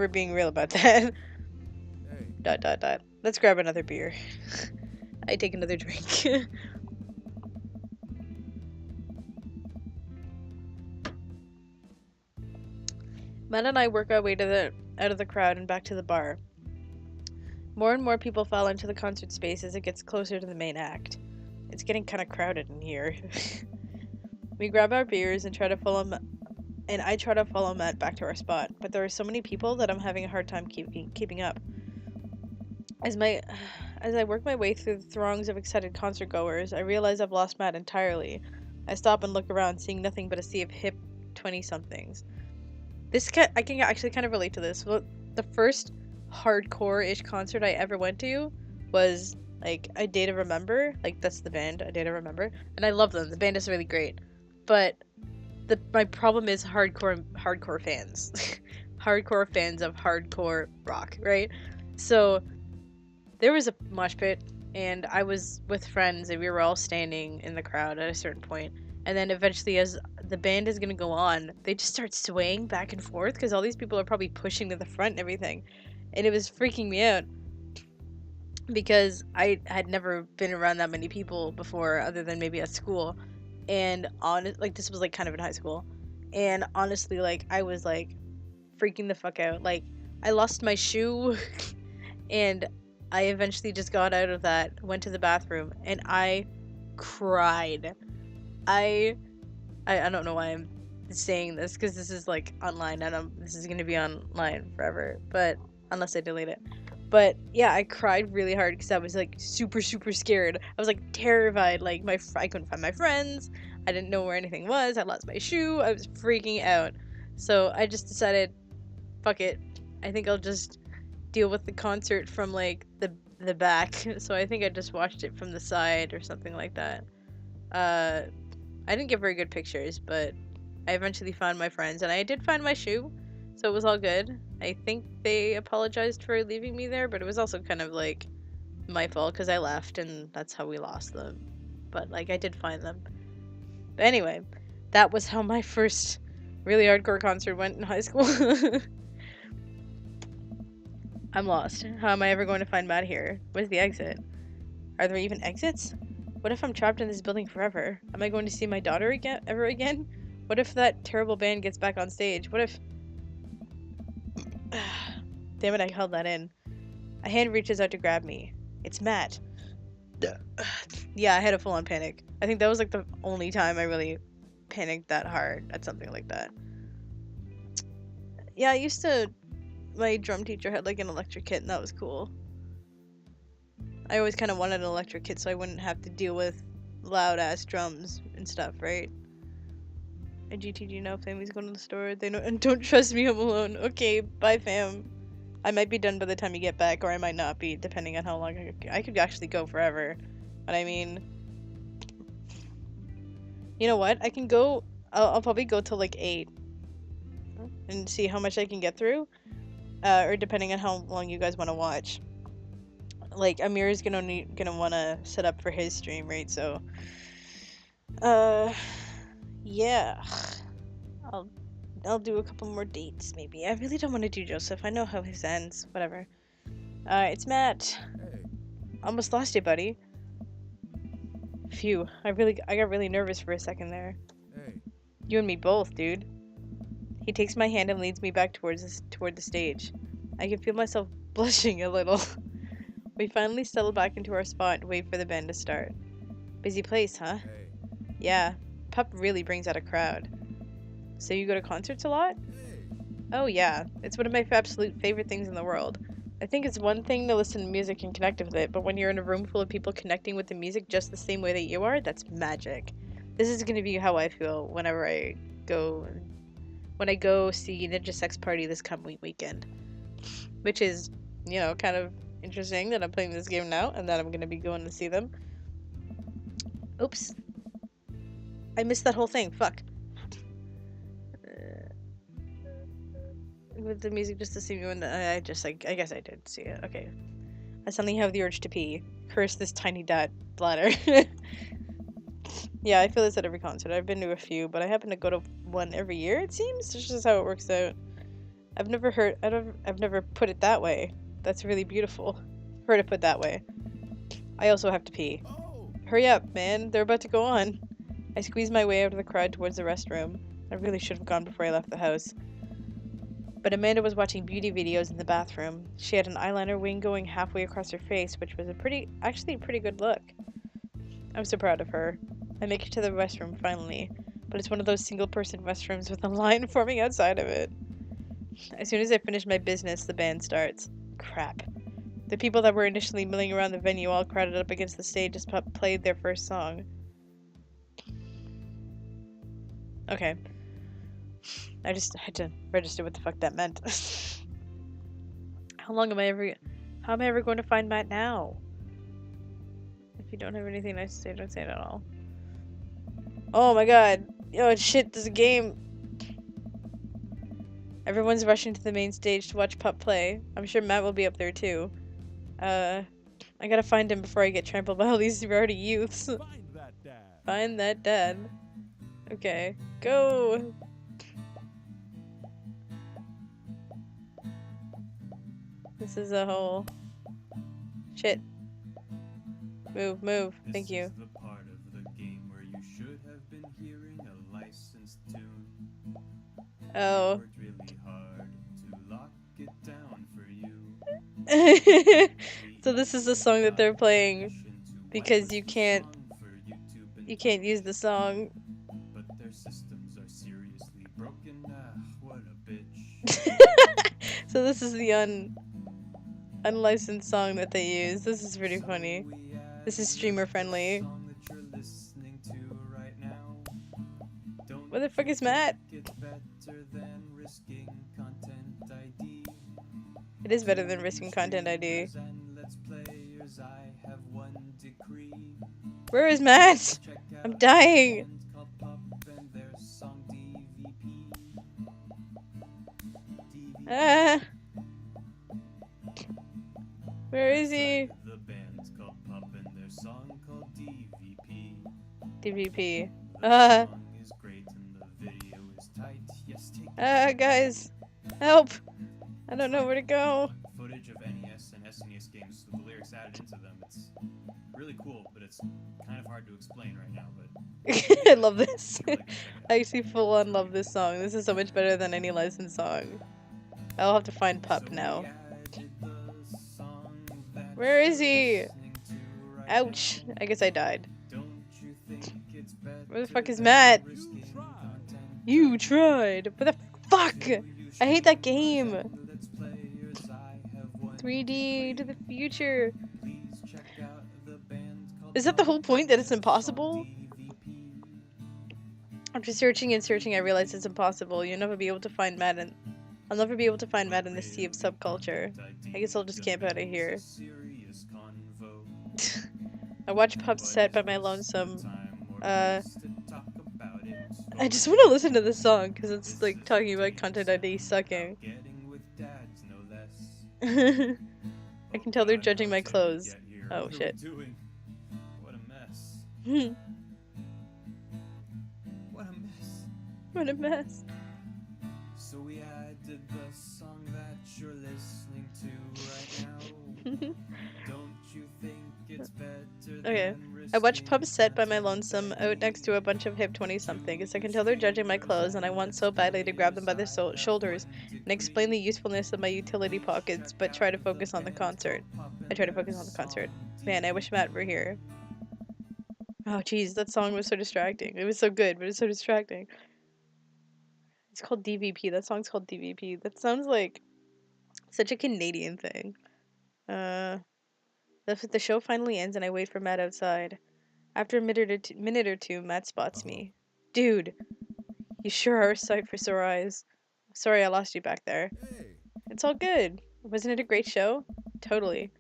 being real about that. Hey. ... Let's grab another beer. I take another drink. Matt and I work our way out of the crowd and back to the bar. More and more people file into the concert space as it gets closer to the main act. It's getting kind of crowded in here. We grab our beers and I try to follow Matt back to our spot, but there are so many people that I'm having a hard time keeping up. As I work my way through the throngs of excited concert goers, I realize I've lost Matt entirely. I stop and look around, seeing nothing but a sea of hip 20-somethings. I can actually kind of relate to this. Well, the first hardcore-ish concert I ever went to was like A Day to Remember. Like, that's the band, A Day to Remember, and I love them. The band is really great, but my problem is hardcore fans. Hardcore fans of hardcore rock, right? So there was a mosh pit, and I was with friends, and we were all standing in the crowd at a certain point. And then eventually, as the band is gonna go on, they just start swaying back and forth because all these people are probably pushing to the front and everything. And it was freaking me out because I had never been around that many people before, other than maybe at school. And this was like kind of in high school. And honestly, like, I was like freaking the fuck out. Like, I lost my shoe and I eventually just got out of that, went to the bathroom, and I cried. I I don't know why I'm saying this, because this is like online, and this is gonna be online forever, but unless I delete it. But yeah, I cried really hard because I was like super scared. I was like terrified. Like I couldn't find my friends. I didn't know where anything was. I lost my shoe. I was freaking out. So I just decided, fuck it. I think I'll just deal with the concert from like the back. So I think I just watched it from the side or something like that. I didn't get very good pictures, but I eventually found my friends, and I did find my shoe, so it was all good. I think they apologized for leaving me there, but it was also kind of like my fault because I left, and that's how we lost them. But like, I did find them. But anyway, that was how my first really hardcore concert went in high school. I'm lost. How am I ever going to find Matt here? Where's the exit? Are there even exits? What if I'm trapped in this building forever? Am I going to see my daughter ever again? What if that terrible band gets back on stage? What if... Damn it, I held that in. A hand reaches out to grab me. It's Matt. Yeah, I had a full-on panic. I think that was like the only time I really panicked that hard at something like that. Yeah, my drum teacher had like an electric kit, and that was cool. I always kind of wanted an electric kit so I wouldn't have to deal with loud-ass drums and stuff, right? And GTG now, family's going to the store. They don't trust me, I'm alone. Okay, bye fam. I might be done by the time you get back, or I might not be, depending on how long I could actually go forever. But I mean... You know what? I can go... I'll probably go till like 8. And see how much I can get through. Or depending on how long you guys want to watch. Like, Amir is gonna want to set up for his stream, right? So... Yeah. I'll do a couple more dates, maybe. I really don't want to do Joseph. I know how his ends. Whatever. It's Matt. Hey, Almost lost you, buddy. Phew. I got really nervous for a second there. hey. You and me both, dude. He takes my hand and leads me back toward the stage. I can feel myself blushing a little. We finally settle back into our spot and wait for the band to start. Busy place, huh? Hey, Yeah. Pup really brings out a crowd. So you go to concerts a lot? hey. Oh yeah, it's one of my absolute favorite things in the world. I think it's one thing to listen to music and connect with it, but when you're in a room full of people connecting with the music just the same way that you are, that's magic. This is gonna be how I feel whenever I go see Ninja Sex Party this coming weekend. Which is, you know, kind of interesting that I'm playing this game now and that I'm gonna be going to see them. Oops. I missed that whole thing, fuck. With the music just to see me when I guess I did see it. Okay. I suddenly have the urge to pee. Curse this tiny bladder. Yeah, I feel this at every concert. I've been to a few, but I happen to go to one every year, it seems. It's just how it works out. I've never put it that way. That's really beautiful. Heard it put that way. I also have to pee. Oh! Hurry up, man. They're about to go on. I squeezed my way out of the crowd towards the restroom. I really should have gone before I left the house. But Amanda was watching beauty videos in the bathroom. She had an eyeliner wing going halfway across her face, which was actually a pretty good look. I'm so proud of her. I make it to the restroom finally, but it's one of those single-person restrooms with a line forming outside of it. As soon as I finish my business, the band starts. Crap. The people that were initially milling around the venue all crowded up against the stage as Pup played their first song. Okay. I just had to register what the fuck that meant. How am I ever going to find Matt now? If you don't have anything nice to say, don't say it at all. Oh my god. Oh shit, there's a game. Everyone's rushing to the main stage to watch Pup play. I'm sure Matt will be up there too. I gotta find him before I get trampled by all these rowdy youths. Find that dad. Find that dad. Okay. Go! This is a whole... Shit. Move, move. Thank you. This is the part of the game where you should have been hearing a licensed tune. Oh. Worked really hard to lock it down for you. So this is the song that they're playing because you can't use the song. But their system So this is the unlicensed song that they use. This is pretty funny. This is streamer friendly. Where the fuck is Matt? It is better than risking content ID. Where is Matt? I'm dying. Ah. Where is he? The band's called Pup and their song called DVP. DVP. The song is great and the video is tight. Yes, take Guys, help! I don't know where to go. footage of NES and SNES games with the lyrics added into them. It's really cool, but it's kind of hard to explain right now. But I love this. you're like, check it I actually full on love this song. This is so much better than any licensed song. I'll have to find Pup now. Where is he? Ouch. I guess I died. Where the fuck is Matt? You tried. What the fuck? I hate that game. 3D to the future. Is that the whole point, that it's impossible? After searching and searching, I realized it's impossible. You'll never be able to find Matt in... I'll never be able to find Matt in the sea of subculture. I guess I'll just camp out of here. I watched Pup set by my lonesome. I just want to listen to this song because it's like talking about content ID sucking. I can tell they're judging my clothes. Oh shit. What a mess. What a mess. What a mess. So we added the song that you're listening to right now. Don't you think it's better Okay. than I watched Pup set by my lonesome out next to a bunch of hip 20-somethings. I can tell they're judging my clothes, and I want so badly to grab them by the shoulders and explain the usefulness of my utility pockets, but try to focus on the concert. I try to focus on the concert. Man, I wish Matt were here. Oh jeez, that song was so distracting. It was so good, but it's so distracting. It's called DVP. That song's called DVP. That sounds like such a Canadian thing. The show finally ends and I wait for Matt outside. After a minute or two, Matt spots me. Dude, you sure are a sight for sore eyes. Sorry I lost you back there. Hey. It's all good. Wasn't it a great show? Totally.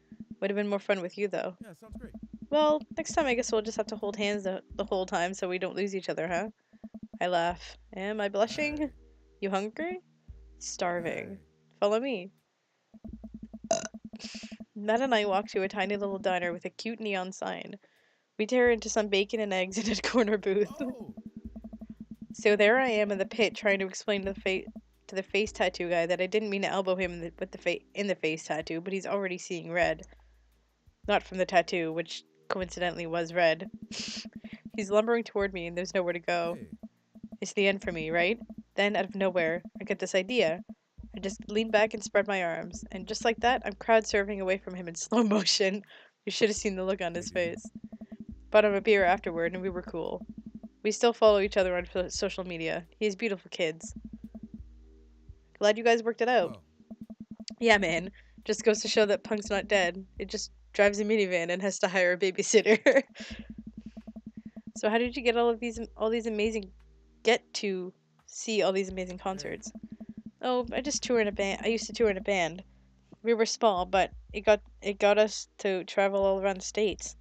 Would have been more fun with you though. Yeah, sounds great. Well, next time I guess we'll just have to hold hands the whole time so we don't lose each other, huh? I laugh. Am I blushing? You hungry? Starving. Follow me. Matt and I walk to a tiny little diner with a cute neon sign. We tear into some bacon and eggs in a corner booth. Oh. So there I am in the pit trying to explain to the face tattoo guy that I didn't mean to elbow him in the face tattoo, but he's already seeing red. Not from the tattoo, which coincidentally was red. He's lumbering toward me and there's nowhere to go. Hey. It's the end for me, right? Then, out of nowhere, I get this idea. I just lean back and spread my arms, and just like that, I'm crowd surfing away from him in slow motion. You should have seen the look on his face. Bought him a beer afterward, and we were cool. We still follow each other on social media. He has beautiful kids. Glad you guys worked it out. Oh. Yeah, man. Just goes to show that Punk's not dead. It just drives a minivan and has to hire a babysitter. So how did you get all these amazing see all these amazing concerts? Oh, I just tour in a band. I used to tour in a band. We were small, but it got us to travel all around the states.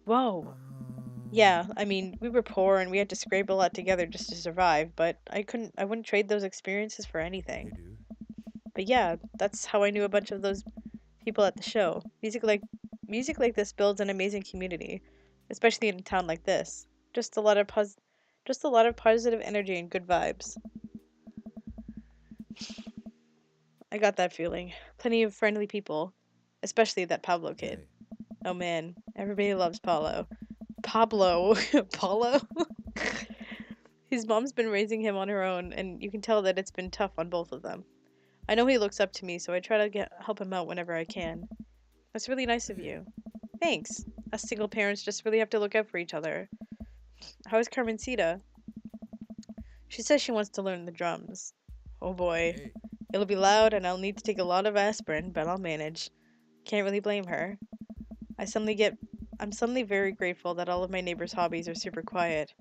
Whoa. Yeah, I mean, we were poor and we had to scrape a lot together just to survive, but I wouldn't trade those experiences for anything. Hey, dude. But yeah, that's how I knew a bunch of those people at the show. Music like this builds an amazing community, especially in a town like this. Just a lot of positive energy and good vibes. I got that feeling. Plenty of friendly people, especially that Pablo kid. Hey. Oh man, everybody loves Paulo. Pablo. Paulo? His mom's been raising him on her own, and you can tell that it's been tough on both of them. I know he looks up to me, so I try to help him out whenever I can. That's really nice of you. Thanks. Us single parents just really have to look out for each other. How is Carmencita? She says she wants to learn the drums. Oh boy. Hey. It'll be loud and I'll need to take a lot of aspirin, but I'll manage. Can't really blame her. I'm suddenly very grateful that all of my neighbor's hobbies are super quiet.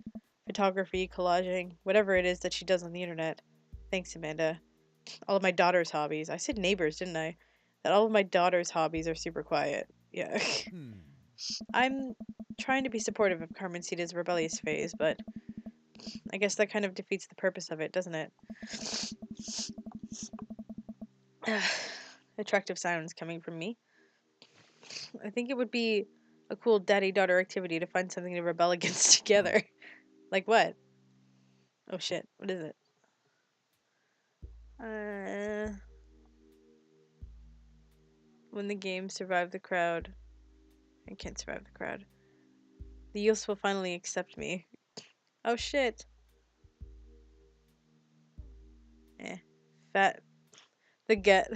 Photography, collaging, whatever it is that she does on the internet. Thanks, Amanda. All of my daughter's hobbies. I said neighbors, didn't I? That all of my daughter's hobbies are super quiet. Yeah. I'm trying to be supportive of Carmencita's rebellious phase, but I guess that kind of defeats the purpose of it, doesn't it? Attractive sounds coming from me. I think it would be a cool daddy-daughter activity to find something to rebel against together. Like what? Oh shit, what is it? When the game survived the crowd. I can't survive the crowd. The youths will finally accept me. Oh shit. Fat. The get.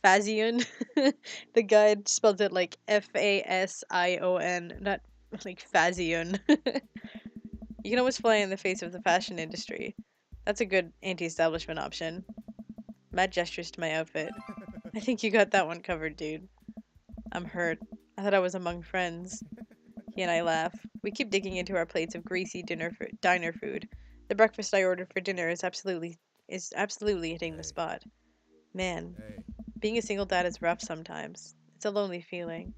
Fasion. The guide spelled it like Fasion, not like Fasion. You can always fly in the face of the fashion industry. That's a good anti-establishment option. Matt gestures to my outfit. I think you got that one covered, dude. I'm hurt. I thought I was among friends. He and I laugh. We keep digging into our plates of greasy diner food. The breakfast I ordered for dinner is absolutely hitting the spot. Man, being a single dad is rough sometimes. It's a lonely feeling.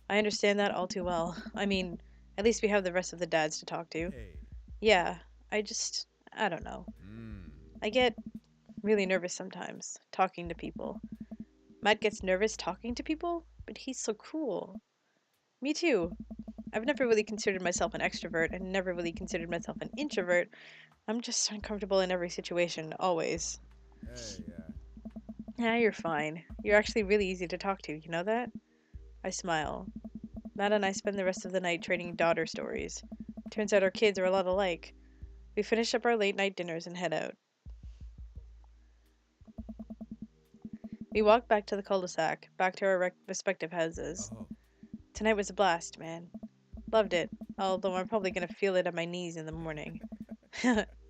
I understand that all too well. I mean, at least we have the rest of the dads to talk to. Yeah, I don't know. I get really nervous sometimes, talking to people. Matt gets nervous talking to people, but he's so cool. Me too. I've never really considered myself an extrovert and never really considered myself an introvert. I'm just uncomfortable in every situation, always. Yeah, you're fine. You're actually really easy to talk to, you know that? I smile. Matt and I spend the rest of the night trading daughter stories. Turns out our kids are a lot alike. We finish up our late night dinners and head out. We walk back to the cul-de-sac, back to our respective houses. Tonight was a blast, man. Loved it, although I'm probably gonna feel it on my knees in the morning.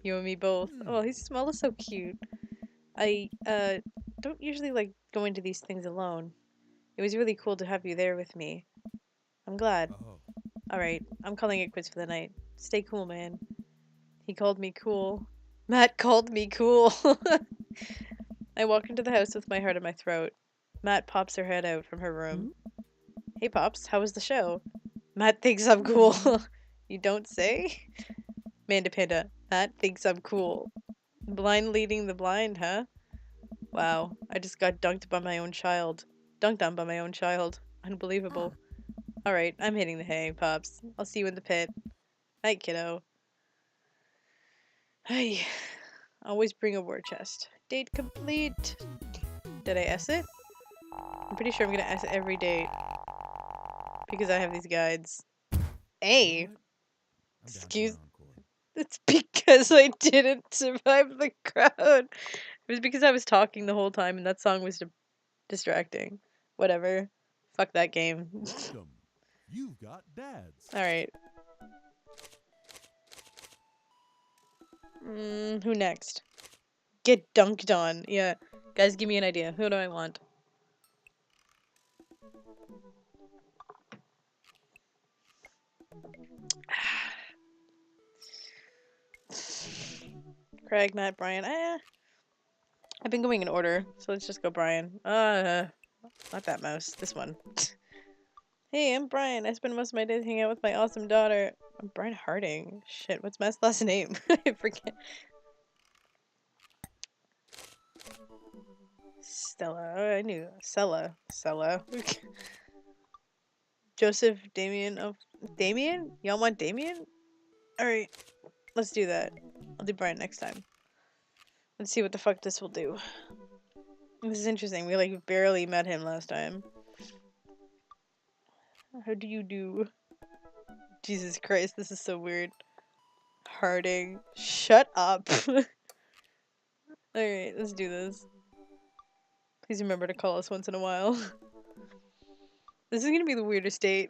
You and me both. Oh, his smell is so cute. I, don't usually like going to these things alone. It was really cool to have you there with me. I'm glad. Alright, I'm calling it quits for the night. Stay cool, man. He called me cool. Matt called me cool. I walk into the house with my heart in my throat. Matt pops her head out from her room. Hey, Pops, how was the show? Matt thinks I'm cool. You don't say? Manda Panda, Matt thinks I'm cool. Blind leading the blind, huh? Wow, I just got dunked by my own child. Dunked on by my own child. Unbelievable. Alright, I'm hitting the hay, Pops. I'll see you in the pit. Night, kiddo. Hey, always bring a war chest. Date complete. Did I S it? I'm pretty sure I'm gonna S every date. Because I have these guides. Hey! Excuse... It's because I didn't survive the crowd. It was because I was talking the whole time and that song was distracting. Whatever. Fuck that game. You've got dads. Alright. Who next? Get dunked on. Yeah. Guys, give me an idea. Who do I want? Craig, Matt, Brian. I've been going in order, so let's just go Brian. Not that mouse. This one. Hey, I'm Brian. I spend most of my days hanging out with my awesome daughter. I'm Brian Harding. Shit, what's Matt's last name? I forget. Stella. Oh, I knew. Stella. Joseph, Damien. Oh, Damien? Y'all want Damien? Alright. Let's do that. I'll do Brian next time. Let's see what the fuck this will do. This is interesting. We like barely met him last time. How do you do? Jesus Christ, this is so weird. Harding. Shut up. Alright, let's do this. Please remember to call us once in a while. This is gonna be the weirdest date.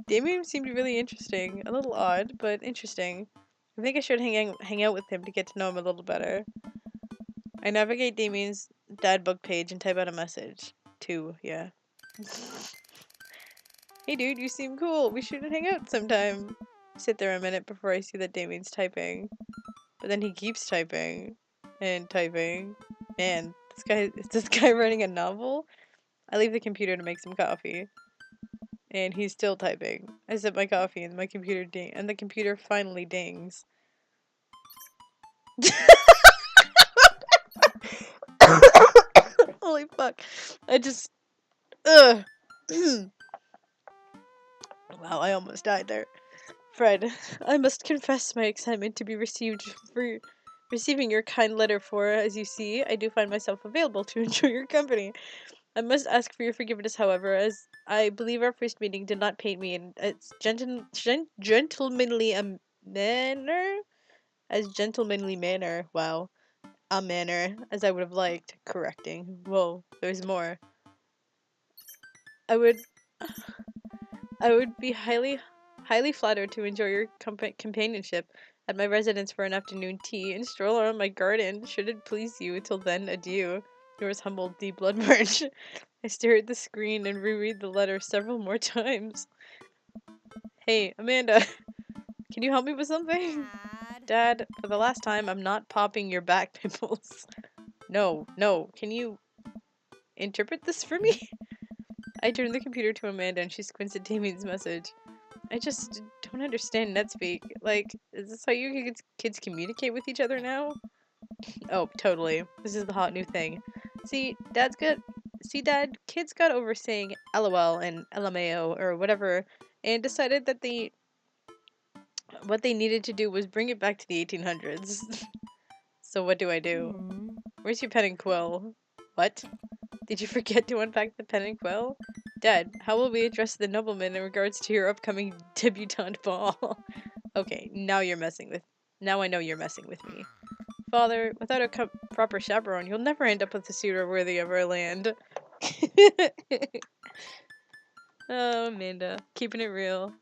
Damien seemed really interesting. A little odd, but interesting. I think I should hang out with him to get to know him a little better. I navigate Damien's dad book page and type out a message. 2, yeah. Hey dude, you seem cool. We should hang out sometime. I sit there a minute before I see that Damien's typing. But then he keeps typing. And typing. Man, is this guy writing a novel? I leave the computer to make some coffee. And he's still typing. I sip my coffee and my computer and the computer finally dings. Holy fuck. I just ugh. Wow, I almost died there. Fred, I must confess my excitement to be receiving your kind letter, for, as you see, I do find myself available to enjoy your company. I must ask for your forgiveness, however, as I believe our first meeting did not paint me in its gentlemanly manner, wow, a manner, as I would have liked. Correcting. Whoa, there's more. I would be highly flattered to enjoy your companionship at my residence for an afternoon tea and stroll around my garden, should it please you. Till then, adieu. Yours humble, D. Bloodmarch. I stare at the screen and reread the letter several more times. Hey, Amanda, can you help me with something? Dad, for the last time, I'm not popping your back pimples. No, can you interpret this for me? I turn the computer to Amanda and she squints at Damien's message. I just don't understand NetSpeak. Like, is this how you kids communicate with each other now? Oh, totally. This is the hot new thing. See, Dad, kids got over saying LOL and LMAO or whatever and decided that what they needed to do was bring it back to the 1800s. So what do I do? Where's your pen and quill? What? Did you forget to unpack the pen and quill? Dad, how will we address the nobleman in regards to your upcoming debutante ball? Okay, now I know you're messing with me. Father, without a proper chaperone, you'll never end up with a suitor worthy of our land. Oh, Amanda, keeping it real.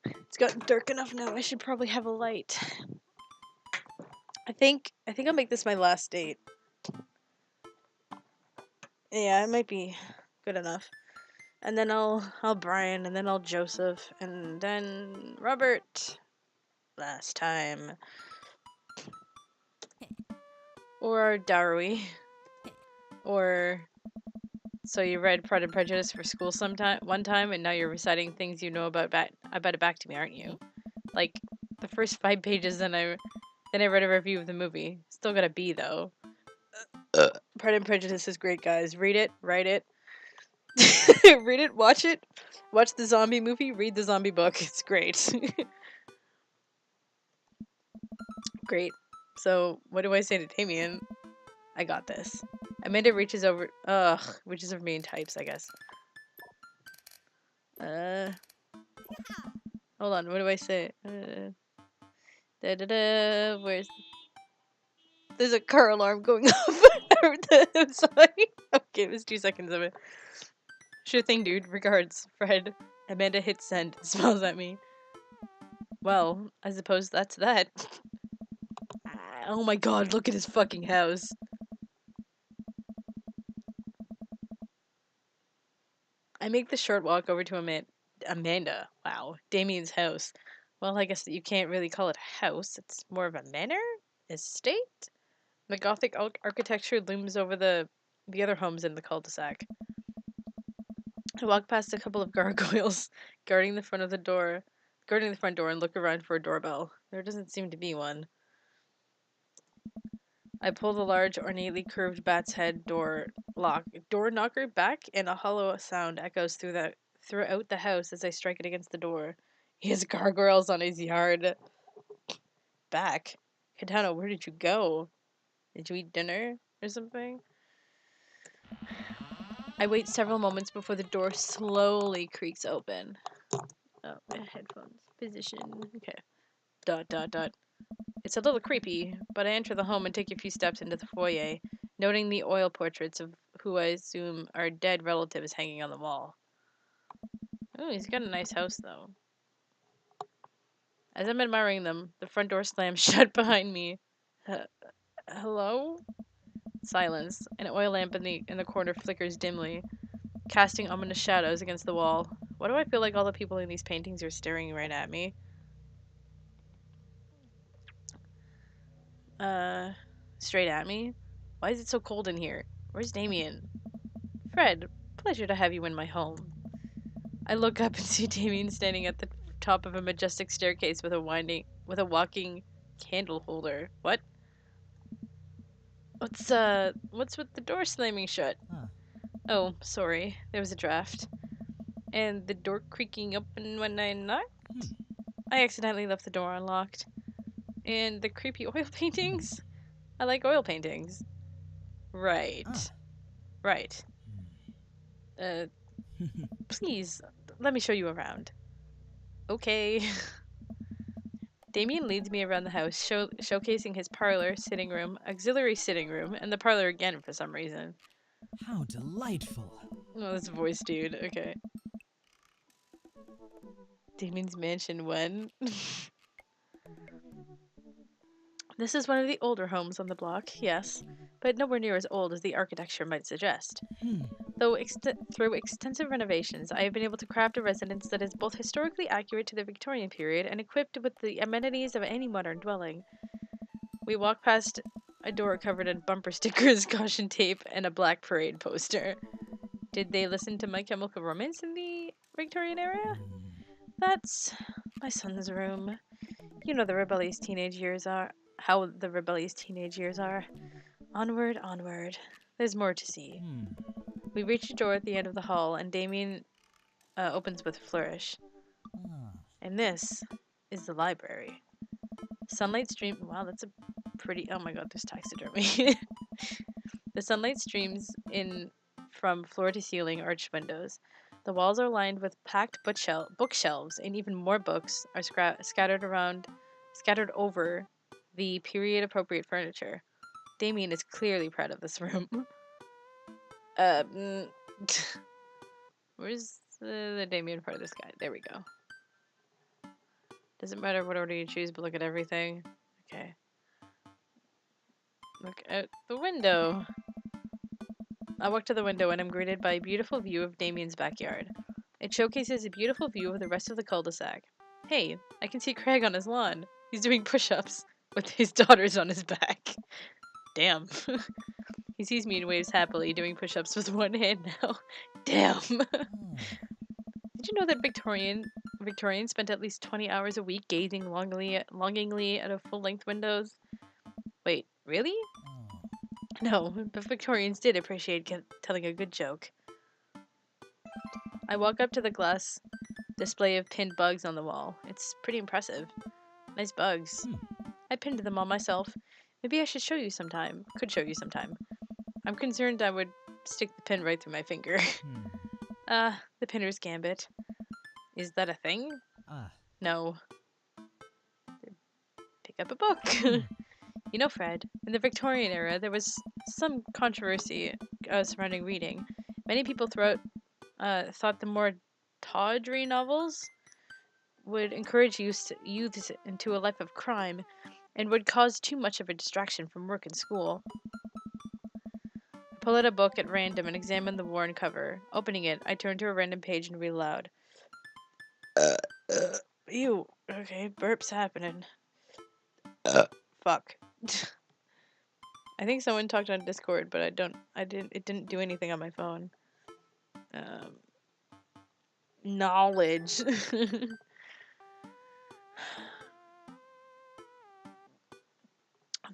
It's gotten dark enough now. I should probably have a light. I think I'll make this my last date. Yeah, it might be good enough. And then I'll Brian, and then I'll Joseph, and then Robert. Last time. Or Dowry. Or so you read Pride and Prejudice for school one time, and now you're reciting things you know about it back to me, aren't you? Like the first 5 pages, then I read a review of the movie. Still got a B though. Pride and Prejudice is great, guys. Read it, write it, read it, watch it. Watch the zombie movie, read the zombie book. It's great. Great. So, what do I say to Damien? I got this. Amanda reaches over me and types, I guess. Hold on, what do I say? Where's... There's a car alarm going off. I'm sorry. Okay, it was 2 seconds of it. Sure thing, dude. Regards, Fred. Amanda hits send and smiles at me. Well, I suppose that's that. Oh my god, look at his fucking house. I make the short walk over to Amanda. Wow. Damien's house. Well, I guess that you can't really call it a house. It's more of a manor? Estate? The Gothic architecture looms over the other homes in the cul-de-sac. I walk past a couple of gargoyles guarding the front door and look around for a doorbell. There doesn't seem to be one. I pull the large, ornately curved bat's head door knocker back, and a hollow sound echoes throughout the house as I strike it against the door. He has gargoyles on his yard. Back? Kitano, where did you go? Did you eat dinner or something? I wait several moments before the door slowly creaks open. Oh, headphones. Position. Okay. ... It's a little creepy, but I enter the home and take a few steps into the foyer, noting the oil portraits of who I assume are dead relatives hanging on the wall. Oh, he's got a nice house, though. As I'm admiring them, the front door slams shut behind me. Hello? Silence. An oil lamp in the corner flickers dimly, casting ominous shadows against the wall. Why do I feel like all the people in these paintings are staring right at me? Straight at me? Why is it so cold in here? Where's Damien? Fred, pleasure to have you in my home. I look up and see Damien standing at the top of a majestic staircase with a walking candle holder. What? What's with the door slamming shut? Huh. Oh, sorry. There was a draft. And the door creaking open when I knocked? I accidentally left the door unlocked. And the creepy oil paintings? I like oil paintings. Right. Ah. Right. Please, let me show you around. Okay. Damien leads me around the house, showcasing his parlor, sitting room, auxiliary sitting room, and the parlor again for some reason. How delightful. Oh, this voice dude. Okay. Damien's mansion when? This is one of the older homes on the block, yes, but nowhere near as old as the architecture might suggest. Though through extensive renovations, I have been able to craft a residence that is both historically accurate to the Victorian period and equipped with the amenities of any modern dwelling. We walk past a door covered in bumper stickers, caution tape, and a black parade poster. Did they listen to My Chemical Romance in the Victorian era? That's my son's room. You know the rebellious teenage years are. How the rebellious teenage years are. Onward, onward. There's more to see. We reach a door at the end of the hall, and Damien opens with a flourish. And this is the library. Sunlight stream. Wow, that's a pretty. Oh my god, there's taxidermy. The sunlight streams in from floor to ceiling arched windows. The walls are lined with packed bookshelves, and even more books are scattered over the period-appropriate furniture. Damien is clearly proud of this room. Where's the Damien part of this guy? There we go. Doesn't matter what order you choose, but look at everything. Okay. Look out the window. I walk to the window and I'm greeted by a beautiful view of Damien's backyard. It showcases a beautiful view of the rest of the cul-de-sac. Hey, I can see Craig on his lawn. He's doing push-ups with his daughters on his back. Damn. He sees me and waves happily, doing push-ups with one hand now. Damn. Did you know that Victorians spent at least 20 hours a week gazing longingly at a full-length windows? Wait, really? No, but Victorians did appreciate telling a good joke. I walk up to the glass display of pinned bugs on the wall. It's pretty impressive. Nice bugs. I pinned them all myself. Maybe I should show you sometime. Could show you sometime. I'm concerned I would stick the pin right through my finger. The pinner's gambit. Is that a thing? No. Pick up a book. You know, Fred, in the Victorian era, there was some controversy surrounding reading. Many people thought the more tawdry novels would encourage youths into a life of crime and would cause too much of a distraction from work and school. I pull out a book at random and examine the worn cover. Opening it, I turn to a random page and read aloud. Ew. Okay, burp's happening. Fuck. I think someone talked on Discord, but it didn't do anything on my phone. Knowledge.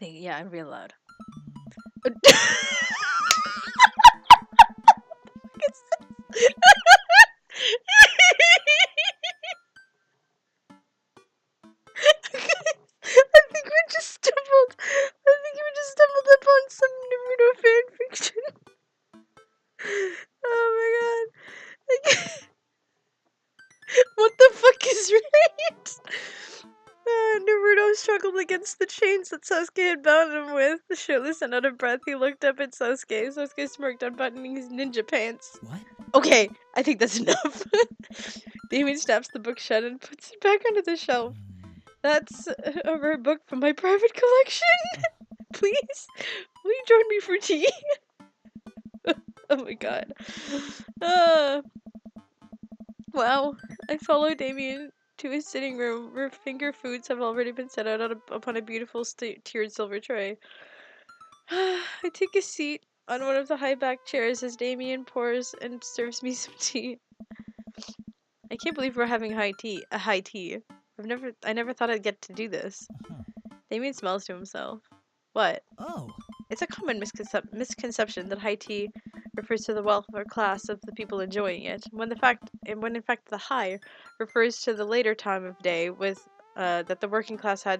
I read aloud. I think we just stumbled upon some Naruto fanfiction. Oh my god. What the fuck is right? Naruto struggled against the chains that Sasuke had bound him with. Shirtless and out of breath, he looked up at Sasuke. Sasuke smirked, unbuttoning his ninja pants. What? Okay, I think that's enough. Damien snaps the book shut and puts it back onto the shelf. That's a rare book from my private collection. please? Will you join me for tea? Oh my god. Uh, wow. I follow Damien to his sitting room where finger foods have already been set out upon a beautiful tiered silver tray. I take a seat on one of the high back chairs as Damien pours and serves me some tea. I can't believe we're having high tea. I never thought I'd get to do this. Uh-huh. Damien smiles to himself. What? Oh, It's a common misconception that high tea refers to the wealth or class of the people enjoying it, when in fact the high refers to the later time of day with that the working class had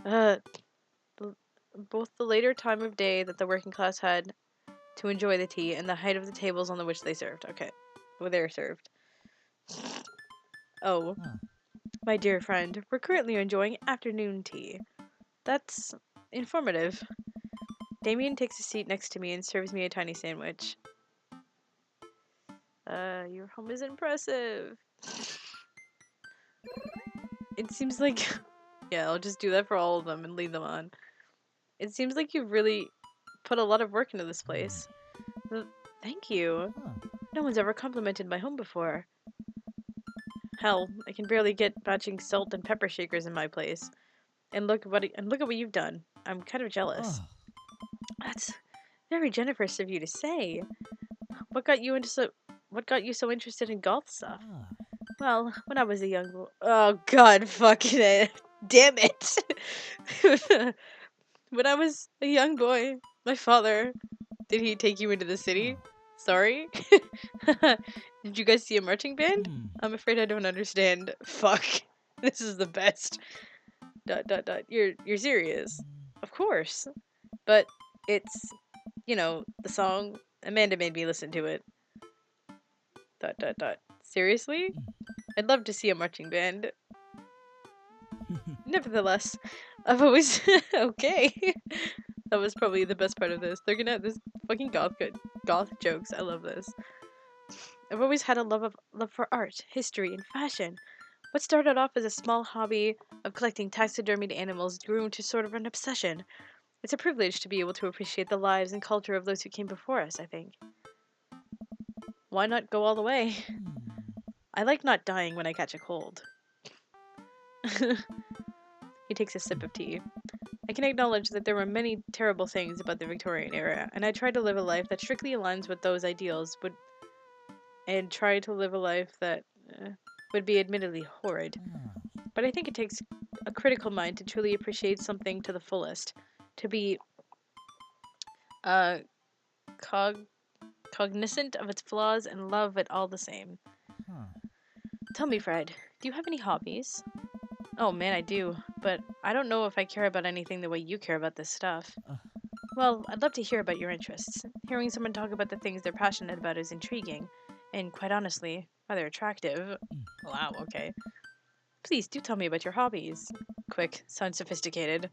uh, both the later time of day that the working class had to enjoy the tea and the height of the tables on which they served. Okay, well they're served. Oh, huh. my dear friend, we're currently enjoying afternoon tea. That's informative. Damien takes a seat next to me and serves me a tiny sandwich. Your home is impressive. It seems like... yeah, I'll just do that for all of them and leave them on. It seems like you've really put a lot of work into this place. Thank you. Huh. No one's ever complimented my home before. Hell, I can barely get matching salt and pepper shakers in my place. And look at what you've done. I'm kind of jealous. Oh, That's very generous of you to say. What got you so interested in golf stuff? ah. Well, when I was a young boy. Oh god, fucking it. Damn it. When I was a young boy, my father, did he take you into the city? Oh. Sorry? Did you guys see a marching band? Hmm. I'm afraid I don't understand. Fuck. This is the best. ... You're serious. Of course. But it's, the song. Amanda made me listen to it. ... Seriously? I'd love to see a marching band. Nevertheless, I've always... okay. That was probably the best part of this. They're gonna have this fucking goth jokes. I love this. I've always had a love for art, history, and fashion. What started off as a small hobby of collecting taxidermied animals grew into sort of an obsession. It's a privilege to be able to appreciate the lives and culture of those who came before us, I think. Why not go all the way? Hmm. I like not dying when I catch a cold. He takes a sip of tea. I can acknowledge that there were many terrible things about the Victorian era, and I tried to live a life that strictly aligns with those ideals, and try to live a life that would be admittedly horrid. Ah. But I think it takes a critical mind to truly appreciate something to the fullest, to be uh, cognizant of its flaws and love it all the same. Huh. Tell me, Fred, do you have any hobbies? Oh man, I do, but I don't know if I care about anything the way you care about this stuff. Well, I'd love to hear about your interests. Hearing someone talk about the things they're passionate about is intriguing, and quite honestly, rather attractive. Wow, okay. Please do tell me about your hobbies. Quick, sound sophisticated.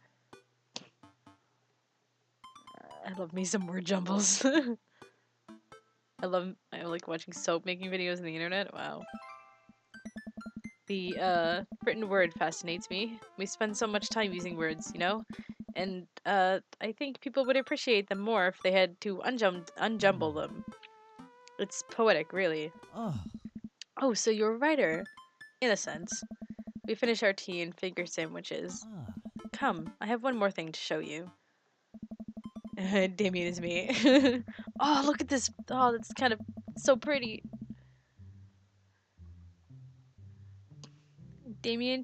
I love me some word jumbles. I like watching soap making videos on the internet. Wow. The written word fascinates me. We spend so much time using words, And I think people would appreciate them more if they had to unjumble them. It's poetic, really. Oh. Oh, so you're a writer. In a sense. We finish our tea and finger sandwiches. Ah. Come, I have one more thing to show you. Damien is me. Oh, look at this. Oh, that's kind of so pretty. Damien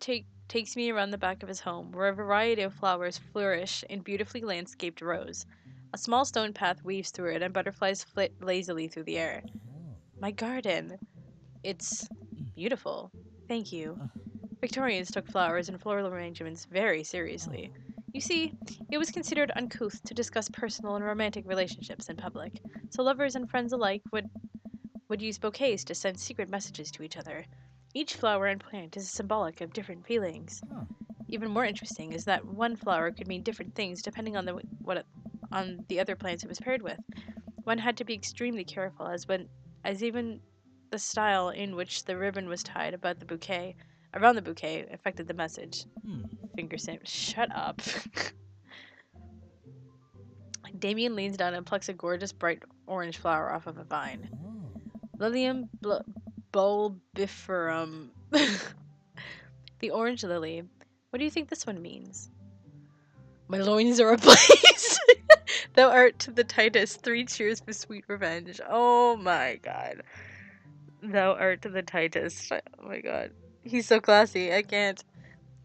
takes me around the back of his home, where a variety of flowers flourish in beautifully landscaped rows. A small stone path weaves through it, and butterflies flit lazily through the air. Oh. My garden. It's beautiful. Thank you. Victorians took flowers and floral arrangements very seriously. You see, it was considered uncouth to discuss personal and romantic relationships in public, so lovers and friends alike would use bouquets to send secret messages to each other. Each flower and plant is symbolic of different feelings. Huh. Even more interesting is that one flower could mean different things depending on on the other plants it was paired with. One had to be extremely careful, as even the style in which the ribbon was tied around the bouquet affected the message. Hmm. Finger Sam, shut up. Damien leans down and plucks a gorgeous bright orange flower off of a vine. Oh. Lilium bulbiferum. The orange lily. What do you think this one means? My loins are ablaze. Thou art to the Titus. 3 cheers for sweet revenge. Oh my god. Thou art to the Titus. Oh my god. He's so classy. I can't.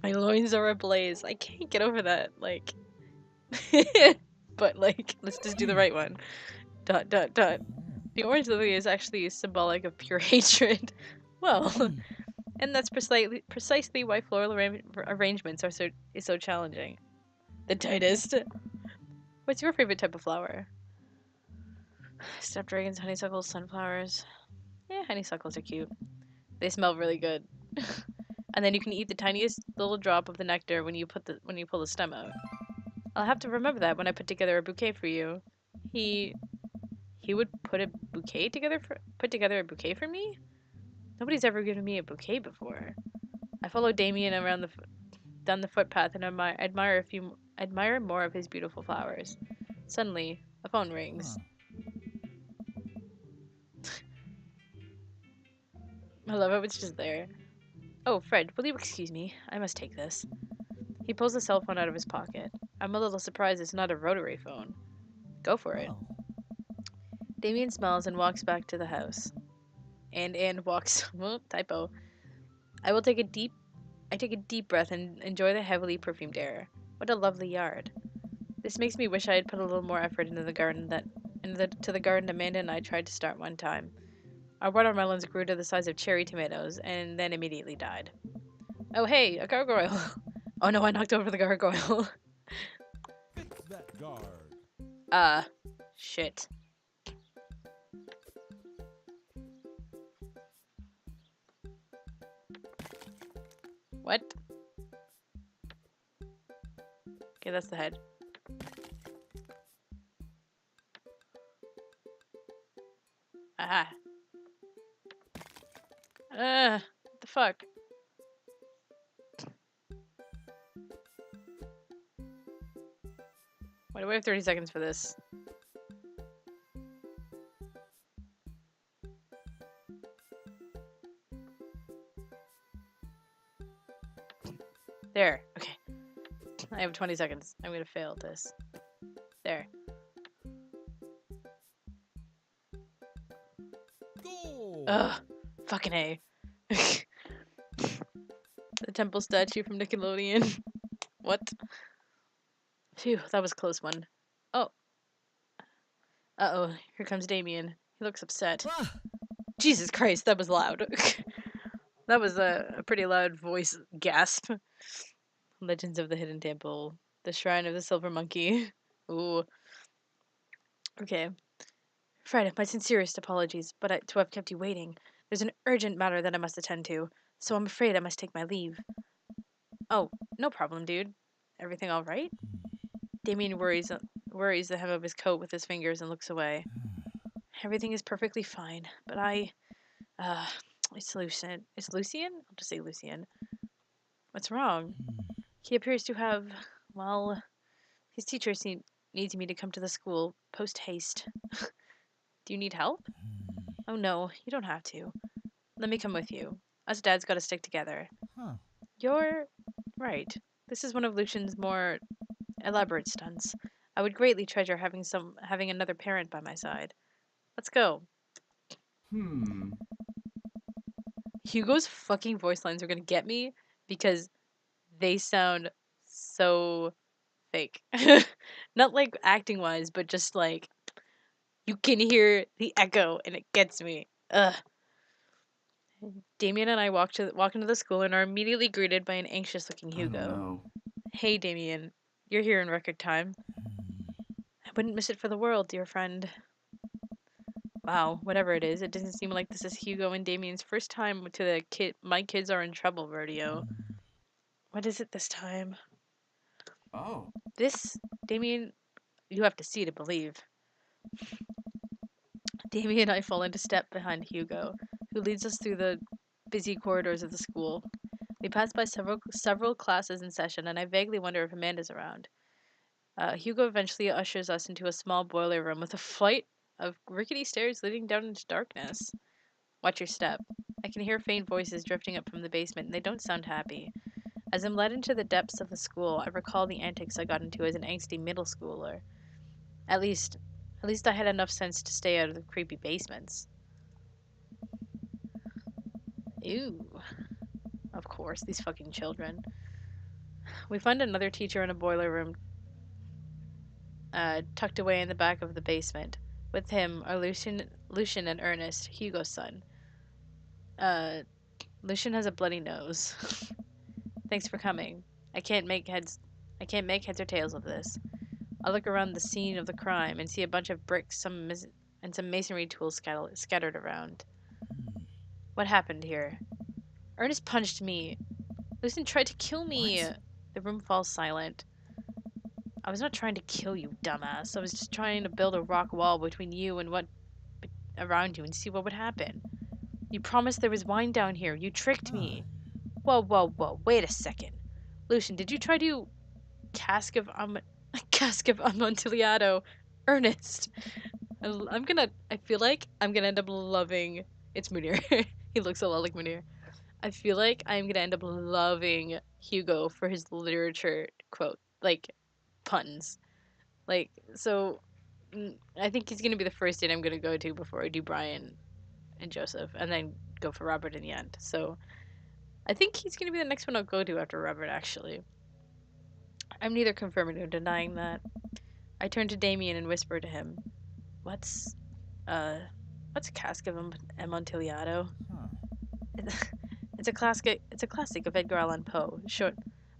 My loins are ablaze. I can't get over that. Like. But, like, let's just do the right one. ... The orange lily is actually symbolic of pure hatred. Well, and that's precisely why floral arrangements are so challenging. The tightest. What's your favorite type of flower? Snapdragons, honeysuckles, sunflowers. Yeah, honeysuckles are cute. They smell really good. And then you can eat the tiniest little drop of the nectar when you pull the stem out. I'll have to remember that when I put together a bouquet for you. He would put together a bouquet for me? Nobody's ever given me a bouquet before. I follow Damien around down the footpath and admire more of his beautiful flowers. Suddenly, a phone rings. I love how it's just there. Oh, Fred, will you excuse me? I must take this. He pulls a cell phone out of his pocket. I'm a little surprised it's not a rotary phone. Go for it. Damien smiles and walks back to the house. And walks. Typo. I take a deep breath and enjoy the heavily perfumed air. What a lovely yard. This makes me wish I had put a little more effort into the garden to the garden Amanda and I tried to start one time. Our watermelons grew to the size of cherry tomatoes and then immediately died. Oh hey, a gargoyle. Oh no, I knocked over the gargoyle. Fix that guard. Shit. What? Okay, that's the head. Aha. What the fuck? Why do we have 30 seconds for this? There. Okay. I have 20 seconds. I'm gonna fail this. There. Goal. Ugh. Fucking A. The temple statue from Nickelodeon. What? Phew, that was a close one. Oh. Uh-oh. Here comes Damien. He looks upset. Jesus Christ, that was loud. That was a pretty loud voice gasp. Legends of the Hidden Temple. The Shrine of the Silver Monkey. Ooh. Okay. Fred, my sincerest apologies, to have kept you waiting. There's an urgent matter that I must attend to, so I'm afraid I must take my leave. Oh, no problem, dude. Everything all right? Damien worries the hem of his coat with his fingers and looks away. Everything is perfectly fine, but it's Lucian. It's Lucian? I'll just say Lucian. What's wrong? He appears to have, well, his teacher needs me to come to the school post haste. Do you need help? Oh no, you don't have to. Let me come with you. Us dads gotta stick together. You're right. This is one of Lucian's more elaborate stunts. I would greatly treasure having another parent by my side. Let's go. Hugo's fucking voice lines are gonna get me because they sound so fake. Not like acting wise, but just like you can hear the echo and it gets me. Ugh. Damien and I walk into the school and are immediately greeted by an anxious looking Hugo. Hey Damien, you're here in record time. I wouldn't miss it for the world, dear friend. Wow, whatever it is, it doesn't seem like this is Hugo and Damien's first time to the My Kids Are in Trouble rodeo. What is it this time? Oh. This, Damien, you have to see to believe. Damien and I fall into step behind Hugo, who leads us through the busy corridors of the school. We pass by several classes in session, and I vaguely wonder if Amanda's around. Hugo eventually ushers us into a small boiler room with a flight of rickety stairs leading down into darkness. Watch your step. I can hear faint voices drifting up from the basement, and they don't sound happy. As I'm led into the depths of the school, I recall the antics I got into as an angsty middle schooler. At least I had enough sense to stay out of the creepy basements. Ew. Of course, these fucking children. We find another teacher in a boiler room, tucked away in the back of the basement. With him are Lucian and Ernest, Hugo's son. Lucian has a bloody nose. Thanks for coming. I can't make heads or tails of this. I look around the scene of the crime and see a bunch of bricks, and some masonry tools scattered around. What happened here? Ernest punched me. Lucian tried to kill me. What? The room falls silent. I was not trying to kill you, dumbass. I was just trying to build a rock wall between you and what around you and see what would happen. You promised there was wine down here. You tricked me. Whoa, whoa, whoa. Wait a second. Lucian, did you try to cask of Amontillado? Ernest. I feel like I'm gonna end up loving, it's Munir. He looks a lot like Munir. I feel like I'm gonna end up loving Hugo for his literature quote, like, puns. Like, so, I think he's gonna be the first date I'm gonna go to before I do Brian and Joseph, and then go for Robert in the end. So, I think he's gonna be the next one I'll go to after Robert, actually. I'm neither confirming nor denying that. I turn to Damien and whisper to him, What's a cask of Amontillado? Huh. It's a classic of Edgar Allan Poe.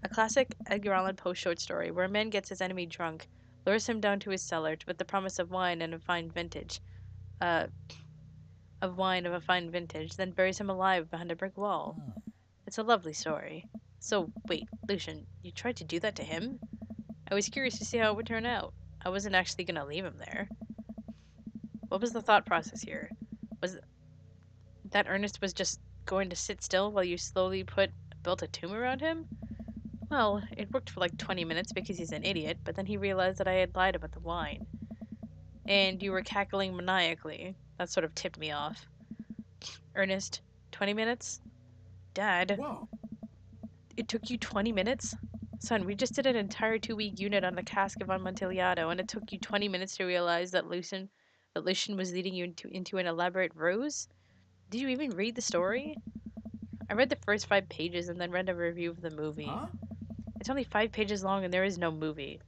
A classic Edgar Allan Poe short story where a man gets his enemy drunk, lures him down to his cellar with the promise of wine and a fine vintage, of a fine vintage, then buries him alive behind a brick wall. Huh. It's a lovely story. So, wait, Lucian, you tried to do that to him? I was curious to see how it would turn out. I wasn't actually gonna leave him there. What was the thought process here? Was that Ernest was just going to sit still while you slowly built a tomb around him? Well, it worked for like 20 minutes because he's an idiot, but then he realized that I had lied about the wine. And you were cackling maniacally. That sort of tipped me off. Ernest, 20 minutes? Dad, Whoa! it took you 20 minutes? Son, we just did an entire 2-week unit on the cask of Amontillado, and it took you 20 minutes to realize that Lucian was leading you into an elaborate ruse? Did you even read the story? I read the first 5 pages and then read a review of the movie. Huh? It's only 5 pages long and there is no movie.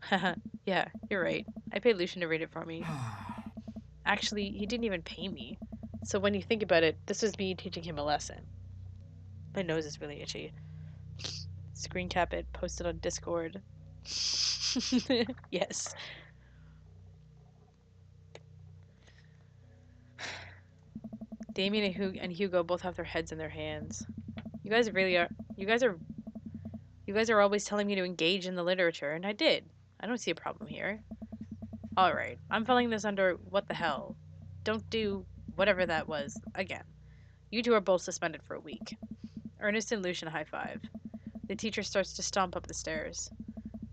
Haha, yeah, you're right. I paid Lucian to read it for me. Actually, he didn't even pay me. So when you think about it, this was me teaching him a lesson. My nose is really itchy. Screen cap it, post it on Discord. Yes. Damien and Hugo both have their heads in their hands. You guys are always telling me to engage in the literature, and I did. I don't see a problem here. Alright, I'm filing this under what the hell. Don't do whatever that was again. You two are both suspended for a week. Ernest and Lucian high five. The teacher starts to stomp up the stairs.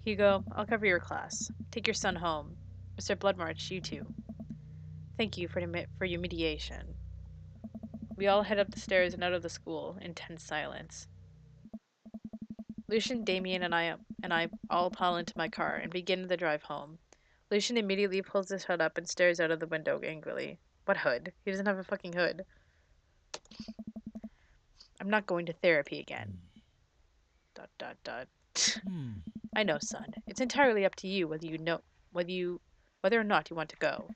Hugo, I'll cover your class. Take your son home. Mr. Bloodmarch, you too. Thank you for your mediation. We all head up the stairs and out of the school in tense silence. Lucian, Damien, and I all pile into my car and begin the drive home. Lucian immediately pulls his hood up and stares out of the window angrily. What hood? He doesn't have a fucking hood. I'm not going to therapy again. ... I know, son. It's entirely up to you whether or not you want to go.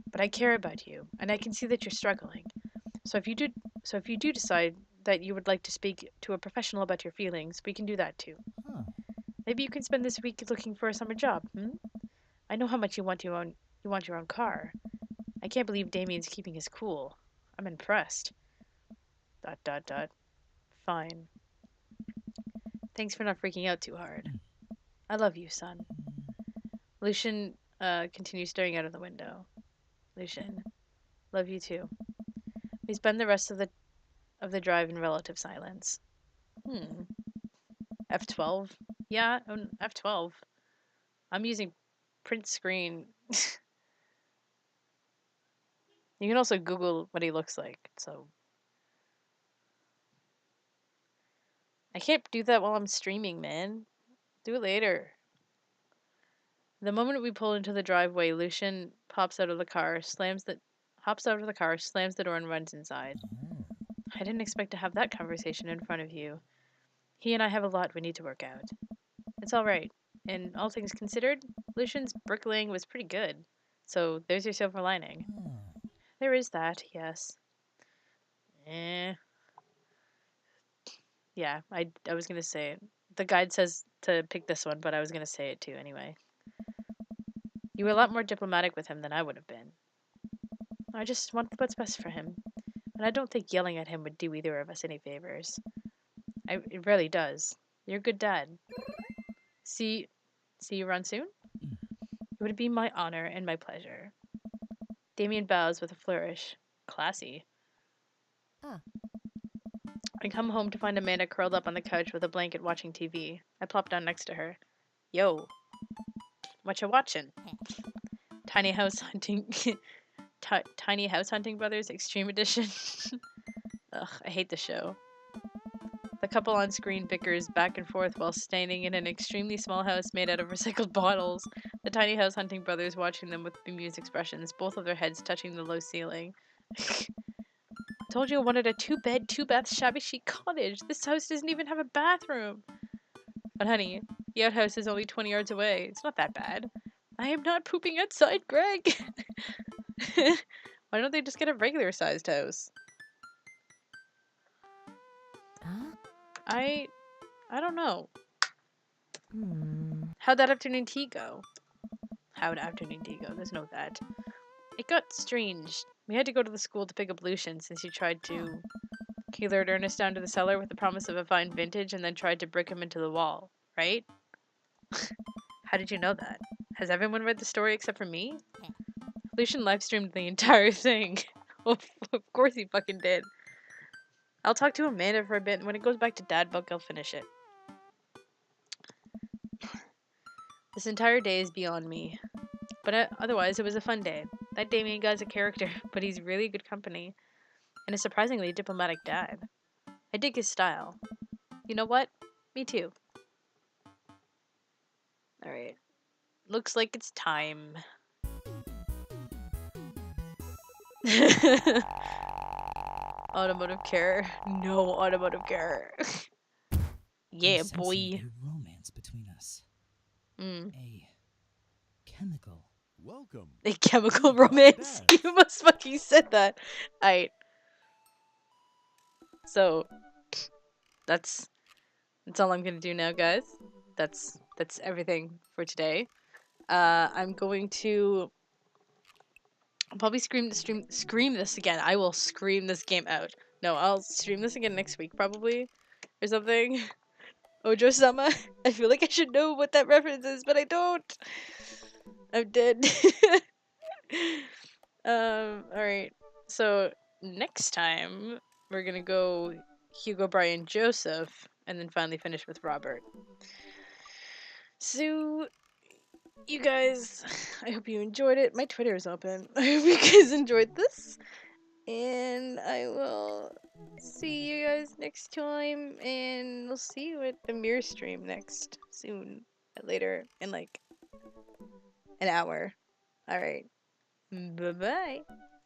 But I care about you, and I can see that you're struggling. So if you do decide that you would like to speak to a professional about your feelings, we can do that too. Huh. Maybe you can spend this week looking for a summer job, I know how much you want your own car. I can't believe Damien's keeping his cool. I'm impressed. ... Fine. Thanks for not freaking out too hard. I love you, son. Lucian continues staring out of the window. Lucian, love you too. We spend the rest of the drive in relative silence. F12? Yeah, F12. I'm using print screen. You can also Google what he looks like, so. I can't do that while I'm streaming, man. Do it later. The moment we pull into the driveway, Lucian hops out of the car, slams the door, and runs inside. Oh. I didn't expect to have that conversation in front of you. He and I have a lot we need to work out. It's all right. And all things considered, Lucian's bricklaying was pretty good. So there's your silver lining. Oh. There is that, yes. Yeah, I was gonna say it. The guide says to pick this one, but I was gonna say it too anyway. You were a lot more diplomatic with him than I would have been. I just want what's best for him. And I don't think yelling at him would do either of us any favors. It really does. You're a good dad. See you around soon? Mm. It would be my honor and my pleasure. Damien bows with a flourish. Classy. Ah. I come home to find Amanda curled up on the couch with a blanket watching TV. I plop down next to her. Yo. What you watching? Tiny House Hunting... Tiny House Hunting Brothers Extreme Edition. Ugh, I hate the show. The couple on screen bickers back and forth while standing in an extremely small house made out of recycled bottles. The Tiny House Hunting Brothers watching them with bemused expressions, both of their heads touching the low ceiling. Told you I wanted a 2-bed, 2-bath, shabby chic cottage. This house doesn't even have a bathroom. But honey, the outhouse is only 20 yards away. It's not that bad. I am not pooping outside, Greg. Why don't they just get a regular sized house? Huh? I don't know. Hmm. How'd that afternoon tea go? How'd afternoon tea go? There's no that. It got strange. We had to go to the school to pick up Lucian since he lured Ernest down to the cellar with the promise of a fine vintage and then tried to brick him into the wall, right? How did you know that? Has everyone read the story except for me? Lucian livestreamed the entire thing. Of course he fucking did. I'll talk to Amanda for a bit, and when it goes back to Dad Book, I'll finish it. This entire day is beyond me. But otherwise, it was a fun day. That Damien guy's a character, but he's really good company. And a surprisingly diplomatic dad. I dig his style. You know what? Me too. Alright. Looks like it's time. Automotive care. No automotive care. Yeah, I'm sensing boy. A romance between us. Mm. A chemical. Welcome. A chemical About romance. that. You must fucking said that. Alright. So that's all I'm gonna do now, guys. That's everything for today. I'm going to I'll probably scream this again. I will scream this game out. No, I'll stream this again next week probably or something. Ojo-sama. I feel like I should know what that reference is, but I don't. I'm dead. Alright. So next time we're gonna go Hugo, Brian, Joseph, and then finally finish with Robert. So you guys, I hope you enjoyed it. My Twitter is open. I hope you guys enjoyed this. And I will see you guys next time. And we'll see you at the Mirror stream next. Soon. Later. In like an hour. Alright. Bye-bye.